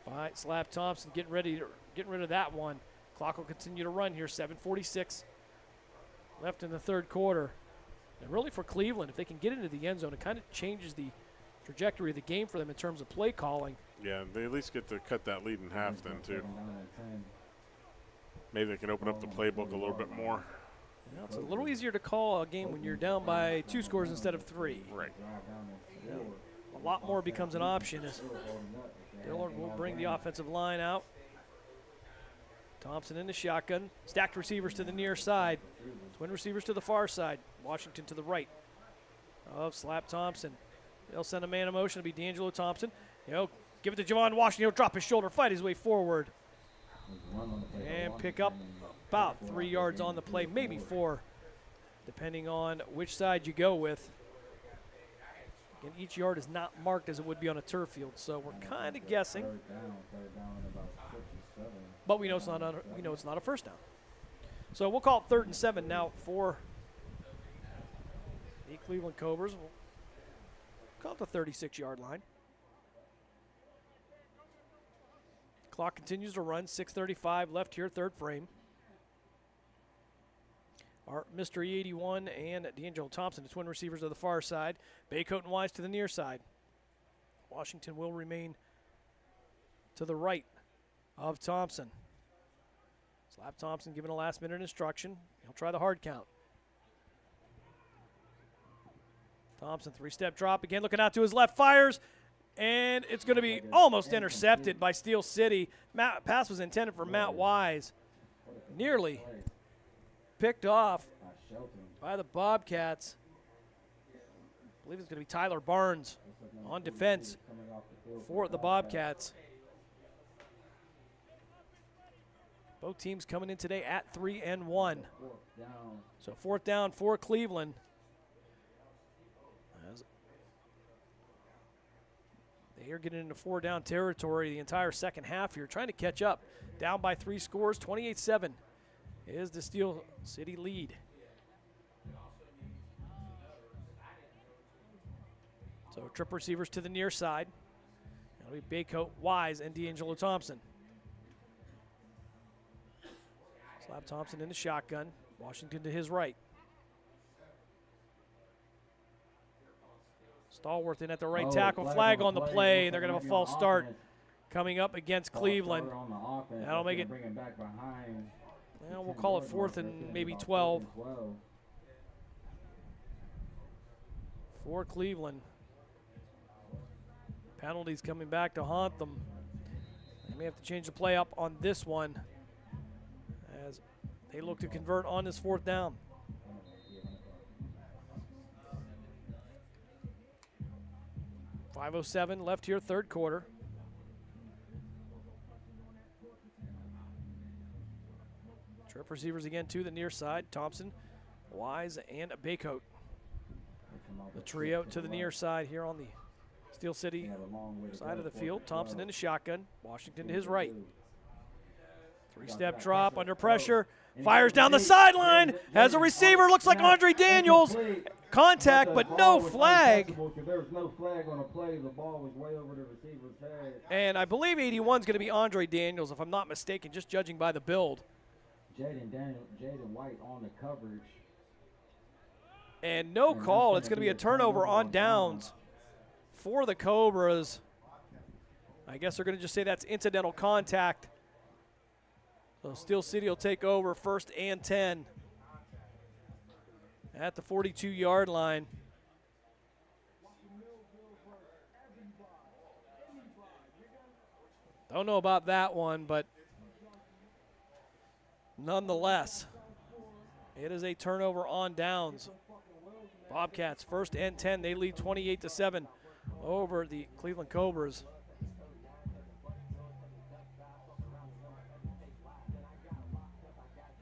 All right, Slap Thompson getting rid of that one. Clock will continue to run here. 7:46 left in the third quarter. And really for Cleveland, if they can get into the end zone, it kind of changes the trajectory of the game for them in terms of play calling. Yeah, they at least get to cut that lead in half then, too. Maybe they can open up the playbook a little bit more. You know, it's a little easier to call a game when you're down by 2 scores instead of 3. Right. You know, a lot more becomes an option as Dillard will bring the offensive line out. Thompson in the shotgun. Stacked receivers to the near side. Twin receivers to the far side. Washington to the right of Slap Thompson. They'll send a man in motion. It'll be D'Angelo Thompson. Give it to Javon Washington. He'll drop his shoulder, fight his way forward, and pick up about 3 yards on the play, maybe 4, depending on which side you go with. Again, each yard is not marked as it would be on a turf field, so we're kind of guessing. But we know it's not a first down. So we'll call it 3rd and 7 now for the Cleveland Cobras. We'll call it the 36-yard line. Clock continues to run. 6:35 left here, third frame. Our Mystery 81 and D'Angelo Thompson, the twin receivers to the far side. Baycoat and Wise to the near side. Washington will remain to the right of Thompson. Slap Thompson given a last-minute instruction. He'll try the hard count. Thompson, 3-step drop. Again, looking out to his left, fires. And it's going to be almost intercepted by Steel City. Pass was intended for Matt Wise. Nearly picked off by the Bobcats. I believe it's going to be Tyler Barnes on defense for the Bobcats. Both teams coming in today at 3-1. So 4th down for Cleveland. They are getting into 4-down territory the entire second half here, trying to catch up. Down by 3 scores, 28-7 is the Steel City lead. So trip receivers to the near side. That'll be Baycoat, Wise, and D'Angelo Thompson. Slap Thompson in the shotgun. Washington to his right. Stallworth in at the right tackle. Flag on the play. They're going to have a false start coming up against Cleveland. That'll make it, well, we'll call it 4th and maybe 12 for Cleveland. Penalties coming back to haunt them. They may have to change the play up on this one as they look to convert on this 4th down. 5:07 left here, third quarter. Trip receivers again to the near side. Thompson, Wise, and Baycoat. The trio to the near side here on the Steel City side of the field. Thompson in the shotgun. Washington to his right. Three-step drop under pressure. Fires down the sideline. Has a receiver. Looks like Andre Daniels. Contact, but no flag. And I believe 81 is going to be Andre Daniels, if I'm not mistaken, just judging by the build. Jaden White on the coverage. And no call. It's going to be a turnover on downs for the Cobras. I guess they're going to just say that's incidental contact. So Steel City will take over 1st and 10 at the 42-yard line. Don't know about that one, but nonetheless, it is a turnover on downs. Bobcats 1st and 10. They lead 28-7 over the Cleveland Cobras.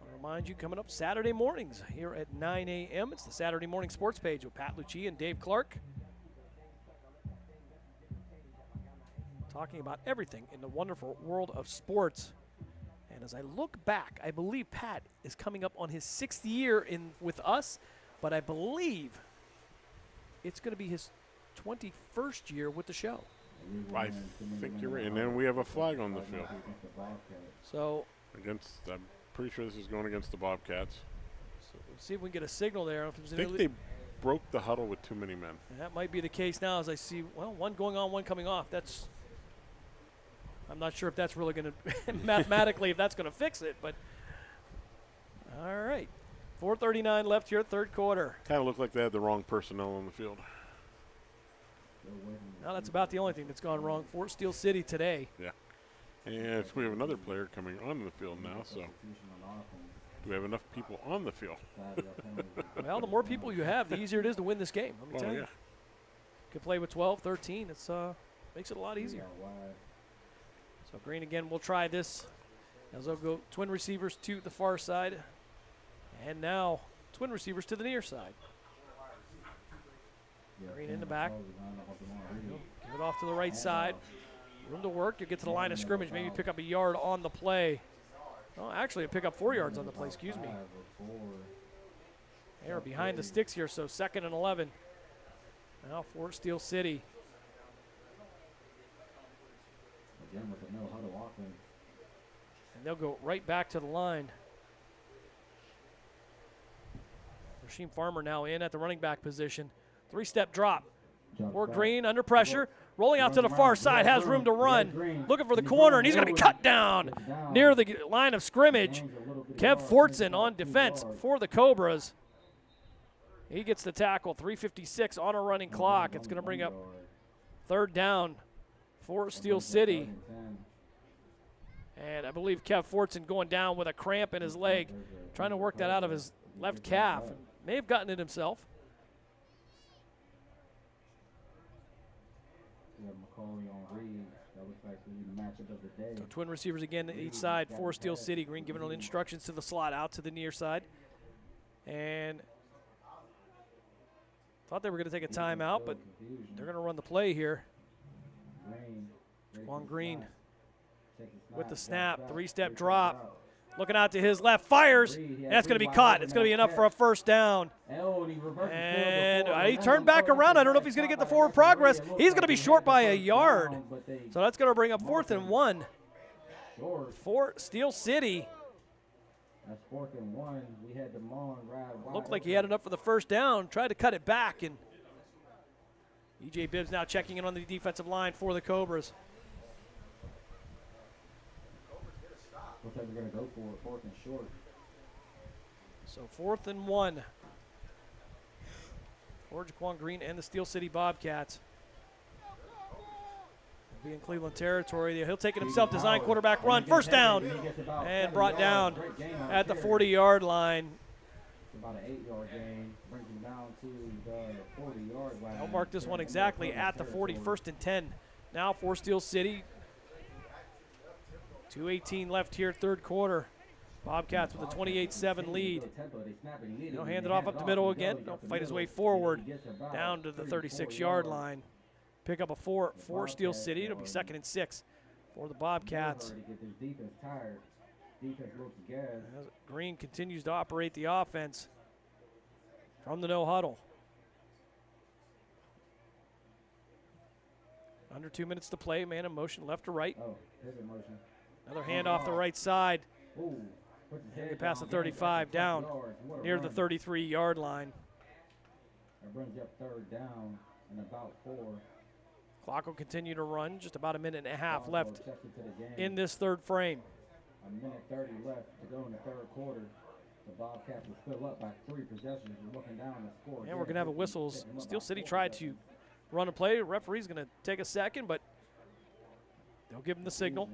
I'll remind you, coming up Saturday mornings here at 9 a.m. It's the Saturday Morning Sports Page with Pat Lucci and Dave Clark. Talking about everything in the wonderful world of sports. And as I look back, I believe Pat is coming up on his 6th year with us, but I believe it's going to be his 21st year with the show. I think you're right. And then we have a flag on the field. So I'm pretty sure this is going against the Bobcats. So we'll see if we can get a signal there. I think they broke the huddle with too many men. And that might be the case now, as I see, well, one going on, one coming off. I'm not sure if that's really going to, mathematically, if that's going to fix it, but all right. 4:39 left here, third quarter. Kind of looked like they had the wrong personnel on the field. Now that's about the only thing that's gone wrong for Steel City today. Yeah. And we have another player coming on the field now, so do we have enough people on the field? Well, the more people you have, the easier it is to win this game. Let me tell you. You can play with 12, 13. It's makes it a lot easier. So Green again will try this as they'll go twin receivers to the far side. And now twin receivers to the near side. Green in the back. Give it off to the right side. Room to work. You get to the line of scrimmage. Maybe pick up a yard on the play. Oh, actually, pick up 4 yards on the play. Excuse me. They are behind the sticks here, so 2nd and 11. Now for Steel City. And they'll go right back to the line. Rasheem Farmer now in at the running back position. 3-step drop. For Green under pressure. Rolling out to the far side. Has room to run. Looking for the corner, and he's going to be cut down near the line of scrimmage. Kev Fortson on defense for the Cobras. He gets the tackle. 3:56 on a running clock. It's going to bring up 3rd down for Steel City. And I believe Kev Fortson going down with a cramp in his leg, trying to work that out of his left calf. And may have gotten it himself. So twin receivers again each side for Steel City. Green giving instructions to the slot out to the near side. And thought they were going to take a timeout, but they're going to run the play here. Jaquan Green with the snap, 3-step drop. Looking out to his left, fires, and that's going to be caught. It's going to be enough for a 1st down. And he turned back around. I don't know if he's going to get the forward progress. He's going to be short by a yard. So that's going to bring up 4th and 1 for Steel City. That's 4th and 1. We had the Mullen ride. Looked like he had enough for the 1st down. Tried to cut it back, and E.J. Bibbs now checking in on the defensive line for the Cobras. Looks like we're going to go for it, 4th and short. So 4th and 1 for Jaquan Green and the Steel City Bobcats. He'll be in Cleveland territory. He'll take it himself, design quarterback run, 1st down, and brought down at the 40-yard line. About an 8-yard gain, brings him down to the 40-yard line. They'll mark this one exactly at the 40, 1st and 10. Now for Steel City. 2:18 left here, third quarter. Bobcats with a 28-7 lead. He'll hand it off up the middle again. He'll fight his way forward down to the 36-yard line. Pick up a 4 for Steel City. It'll be 2nd and 6 for the Bobcats. As Green continues to operate the offense from the no huddle. Under 2 minutes to play. Man in motion, left to right. Another hand off the right side. And get past the 35, down near the 33-yard line. That brings you up 3rd down and about 4. Clock will continue to run. Just about a minute and a half left in this third frame. A minute 30 left to go in the third quarter. The Bobcats will fill up by 3 possessions and looking down the score. And we're going to have a whistle. Steel City tried to run a play. The referee's going to take a second, but they'll give him the signal.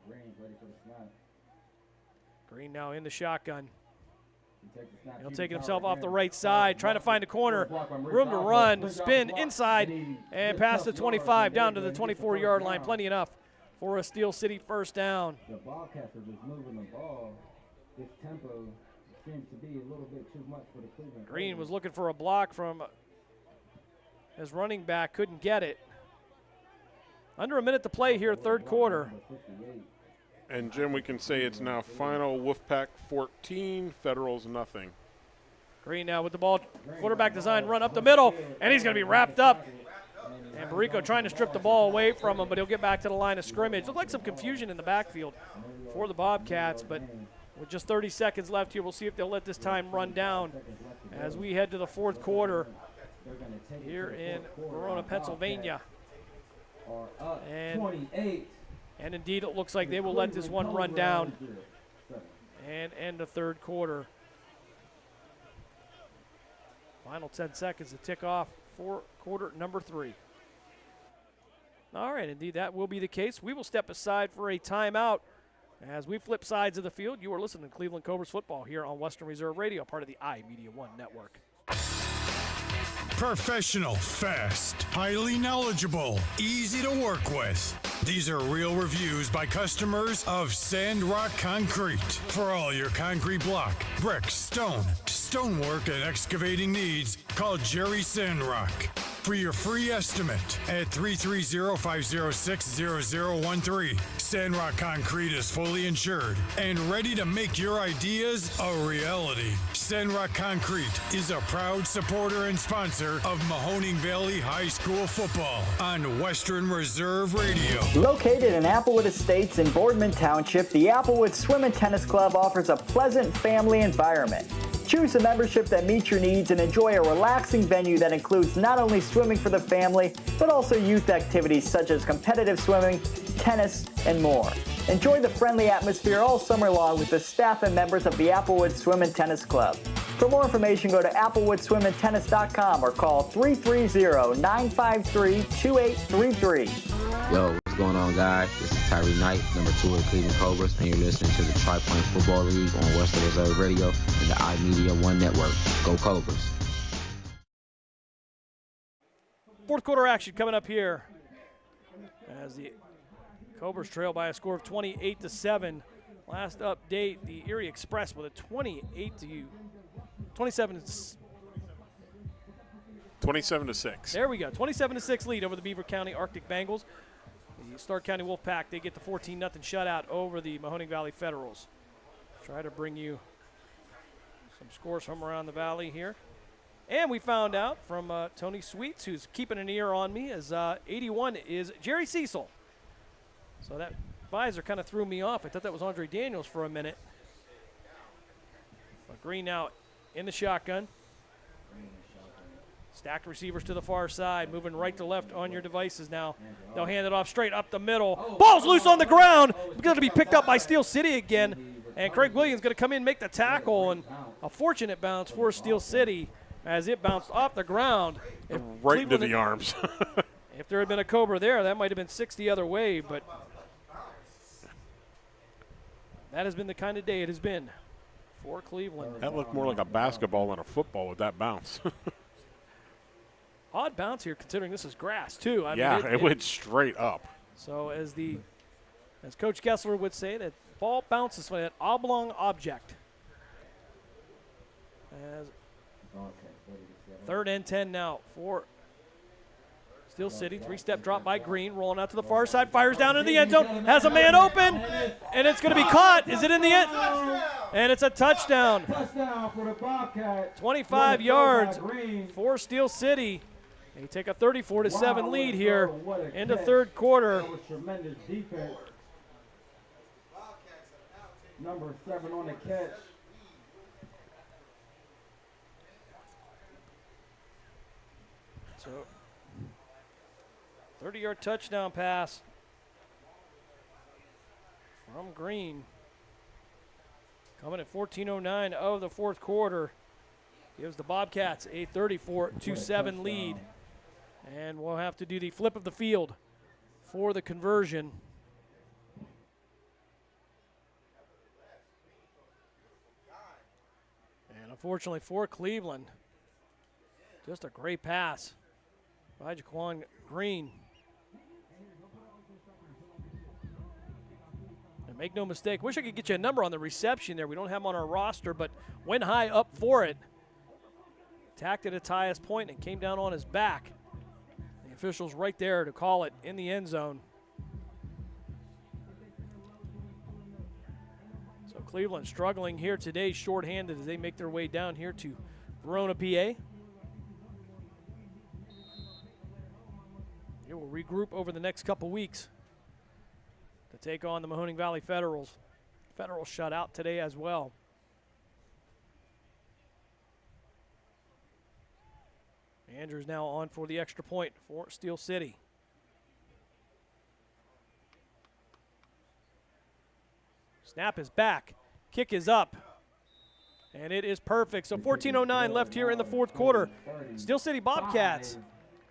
Green's ready for the snap. Green now in the shotgun. He'll take himself off the right side, trying to find a corner. Room to run, spin inside, and past the 25, down to the 24-yard line. Plenty enough for a Steel City first down. The Bobcats are just moving the ball. This tempo seems to be a little bit too much for the Cleveland. Green was looking for a block from his running back, couldn't get it. Under a minute to play here, third quarter. And Jim, we can say it's now final Wolfpack 14, Federals nothing. Green now with the ball, quarterback design run up the middle, and he's going to be wrapped up. And Barrico trying to strip the ball away from him, but he'll get back to the line of scrimmage. Looked like some confusion in the backfield for the Bobcats, but with just 30 seconds left here, we'll see if they'll let this time run down as we head to the fourth quarter here in Verona, Pennsylvania. And indeed, it looks like they will let this one run down and end the third quarter. Final 10 seconds to tick off for quarter number 3. All right, indeed, that will be the case. We will step aside for a timeout as we flip sides of the field. You are listening to Cleveland Cobras football here on Western Reserve Radio, part of the iMedia One Network. Professional, fast, highly knowledgeable, easy to work with. These are real reviews by customers of Sandrock Concrete. For all your concrete block, brick, stone, stonework, and excavating needs, call Jerry Sandrock. For your free estimate at 330-506-0013. Sandrock Concrete is fully insured and ready to make your ideas a reality. Sandrock Concrete is a proud supporter and sponsor of Mahoning Valley High School football on Western Reserve Radio. Located in Applewood Estates in Boardman Township, the Applewood Swim and Tennis Club offers a pleasant family environment. Choose a membership that meets your needs and enjoy a relaxing venue that includes not only swimming for the family, but also youth activities such as competitive swimming, tennis, and more. Enjoy the friendly atmosphere all summer long with the staff and members of the Applewood Swim and Tennis Club. For more information, go to applewoodswimandtennis.com or call 330-953-2833. Yo, what's going on, guys? This is Tyree Knight, number 2 of the Cleveland Cobras, and you're listening to the Tri-Point Football League on Western Reserve Radio and the iMedia One Network. Go Cobras. Fourth quarter action coming up here as the Cobras trail by a score of 28-7. Last update, the Erie Express with a 27-6. There we go. 27-6 lead over the Beaver County Arctic Bengals. The Stark County Wolfpack, they get the 14-0 shutout over the Mahoning Valley Federals. Try to bring you some scores from around the valley here. And we found out from Tony Sweets, who's keeping an ear on me, as 81 is Jerry Cecil. So that visor kind of threw me off. I thought that was Andre Daniels for a minute. But Green now in the shotgun. Stacked receivers to the far side, moving right to left on your devices now. They'll hand it off straight up the middle. Ball's loose on the ground. It's going to be picked up by Steel City again. And Craig Williams going to come in and make the tackle. And a fortunate bounce for Steel City as it bounced off the ground. Right into the arms. If there had been a Cobra there, that might have been 6 the other way. But that has been the kind of day it has been for Cleveland. That looked more like a basketball than a football with that bounce. Odd bounce here, considering this is grass too. I yeah, mean, it went straight up. So as Coach Gessler would say, that ball bounces from an oblong object. As 3rd and 10 now for Steel City. 3-step drop by Green, rolling out to the far side, fires down into the end zone, has a man open, and it's going to be caught. Is it in the end? And it's a touchdown. Touchdown for the Bobcats. 25 yards for Steel City. They take a 34-7 lead here into third quarter. That was tremendous defense. Number 7 on the catch. So 30-yard touchdown pass from Green. Coming at 14:09 of the fourth quarter. Gives the Bobcats a 34-7 lead. And we'll have to do the flip of the field for the conversion. And unfortunately for Cleveland, just a great pass by Jaquan Green. And make no mistake, wish I could get you a number on the reception there. We don't have him on our roster, but went high up for it. Tacked it at its highest point and came down on his back. The official's right there to call it in the end zone. So Cleveland struggling here today, shorthanded as they make their way down here to Verona, PA. They will regroup over the next couple weeks to take on the Mahoning Valley Federals. Federals shut out today as well. Andrews now on for the extra point for Steel City. Snap is back. Kick is up. And it is perfect. So 14:09 left here in the fourth quarter. Steel City Bobcats,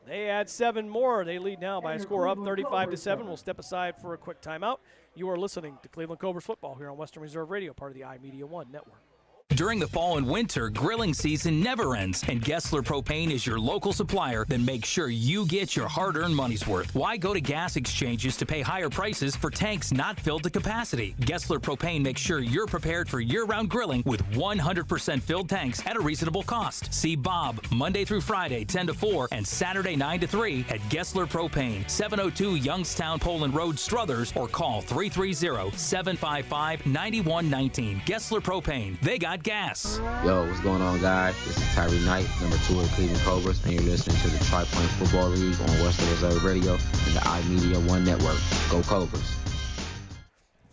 they add 7 more. They lead now by a score of 35-7. We'll step aside for a quick timeout. You are listening to Cleveland Cobras football here on Western Reserve Radio, part of the iMedia One network. During the fall and winter, grilling season never ends, and Gessler Propane is your local supplier that makes sure you get your hard-earned money's worth. Why go to gas exchanges to pay higher prices for tanks not filled to capacity? Gessler Propane makes sure you're prepared for year-round grilling with 100% filled tanks at a reasonable cost. See Bob Monday through Friday, 10 to 4, and Saturday, 9 to 3 at Gessler Propane, 702 Youngstown Poland Road, Struthers, or call 330-755-9119. Gessler Propane. They got gas. Yo, what's going on, guys? This is Tyree Knight, number 2 of the Cleveland Cobras, and you're listening to the Tri-Point Football League on Western Reserve Radio and the iMedia One network. Go Cobras.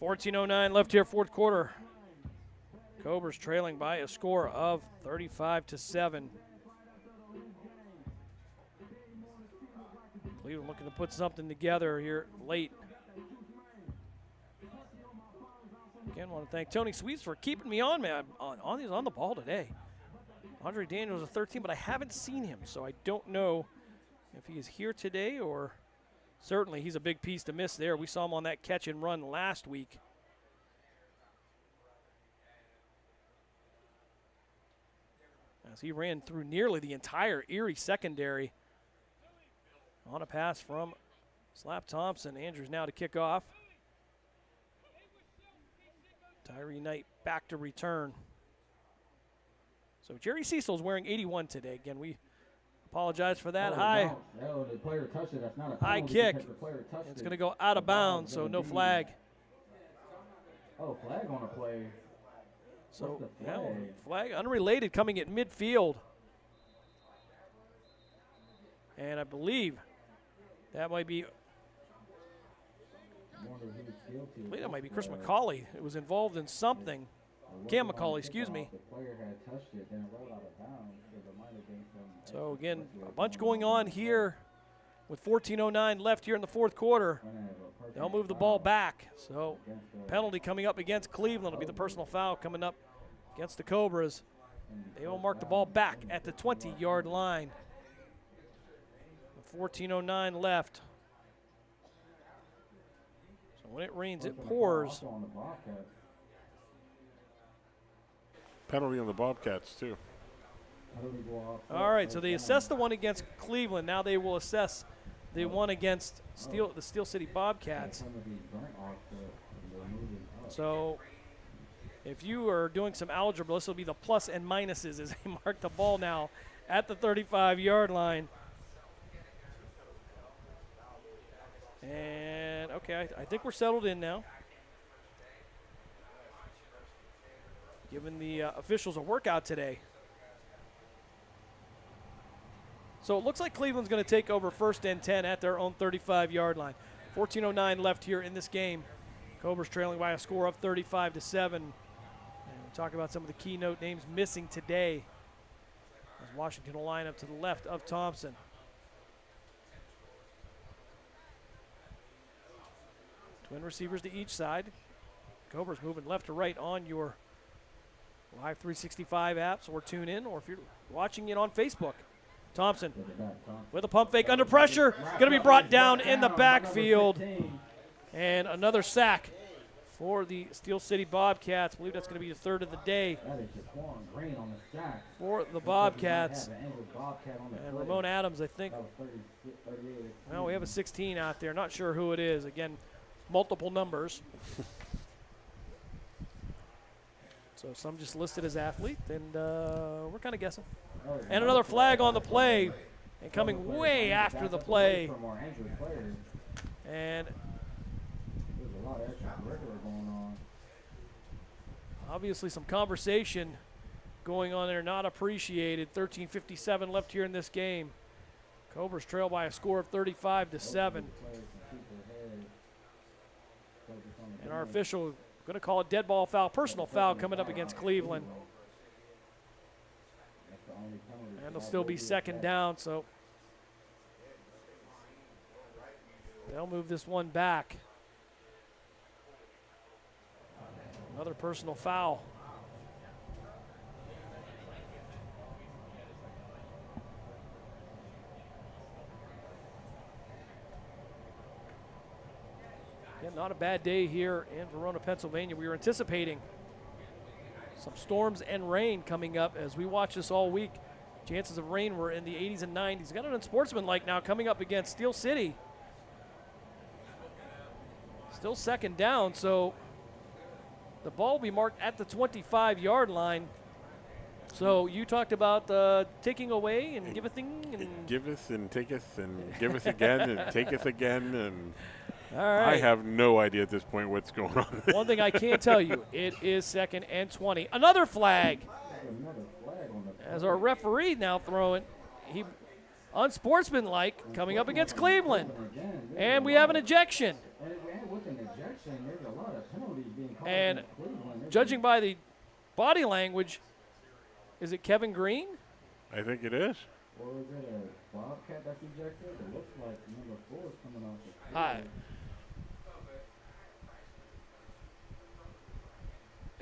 14:09 left here, fourth quarter. Cobras trailing by a score of 35-7. Cleveland looking to put something together here late. Again, want to thank Tony Sweets for keeping me on, man. On the ball today. Andre Daniels is 13, but I haven't seen him, so I don't know if he is here today, or certainly he's a big piece to miss there. We saw him on that catch and run last week. As he ran through nearly the entire Erie secondary on a pass from Slap Thompson. Andrews now to kick off. Tyree Knight back to return. So Jerry Cecil's wearing 81 today. Again, we apologize for that. High kick. It's going to go out of bounds, so no flag. Oh, flag on a play. So, yeah, flag unrelated coming at midfield. And I believe that might be that might be Chris McCauley. It was involved in something. Cam McCauley, excuse me. So again, a bunch going on here with 14:09 left here in the fourth quarter. They'll move the ball back. So penalty coming up against Cleveland. It'll be the personal foul coming up against the Cobras. They will mark the ball back at the 20-yard line. 14:09 left. When it rains, it pours. Penalty on the Bobcats, too. All right, so they assessed the one against Cleveland. Now they will assess the one against the Steel City Bobcats. So if you are doing some algebra, this will be the plus and minuses as they mark the ball now at the 35-yard line. And, okay, I think we're settled in now. Giving the officials a workout today. So it looks like Cleveland's going to take over 1st and 10 at their own 35-yard line. 14:09 left here in this game. Cobras trailing by a score of 35-7. And we talk about some of the keynote names missing today as Washington will line up to the left of Thompson. Twin receivers to each side. Cobras moving left to right on your Live 365 apps or tune in, or if you're watching it on Facebook. Thompson with a pump fake under pressure. Going to be brought down in the backfield. And another sack for the Steel City Bobcats. I believe that's going to be the 3rd of the day for the Bobcats. And Ramon Adams, I think. Well, we have a 16 out there. Not sure who it is. Again, multiple numbers. So some just listed as athlete, and we're kind of guessing. And another flag on the play, and coming way after the play. And obviously some conversation going on there, not appreciated. 13:57 left here in this game. Cobras trail by a score of 35-7. And our official going to call a dead ball foul, personal foul coming up against Cleveland. And it'll still be 2nd down, so they'll move this one back. Another personal foul. Again, not a bad day here in Verona, Pennsylvania. We were anticipating some storms and rain coming up as we watch this all week. Chances of rain were in the 80s and 90s. Got it unsportsmanlike now coming up against Steel City. Still 2nd down, so the ball will be marked at the 25-yard line. So you talked about taking away and giveth and giveth and taketh and giveth again and taketh again, and all right. I have no idea at this point what's going on. One thing I can tell you, it is 2nd and 20. Another flag. As our referee now throwing, he unsportsmanlike coming up against Cleveland. And we have an ejection. And judging by the body language, is it Kevin Green? I think it is. Or is it a Bobcat that's ejected? It looks like number 4 is coming off the field.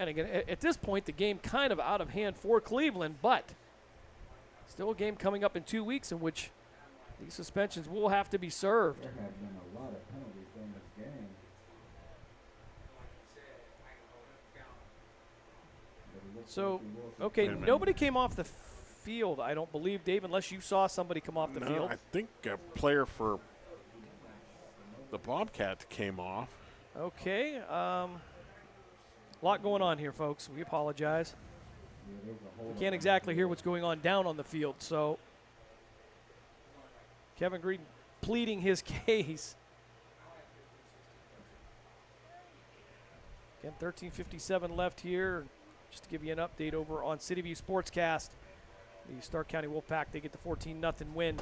And again, at this point, the game kind of out of hand for Cleveland, but still a game coming up in 2 weeks in which these suspensions will have to be served. There have been a lot of penalties in this game. So, okay, nobody came off the field, I don't believe, Dave, unless you saw somebody come off the field. I think a player for the Bobcats came off. Okay. A lot going on here, folks. We apologize. We can't exactly hear what's going on down on the field, so Kevin Green pleading his case. Again, 13:57 left here. Just to give you an update over on CityView Sportscast, the Stark County Wolfpack, they get the 14-0 win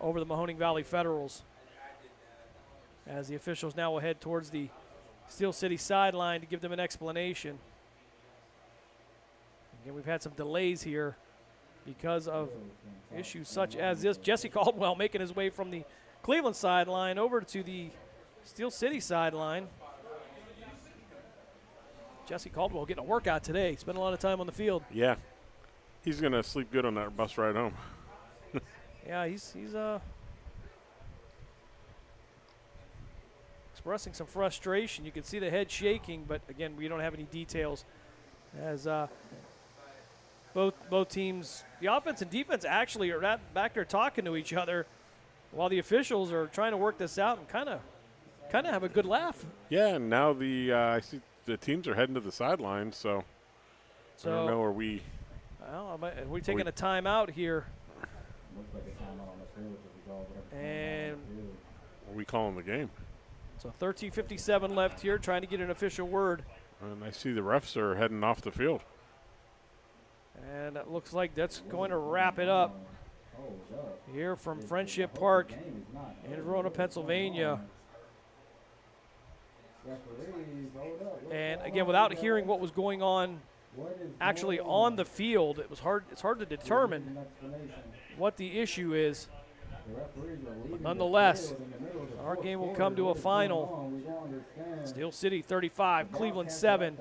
over the Mahoning Valley Federals. As the officials now will head towards the Steel City sideline to give them an explanation. Again, we've had some delays here because of issues such as this. Jesse Caldwell making his way from the Cleveland sideline over to the Steel City sideline. Jesse Caldwell getting a workout today. Spent a lot of time on the field. Yeah. He's going to sleep good on that bus ride home. Yeah, he's expressing some frustration. You can see the head shaking, but again, we don't have any details. As both teams, the offense and defense actually are back there talking to each other while the officials are trying to work this out and kind of have a good laugh. Yeah, and now I see the teams are heading to the sidelines, so I don't know, are we taking a timeout here? And are we calling the game? So 13:57 left here, trying to get an official word. And I see the refs are heading off the field. And it looks like that's going to wrap it up here from Friendship Park in Verona, Pennsylvania. And again, without hearing what was going on actually on the field, it's hard to determine what the issue is. But nonetheless, our game will come to a final. Steel City 35, Cleveland 7.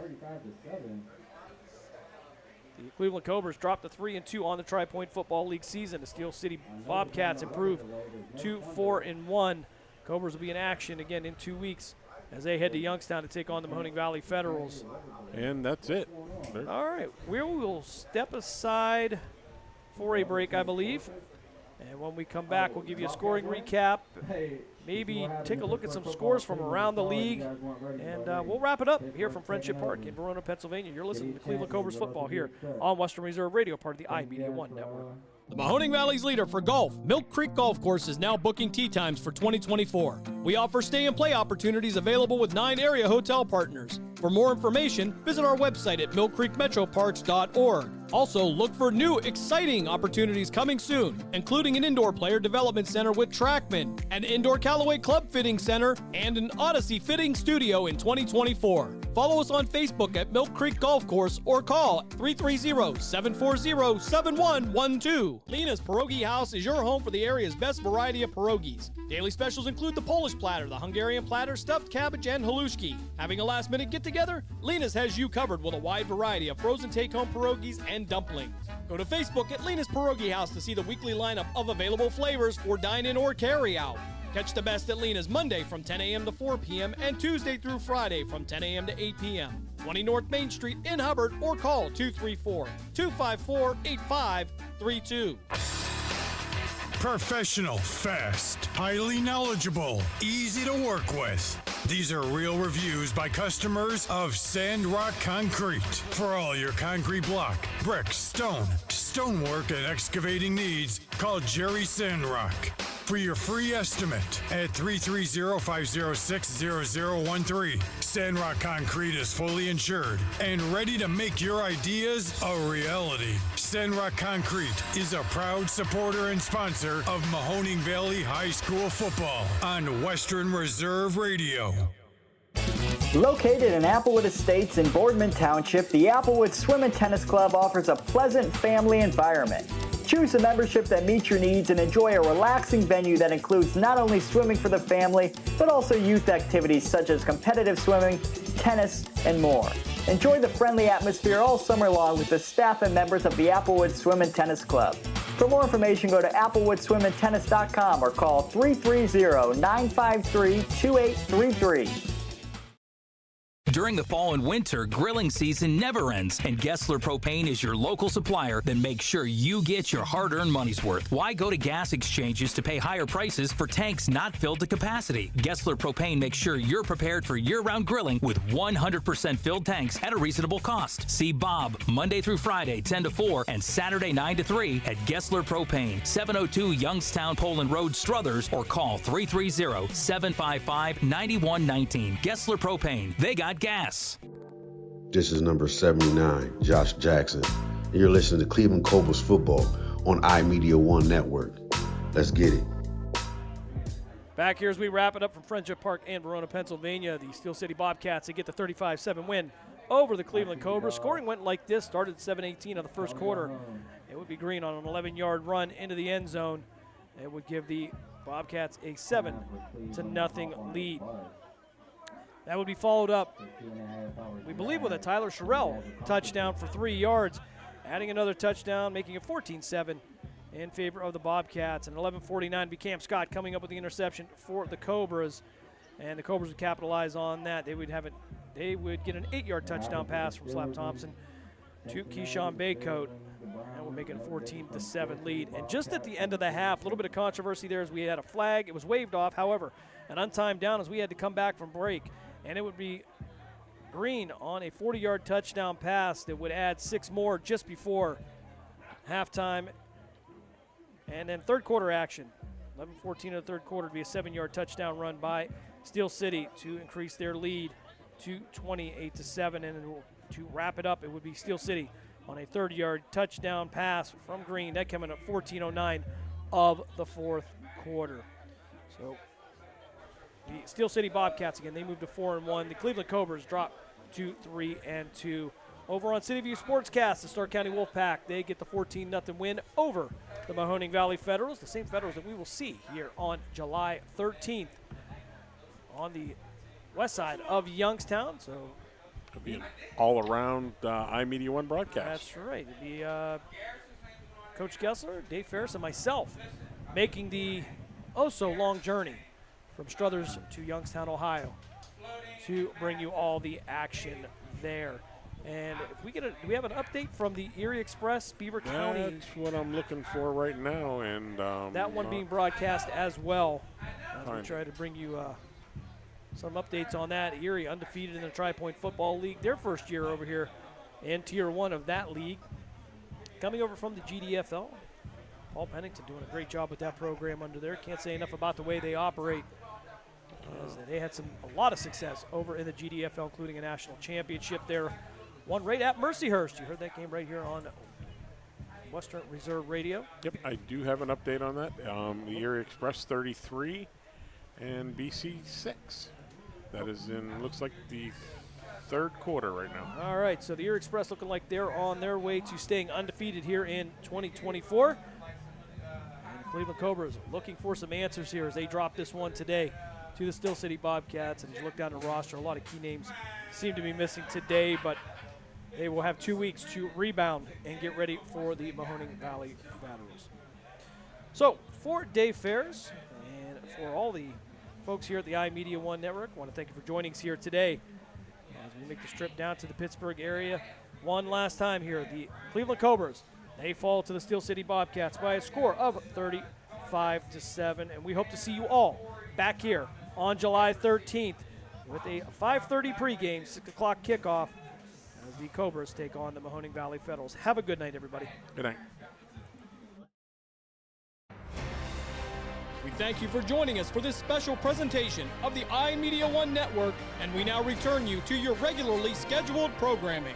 The Cleveland Cobras dropped to 3-2 on the Tri-Point Football League season. The Steel City Bobcats improved to 4-1. Cobras will be in action again in 2 weeks as they head to Youngstown to take on the Mahoning Valley Federals. And that's it. All right, we will step aside for a break, I believe. And when we come back, we'll give you a scoring recap, maybe take a look at some scores from around the league, and we'll wrap it up here from Friendship Park in Verona, Pennsylvania. You're listening to Cleveland Cobras football here on Western Reserve Radio, part of the iMedia One Network. The Mahoning Valley's leader for golf, Milk Creek Golf Course, is now booking tee times for 2024. We offer stay and play opportunities available with 9 area hotel partners. For more information, visit our website at millcreekmetroparks.org. Also, look for new, exciting opportunities coming soon, including an indoor player development center with Trackman, an indoor Callaway Club Fitting Center, and an Odyssey Fitting Studio in 2024. Follow us on Facebook at Milk Creek Golf Course or call 330-740-7112. Lena's Pierogi House is your home for the area's best variety of pierogies. Daily specials include the Polish platter, the Hungarian platter, stuffed cabbage, and halushki. Having a last-minute get-together? Lena's has you covered with a wide variety of frozen take-home pierogies and dumplings. Go to Facebook at Lena's Pierogi House to see the weekly lineup of available flavors for dine-in or carry-out. Catch the best at Lena's Monday from 10 a.m. to 4 p.m. and Tuesday through Friday from 10 a.m. to 8 p.m. 20 North Main Street in Hubbard or call 234-254-8532. Professional, fast, highly knowledgeable, easy to work with. These are real reviews by customers of Sandrock Concrete. For all your concrete block, brick, stonework, and excavating needs, call Jerry Sandrock. For your free estimate at 330-506-0013. Sandrock Concrete is fully insured and ready to make your ideas a reality. Sandrock Concrete is a proud supporter and sponsor of Mahoning Valley High School football on Western Reserve Radio. Located in Applewood Estates in Boardman Township, the Applewood Swim and Tennis Club offers a pleasant family environment. Choose a membership that meets your needs and enjoy a relaxing venue that includes not only swimming for the family, but also youth activities such as competitive swimming, tennis, and more. Enjoy the friendly atmosphere all summer long with the staff and members of the Applewood Swim and Tennis Club. For more information, go to applewoodswimandtennis.com or call 330-953-2833. During the fall and winter, grilling season never ends, and Gessler Propane is your local supplier that makes sure you get your hard-earned money's worth. Why go to gas exchanges to pay higher prices for tanks not filled to capacity? Gessler Propane makes sure you're prepared for year-round grilling with 100% filled tanks at a reasonable cost. See Bob Monday through Friday, 10 to 4, and Saturday, 9 to 3 at Gessler Propane, 702 Youngstown Poland Road, Struthers, or call 330-755-9119. Gessler Propane. They got gas. This is number 79, Josh Jackson, and you're listening to Cleveland Cobras football on iMedia One Network. Let's get it. Back here as we wrap it up from Friendship Park and Verona, Pennsylvania, the Steel City Bobcats, they get the 35-7 win over the Cleveland Cobras. Scoring went like this, started at 7:18 of the first quarter. It would be Green on an 11-yard run into the end zone. It would give the Bobcats a 7-0 lead. That would be followed up, we believe, with a Tyler Sherrill touchdown for 3 yards, adding another touchdown, making it 14-7 in favor of the Bobcats. And 11:49, became Scott coming up with the interception for the Cobras, and the Cobras would capitalize on that. They would get an 8-yard touchdown pass from Slap Thompson to Keyshawn Baycoat. make it a 14-7 lead. And just at the end of the half, a little bit of controversy there as we had a flag. It was waved off. However, an untimed down as we had to come back from break. And it would be Green on a 40-yard touchdown pass that would add 6 more just before halftime. And then third quarter action. 11-14 in the third quarter to be a 7-yard touchdown run by Steel City to increase their lead to 28-7. And to wrap it up, it would be Steel City on a 30-yard touchdown pass from Green. That coming up 14:09 of the fourth quarter. So the Steel City Bobcats, again, they moved to 4-1. The Cleveland Cobras dropped to 3-2. Over on City View Sportscast, the Stark County Wolfpack, they get the 14-0 win over the Mahoning Valley Federals, the same Federals that we will see here on July 13th on the west side of Youngstown. So it'll be an all-around iMedia One broadcast. That's right. It'll be Coach Gessler, Dave Ferris, and myself making the oh-so-long journey from Struthers to Youngstown, Ohio, to bring you all the action there. And if we get do we have an update from the Erie Express, Beaver County? That's what I'm looking for right now, and that one being broadcast as well. We'll try to bring you some updates on that. Erie undefeated in the Tri-Point Football League, their first year over here in Tier 1 of that league. Coming over from the GDFL, Paul Pennington doing a great job with that program under there. Can't say enough about the way they operate. They had a lot of success over in the GDFL, including a national championship there. One right at Mercyhurst. You heard that game right here on Western Reserve Radio. Yep, I do have an update on that. The Erie Express 33 and BC 6. That is in, looks like the third quarter right now. All right, so the Erie Express looking like they're on their way to staying undefeated here in 2024. And the Cleveland Cobras looking for some answers here as they drop this one today to the Steel City Bobcats. And as you look down the roster, a lot of key names seem to be missing today, but they will have 2 weeks to rebound and get ready for the Mahoning Valley Federals. So for Dave Ferris and for all the folks here at the iMedia One Network, I want to thank you for joining us here today as we make the trip down to the Pittsburgh area one last time here. The Cleveland Cobras, they fall to the Steel City Bobcats by a score of 35-7, and we hope to see you all back here on July 13th with a 5:30 pregame, 6 o'clock kickoff as the Cobras take on the Mahoning Valley Federals. Have a good night, everybody. Good night. We thank you for joining us for this special presentation of the iMedia One Network, and we now return you to your regularly scheduled programming.